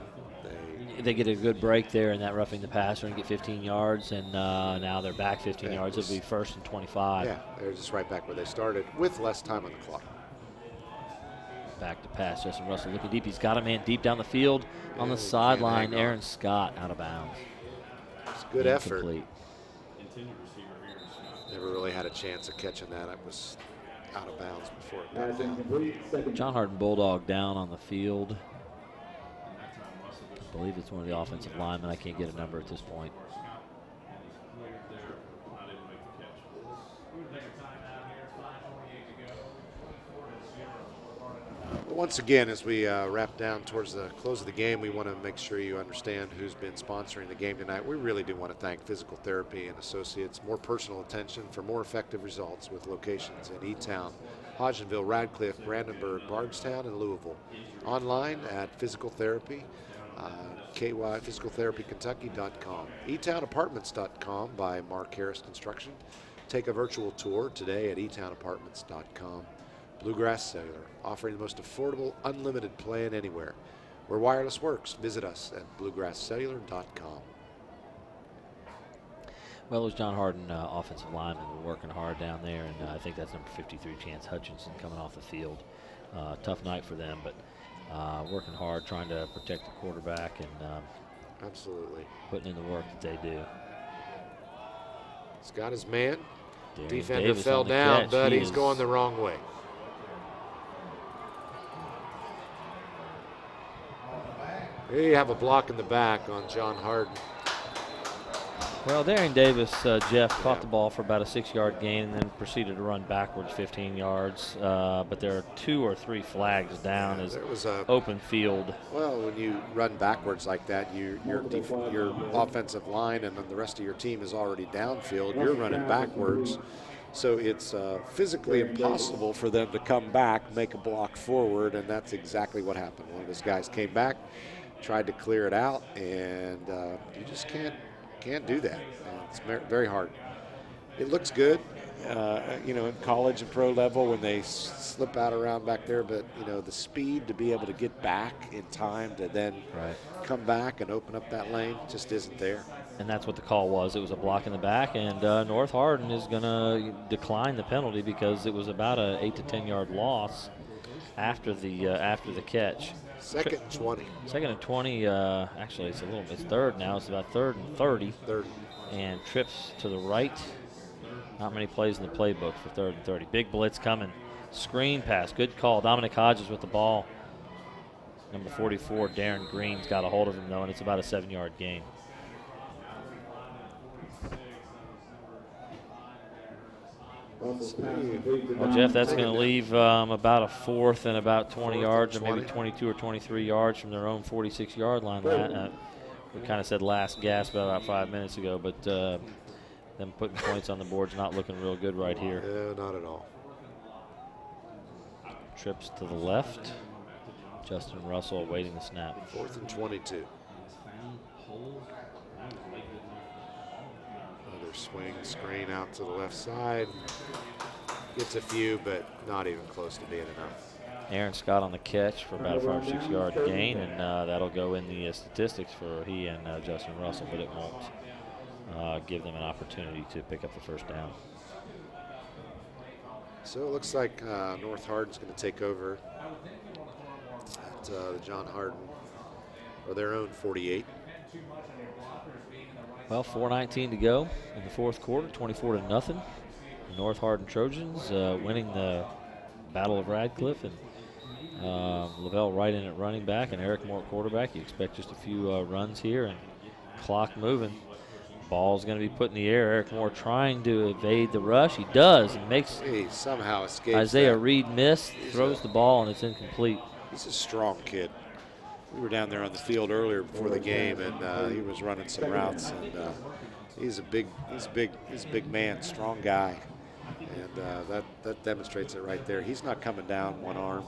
They get a good break there in that roughing the passer and get 15 yards, and now they're back 15 yards. It'll be 1st and 25. Yeah, they're just right back where they started with less time on the clock. Back to pass. Justin Russell looking deep. He's got a man deep down the field on the sideline. Aaron Scott out of bounds. It's a good effort. Incomplete. Never really had a chance of catching that. It was out of bounds before it got down. John Hardin Bulldog down on the field. I believe it's one of the offensive linemen. I can't get a number at this point. Once again, as we wrap down towards the close of the game, we want to make sure you understand who's been sponsoring the game tonight. We really do want to thank Physical Therapy and Associates. More personal attention for more effective results with locations in E-Town, Hodgenville, Radcliffe, Brandenburg, Bardstown, and Louisville. Online at Physical Therapy, physicaltherapykentucky.com, etownapartments.com by Mark Harris Construction. Take a virtual tour today at etownapartments.com. Bluegrass Cellular, offering the most affordable, unlimited plan anywhere. Where wireless works, visit us at bluegrasscellular.com. Well, those John Hardin offensive linemen were working hard down there, and I think that's number 53, Chance Hutchinson, coming off the field. Tough night for them, but working hard, trying to protect the quarterback and absolutely putting in the work that they do. He's got his man. Darian Defender Davis fell on the down, catch. but He he's is- going the wrong way. Here you have a block in the back on John Hardin. Well, Darian Davis, Jeff, caught the ball for about a 6-yard gain and then proceeded to run backwards 15 yards. But there are 2 or 3 flags down as There was a open field. Well, when you run backwards like that, your offensive line and then the rest of your team is already downfield. You're running backwards. So it's physically impossible for them to come back, make a block forward, and that's exactly what happened. One of those guys came back, tried to clear it out, and you just can't do that. It's very hard. It looks good, in college and pro level when they slip out around back there, but, the speed to be able to get back in time to then come back and open up that lane just isn't there. And that's what the call was. It was a block in the back, and North Hardin is going to decline the penalty because it was about a 8 to 10-yard loss after the catch. Second and 20. Second and 20. Actually, it's 3rd now. It's about 3rd and 30. 30. And trips to the right. Not many plays in the playbook for 3rd and 30. Big blitz coming. Screen pass. Good call. Dominic Hodges with the ball. Number 44, Darren Green's got a hold of him, though, and it's about a 7-yard gain. Well, Jeff, that's going to leave about a 4th and about 20 yards, or maybe 22 or 23 yards from their own 46-yard line. We kind of said last gasp about 5 minutes ago, but them putting points on the board's not looking real good right here. No, not at all. Trips to the left. Justin Russell awaiting the snap. 4th and 22. Another swing screen out to the left side. Gets a few, but not even close to being enough. Aaron Scott on the catch for about a 5 or 6 yard gain, and that'll go in the statistics for he and Justin Russell, but it won't give them an opportunity to pick up the first down. So it looks like North Hardin's going to take over at the John Hardin, or their own 48. Well, 4:19 to go in the 4th quarter, 24-0. The North Hardin Trojans winning the Battle of Radcliffe, and Lavelle Wright in at running back and Eric Moore quarterback. You expect just a few runs here and clock moving. Ball's going to be put in the air. Eric Moore trying to evade the rush. He does and makes He somehow escapes Isaiah that. Reed miss, throws the ball, and it's incomplete. He's a strong kid. We were down there on the field earlier before the game, and he was running some routes. And he's a big man, strong guy, and that demonstrates it right there. He's not coming down one arm.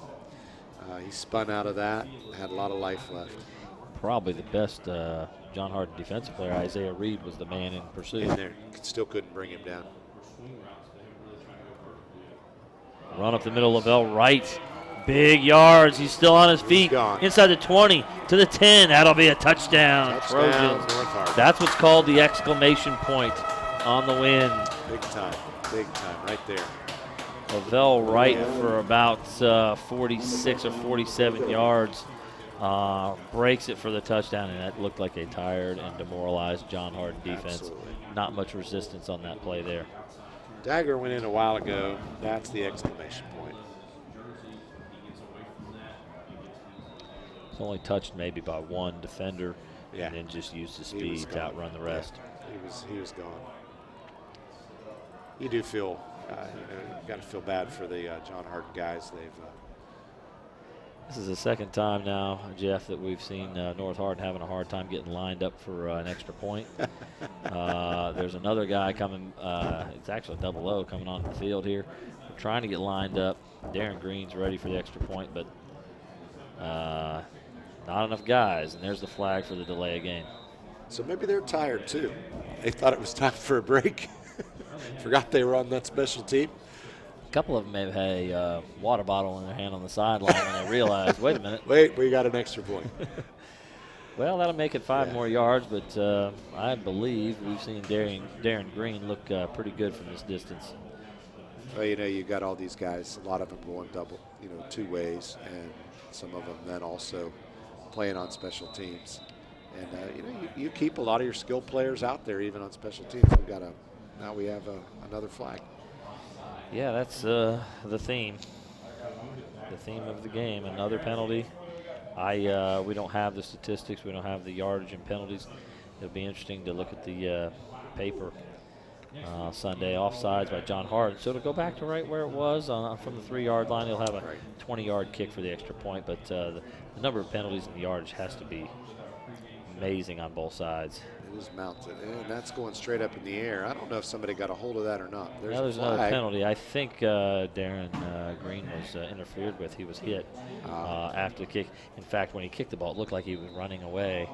He spun out of that, had a lot of life left. probably the best John Hardin defensive player. Isaiah Reed was the man in pursuit. In there, still couldn't bring him down. Run up the middle, Lavelle Wright. Big yards. He's still on his feet. Gone. Inside the 20 to the 10. That'll be a touchdown. Touchdown, Trojans. North Hardin. That's what's called the exclamation point on the win. Big time right there. Lavelle Wright for about 46 or 47 yards. Breaks it for the touchdown, and that looked like a tired and demoralized John Hardin defense. Absolutely. Not much resistance on that play there. Dagger went in a while ago. That's the exclamation point. It's only touched maybe by one defender, Yeah. and then just used his He was speed to gone. outrun the rest. Yeah. He was gone. You do feel, you got to feel bad for the John Hardin guys. They've This is the second time now, Jeff, that we've seen North Hardin having a hard time getting lined up for an extra point. There's another guy coming, it's actually a double O coming on the field here. We're trying to get lined up. Darren Green's ready for the extra point, but not enough guys, and there's the flag for the delay of game. So maybe they're tired too. They thought it was time for a break. Forgot they were on that special team. A couple of them may have had a water bottle in their hand on the sideline when they realized, wait a minute. Wait, we got an extra point. Well, that'll make it 5 more yards, but I believe we've seen Darren Green look pretty good from this distance. Well, you got all these guys, a lot of them going double, 2 ways, and some of them then also playing on special teams. And, you keep a lot of your skilled players out there even on special teams. Now we have another flag. Yeah, that's the theme. The theme of the game. Another penalty. We don't have the statistics. We don't have the yardage and penalties. It'll be interesting to look at the paper Sunday. Offsides by John Hardin. So it'll go back to right where it was from the 3-yard line. He'll have a 20-yard kick for the extra point. But the number of penalties and the yardage has to be amazing on both sides. It is mounted, and that's going straight up in the air. I don't know if somebody got a hold of that or not. There's another penalty. I think Darren Green was interfered with. He was hit after the kick. In fact, when he kicked the ball, it looked like he was running away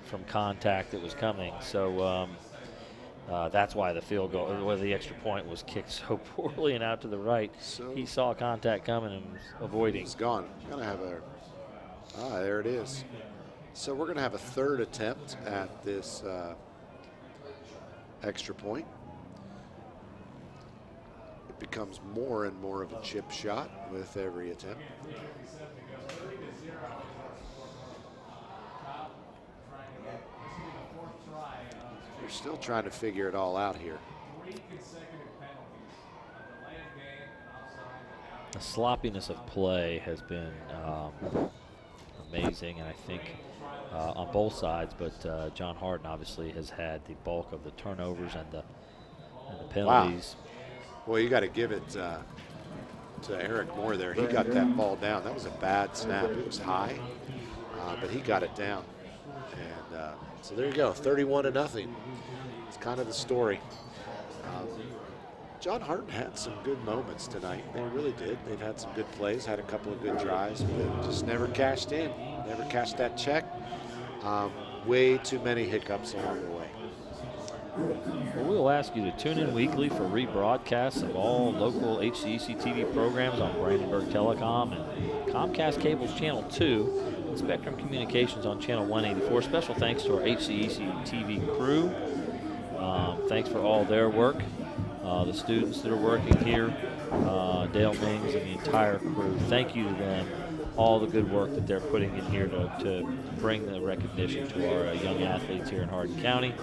from contact that was coming. So that's why the field goal, or the extra point, was kicked so poorly and out to the right. So he saw contact coming and was avoiding. It's gone. Gonna have there it is. So we're going to have a third attempt at this extra point. It becomes more and more of a chip shot with every attempt. We're still trying to figure it all out here. The sloppiness of play has been amazing, and I think on both sides, but John Hardin obviously has had the bulk of the turnovers and the penalties. Wow. Well, you got to give it to Eric Moore there. He got that ball down. That was a bad snap. It was high, but he got it down. And so there you go, 31-0. It's kind of the story. John Hardin had some good moments tonight. They really did. They've had some good plays, had a couple of good drives, but just never cashed in. Never cashed that check. Way too many hiccups along the way. Well, we'll ask you to tune in weekly for rebroadcasts of all local HCEC-TV programs on Brandenburg Telecom and Comcast Cable's Channel 2 and Spectrum Communications on Channel 184. Special thanks to our HCEC-TV crew. Thanks for all their work. The students that are working here, Dale Mings and the entire crew. Thank you to them. All the good work that they're putting in here to bring the recognition to our young athletes here in Hardin County.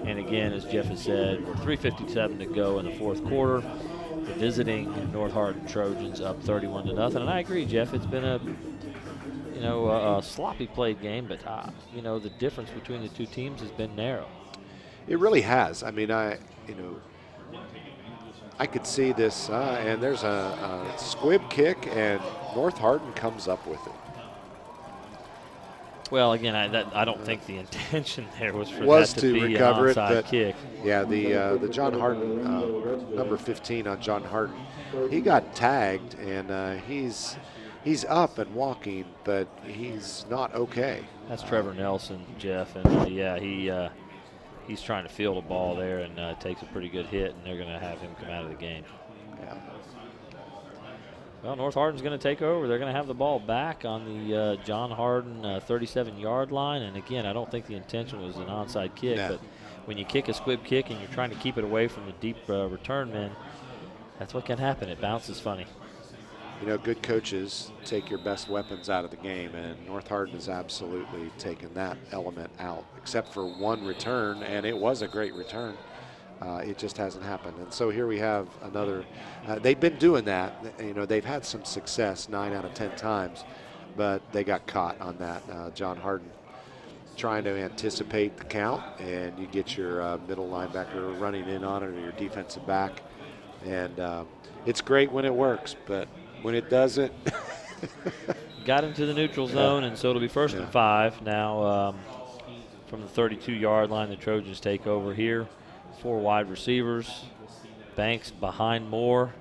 And again, as Jeff has said, we're 3:57 to go in the fourth quarter. The visiting North Hardin Trojans up 31-0. And I agree, Jeff, it's been a sloppy played game, but the difference between the two teams has been narrow. It really has. I mean, I could see this, and there's a squib kick, and North Hardin comes up with it. Well, again, I don't think the intention there was for Was that to be recover an it, onside but kick. Yeah, the John Hardin, number 15 on John Hardin, he got tagged, and he's he's up and walking, but he's not okay. That's Trevor Nelson, Jeff, and yeah, he's trying to field a ball there and takes a pretty good hit, and they're going to have him come out of the game. Yeah. Well, North Hardin's going to take over. They're going to have the ball back on the John Hardin 37-yard line. And again, I don't think the intention was an onside kick, No. but when you kick a squib kick and you're trying to keep it away from the deep return men, that's what can happen. It bounces funny. You know, good coaches take your best weapons out of the game, and North Hardin has absolutely taken that element out, except for one return, and it was a great return. It just hasn't happened. And so here we have another. They've been doing that. You know, they've had some success 9 out of 10 times, but they got caught on that. John Hardin trying to anticipate the count, and you get your middle linebacker running in on it, or your defensive back. And it's great when it works, but when it doesn't. Got into the neutral zone, and so it'll be 1st and 5. Now from the 32-yard line, the Trojans take over here. 4 wide receivers. Banks behind Moore.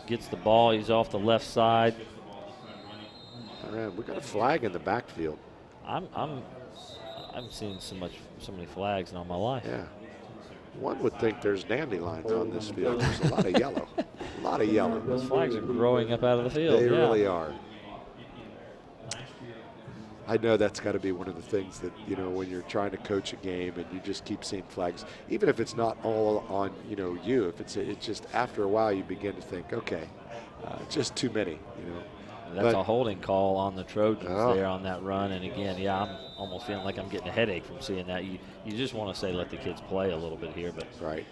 Gets the ball. He's off the left side. All right, we got a flag in the backfield. I'm seeing so many flags in all my life. Yeah. One would think there's dandelions on this field. There's a lot of yellow. A lot of yellow. Those flags are growing up out of the field. They yeah. really are. I know that's got to be one of the things that, you know, when you're trying to coach a game and you just keep seeing flags, even if it's not all on, you know, you, if it's just after a while you begin to think, okay, just too many, you know. That's a holding call on the Trojans there on that run. And again, yeah, I'm almost feeling like I'm getting a headache from seeing that. You just want to say let the kids play a little bit here, but right,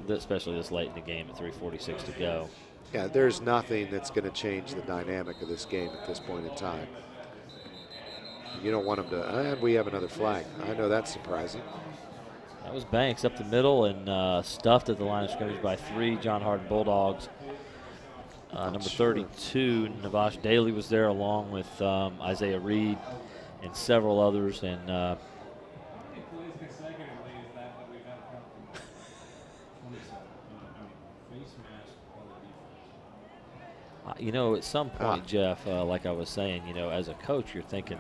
especially this late in the game at 3:46 to go. Yeah, there's nothing that's going to change the dynamic of this game at this point in time. You don't want them to, and we have another flag. I know that's surprising. That was Banks up the middle and stuffed at the line of scrimmage by 3 John Hardin Bulldogs. Number 32, Navash Daly was there along with Isaiah Reed and several others. And you know, at some point, Jeff, like I was saying, you know, as a coach, you're thinking,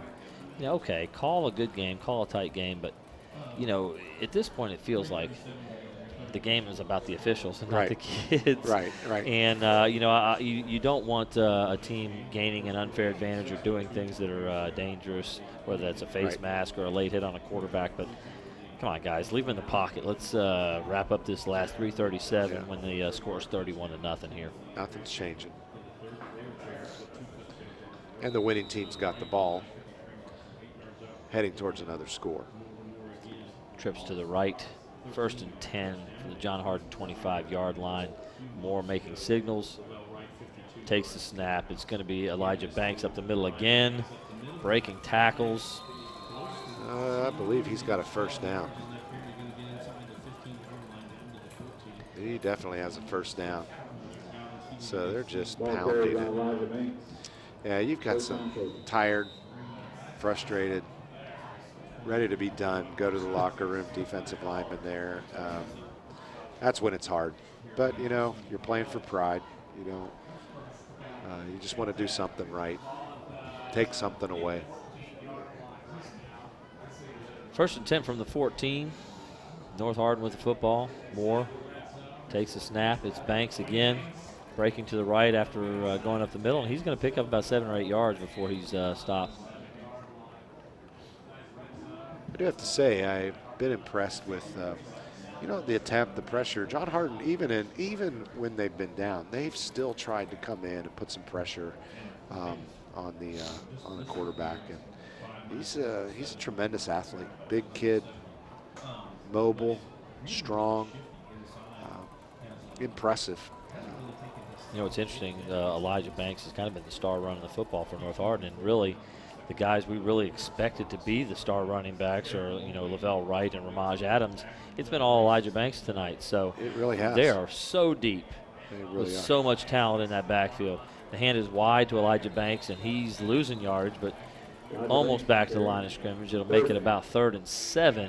you know, okay, call a good game, call a tight game, but, you know, at this point it feels like the game is about the officials and not the kids. Right. And, you know, you don't want a team gaining an unfair advantage or doing things that are dangerous, whether that's a face mask or a late hit on a quarterback. But come on, guys, leave them in the pocket. Let's wrap up this last 3:37 when the score is 31-0 here. Nothing's changing. And the winning team's got the ball heading towards another score. Trips to the right. 1st and 10 from the John Hardin 25-yard line. Moore making signals. Takes the snap. It's going to be Elijah Banks up the middle again. Breaking tackles. I believe he's got a first down. He definitely has a first down. So they're just pounding it. Yeah, you've got some tired, frustrated, ready to be done, go to the locker room, defensive lineman there. That's when it's hard. But, you know, you're playing for pride. You know, you just want to do something right. Take something away. 1st and 10 from the 14. North Hardin with the football. Moore takes the snap. It's Banks again. Breaking to the right after going up the middle. And he's going to pick up about 7 or 8 yards before he's stopped. I do have to say, I've been impressed with, you know, the attempt, the pressure. John Hardin, even when they've been down, they've still tried to come in and put some pressure on the quarterback. And he's a tremendous athlete, big kid, mobile, strong, impressive. You know, it's interesting. Elijah Banks has kind of been the star running the football for North Hardin, and really, the guys we really expected to be the star running backs are, you know, Lavelle Wright and Ramaj Adams. It's been all Elijah Banks tonight. So it really has. They are so deep. They really with are. So much talent in that backfield. The hand is wide to Elijah Banks, and he's losing yards, but almost back to the line of scrimmage. It'll make it about 3rd and 7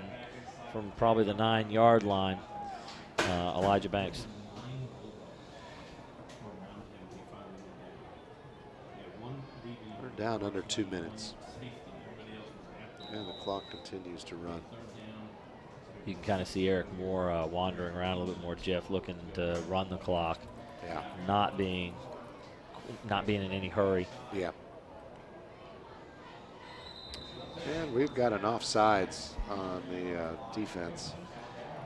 from probably the 9-yard line. Elijah Banks. down under 2 minutes. And the clock continues to run. You can kind of see Eric Moore wandering around a little bit more. Jeff looking to run the clock. Yeah. Not being in any hurry. Yeah. And we've got an offsides on the defense.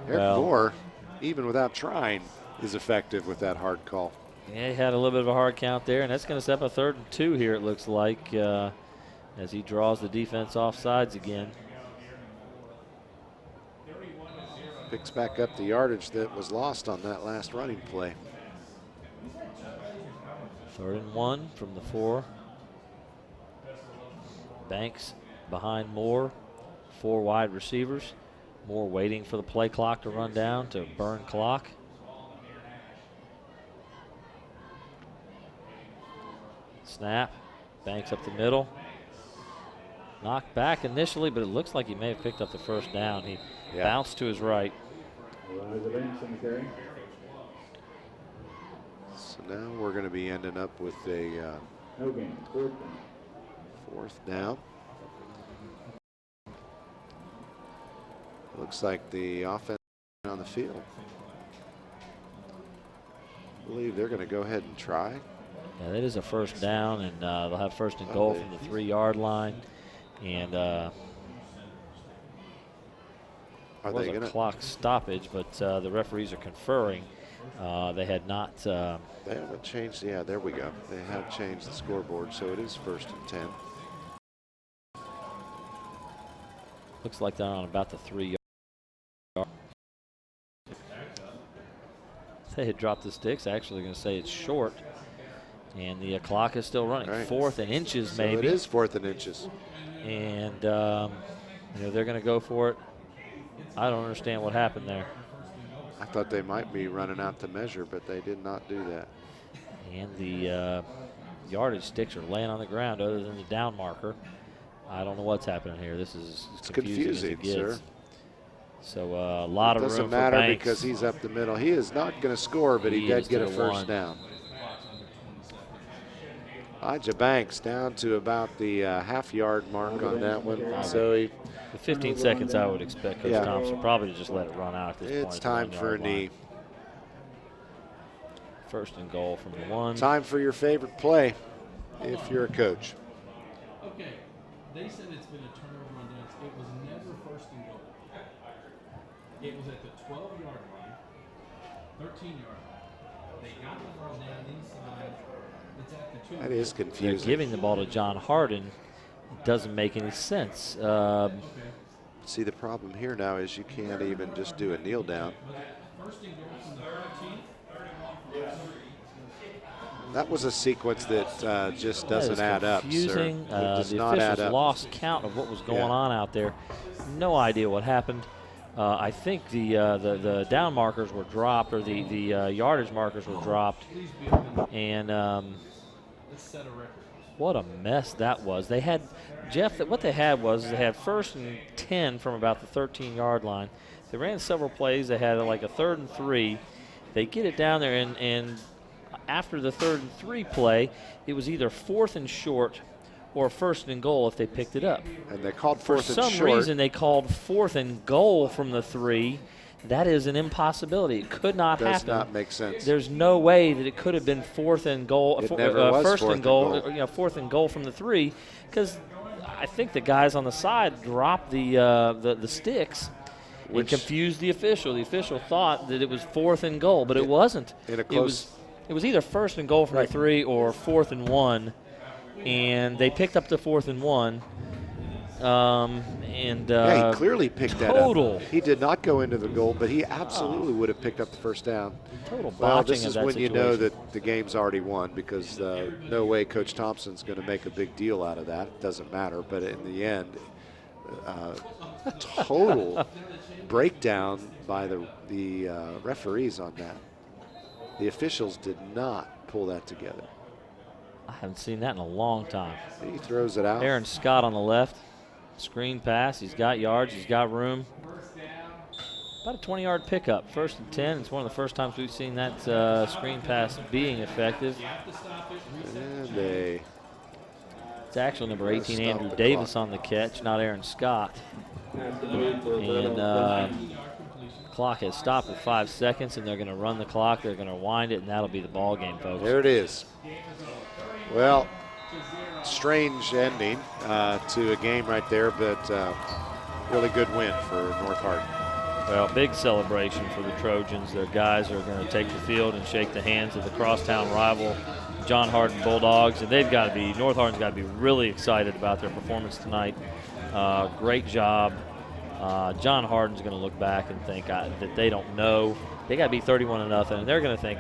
Eric Moore, even without trying, is effective with that hard call. Yeah, he had a little bit of a hard count there, and that's going to set up a 3rd and 2 here, it looks like, as he draws the defense off sides again. Picks back up the yardage that was lost on that last running play. 3rd and 1 from the 4. Banks behind Moore, 4 wide receivers. Moore waiting for the play clock to run down to burn clock. Snap, Banks up the middle. Knocked back initially, but it looks like he may have picked up the 1st down. He bounced to his right. Elijah Banks on the carry. So now we're going to be ending up with a No gain. 4th down. 4th down. Looks like the offense on the field. I believe they're going to go ahead and try. Yeah, that is a 1st down, and they'll have 1st and goal from the 3-yard line. And Are it was they a going to clock stoppage, but the referees are conferring. They had not. They haven't changed. Yeah, there we go. They have changed the scoreboard, so it is 1st and 10. Looks like they're on about the 3-yard. They had dropped the sticks. Actually, going to say it's short, and the clock is still running. Right. 4th and inches, So maybe. it is 4th and inches. And they're going to go for it. I don't understand what happened there. I thought they might be running out to measure, but they did not do that. And the yardage sticks are laying on the ground other than the down marker. I don't know what's happening here. This is as confusing as it gets. sir. So a lot of room for Doesn't matter Banks. because he's up the middle. He is not going to score, but he did get a 1st down. Elijah Banks down to about the half-yard mark on that one. So he, with 15 seconds, I would expect Coach Thompson probably to just let it run out at this point. it's time for a knee. 1st and goal from the 1. Time for your favorite play if you're a coach. Okay, they said it's been a turnover on downs. It was never 1st and goal. It was at the 12-yard line, 13-yard line. They got the ball down inside. It's at the 2. That is They're confusing. giving the ball to John Hardin. It doesn't make any sense. See, the problem here now is you can't even just do a kneel down. 1st and goal from the 13. That was a sequence that just doesn't add up, sir. Confusing. It does The not add officials up. lost count of what was going on out there. No idea what happened. I think the down markers were dropped, or the yardage markers were dropped, and Let's set a record. what a mess that was. They had, Jeff, what they had was they had 1st and 10 from about the 13-yard line. They ran several plays. They had like a 3rd and 3. They get it down there, and after the 3rd and 3 play, it was either 4th and short or 1st and goal if they picked it up. And they called 4th For and some short. reason, they called 4th and goal from the 3. That is an impossibility. It could not Does happen. not make sense. There's no way that it could have been 4th and goal, It never was 1st 4th and goal, and goal. 4th and goal from the 3, because I think the guys on the side dropped the sticks and Which- confused the official. The official thought that it was 4th and goal, but it wasn't. In a close- It was either 1st and goal from the 3 or 4th and 1, and they picked up the 4th and 1. Yeah, he clearly picked that total. up. He did not go into the goal, but he absolutely would have picked up the 1st down. Total Well, botching this of is that when you know situation. that the game's already won, because no way Coach Thompson's going to make a big deal out of that. It doesn't matter, but in the end, total breakdown by the referees on that. The officials did not pull that together. I haven't seen that in a long time. He throws it out. Aaron Scott on the left. Screen pass. He's got yards. He's got room. About a 20-yard pickup. 1st and 10. It's one of the first times we've seen that screen pass being effective. And a It's actually number 18, Stop Andrew the Davis clock. on the catch, not Aaron Scott. And clock has stopped with 5 seconds, and they're going to run the clock. They're going to wind it, and that'll be the ball game, folks. There it is. Well, strange ending to a game right there, but really good win for North Hardin. Well, big celebration for the Trojans. Their guys are going to take the field and shake the hands of the crosstown rival, John Hardin Bulldogs, and North Hardin's got to be really excited about their performance tonight. Great job. John Hardin's going to look back and think that they don't know. They got to be 31-0, and they're going to think,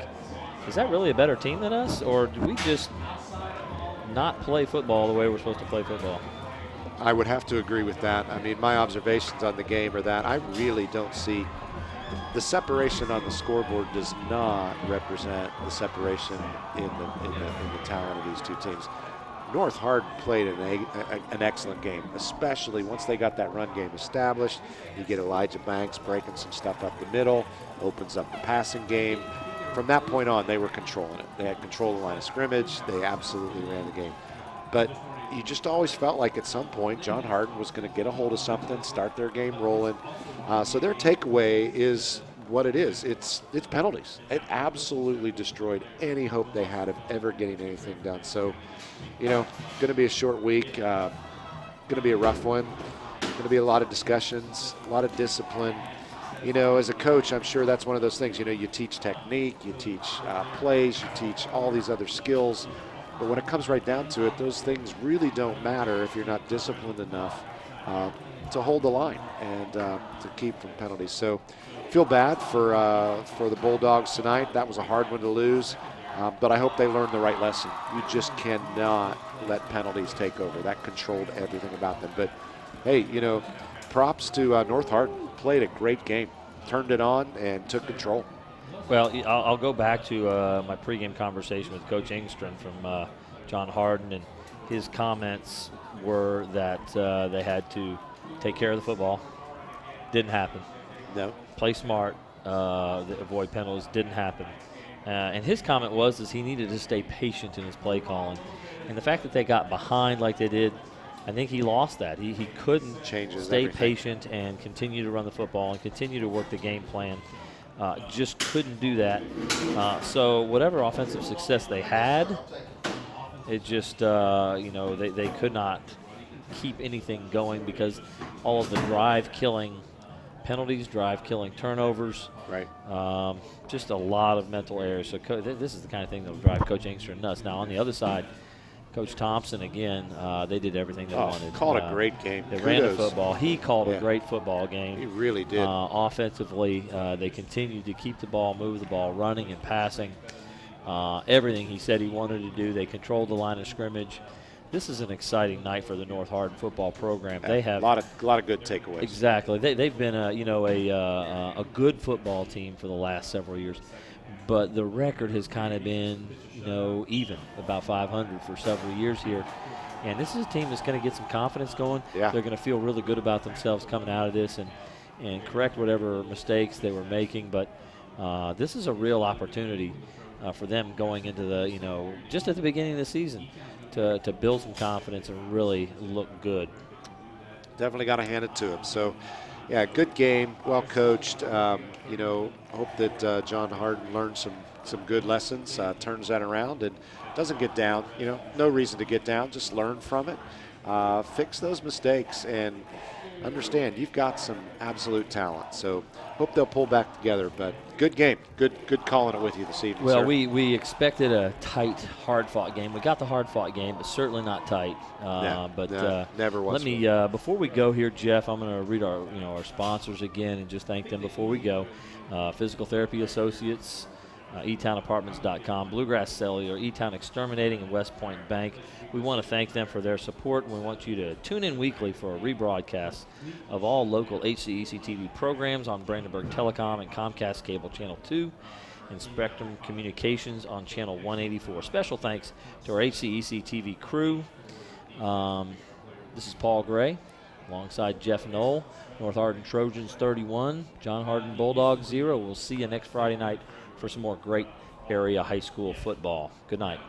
is that really a better team than us, or do we just not play football the way we're supposed to play football? I would have to agree with that. I mean, my observations on the game are that I really don't see the separation on the scoreboard does not represent the separation in the talent of these two teams. North Hardin played an excellent game, especially once they got that run game established. You get Elijah Banks breaking some stuff up the middle, opens up the passing game. From that point on, they were controlling it. They had control of the line of scrimmage. They absolutely ran the game. But you just always felt like at some point John Hardin was going to get a hold of something, start their game rolling. So their takeaway is what it is. It's penalties. It absolutely destroyed any hope they had of ever getting anything done. So, going to be a short week, going to be a rough one, going to be a lot of discussions, a lot of discipline. As a coach, I'm sure that's one of those things. You teach technique, you teach plays, you teach all these other skills. But when it comes right down to it, those things really don't matter if you're not disciplined enough to hold the line and to keep from penalties. So feel bad for the Bulldogs tonight. That was a hard one to lose. But I hope they learned the right lesson. You just cannot let penalties take over. That controlled everything about them. But, hey, props to North Hardin. Played a great game, turned it on, and took control. Well, I'll go back to my pregame conversation with Coach Engstrand from John Hardin, and his comments were that they had to take care of the football. Didn't happen. No. Play smart, avoid penalties. Didn't happen. And his comment was he needed to stay patient in his play calling. And the fact that they got behind like they did, I think he lost that. He couldn't stay everything. patient and continue to run the football and continue to work the game plan. Just couldn't do that. So whatever offensive success they had, it just, they could not keep anything going because all of the drive-killing penalties, drive-killing turnovers. Right. Just a lot of mental errors. So this is the kind of thing that will drive Coach Engstrand nuts. Now, on the other side, Coach Thompson, again, they did everything they wanted. Called a great game. They ran the football. He called a great football game. He really did. Offensively, they continued to keep the ball, move the ball, running and passing. Everything he said he wanted to do. They controlled the line of scrimmage. This is an exciting night for the North Hardin football program. They have a lot of good takeaways. Exactly. They've been a good football team for the last several years. But the record has kind of been, even, about 500 for several years here. And this is a team that's going to get some confidence going. Yeah. They're going to feel really good about themselves coming out of this and correct whatever mistakes they were making. But this is a real opportunity for them going into the, just at the beginning of the season to build some confidence and really look good. Definitely got to hand it to him. So, yeah, good game, well coached. Hope that John Hardin learns some good lessons, turns that around, and doesn't get down. No reason to get down. Just learn from it, fix those mistakes, and understand you've got some absolute talent. So, hope they'll pull back together. But good game, good calling it with you this evening. Well, sir. we expected a tight, hard-fought game. We got the hard-fought game, but certainly not tight. Never was. Let me before we go here, Jeff. I'm going to read our sponsors again and just thank them before we go. Physical Therapy Associates, eTownApartments.com, Bluegrass Cellular, eTown Exterminating, and West Point Bank. We want to thank them for their support, and we want you to tune in weekly for a rebroadcast of all local HCEC-TV programs on Brandenburg Telecom and Comcast Cable Channel 2 and Spectrum Communications on Channel 184. Special thanks to our HCEC-TV crew. This is Paul Gray alongside Jeff Knoll. North Hardin Trojans 31, John Hardin Bulldogs 0. We'll see you next Friday night for some more great area high school football. Good night.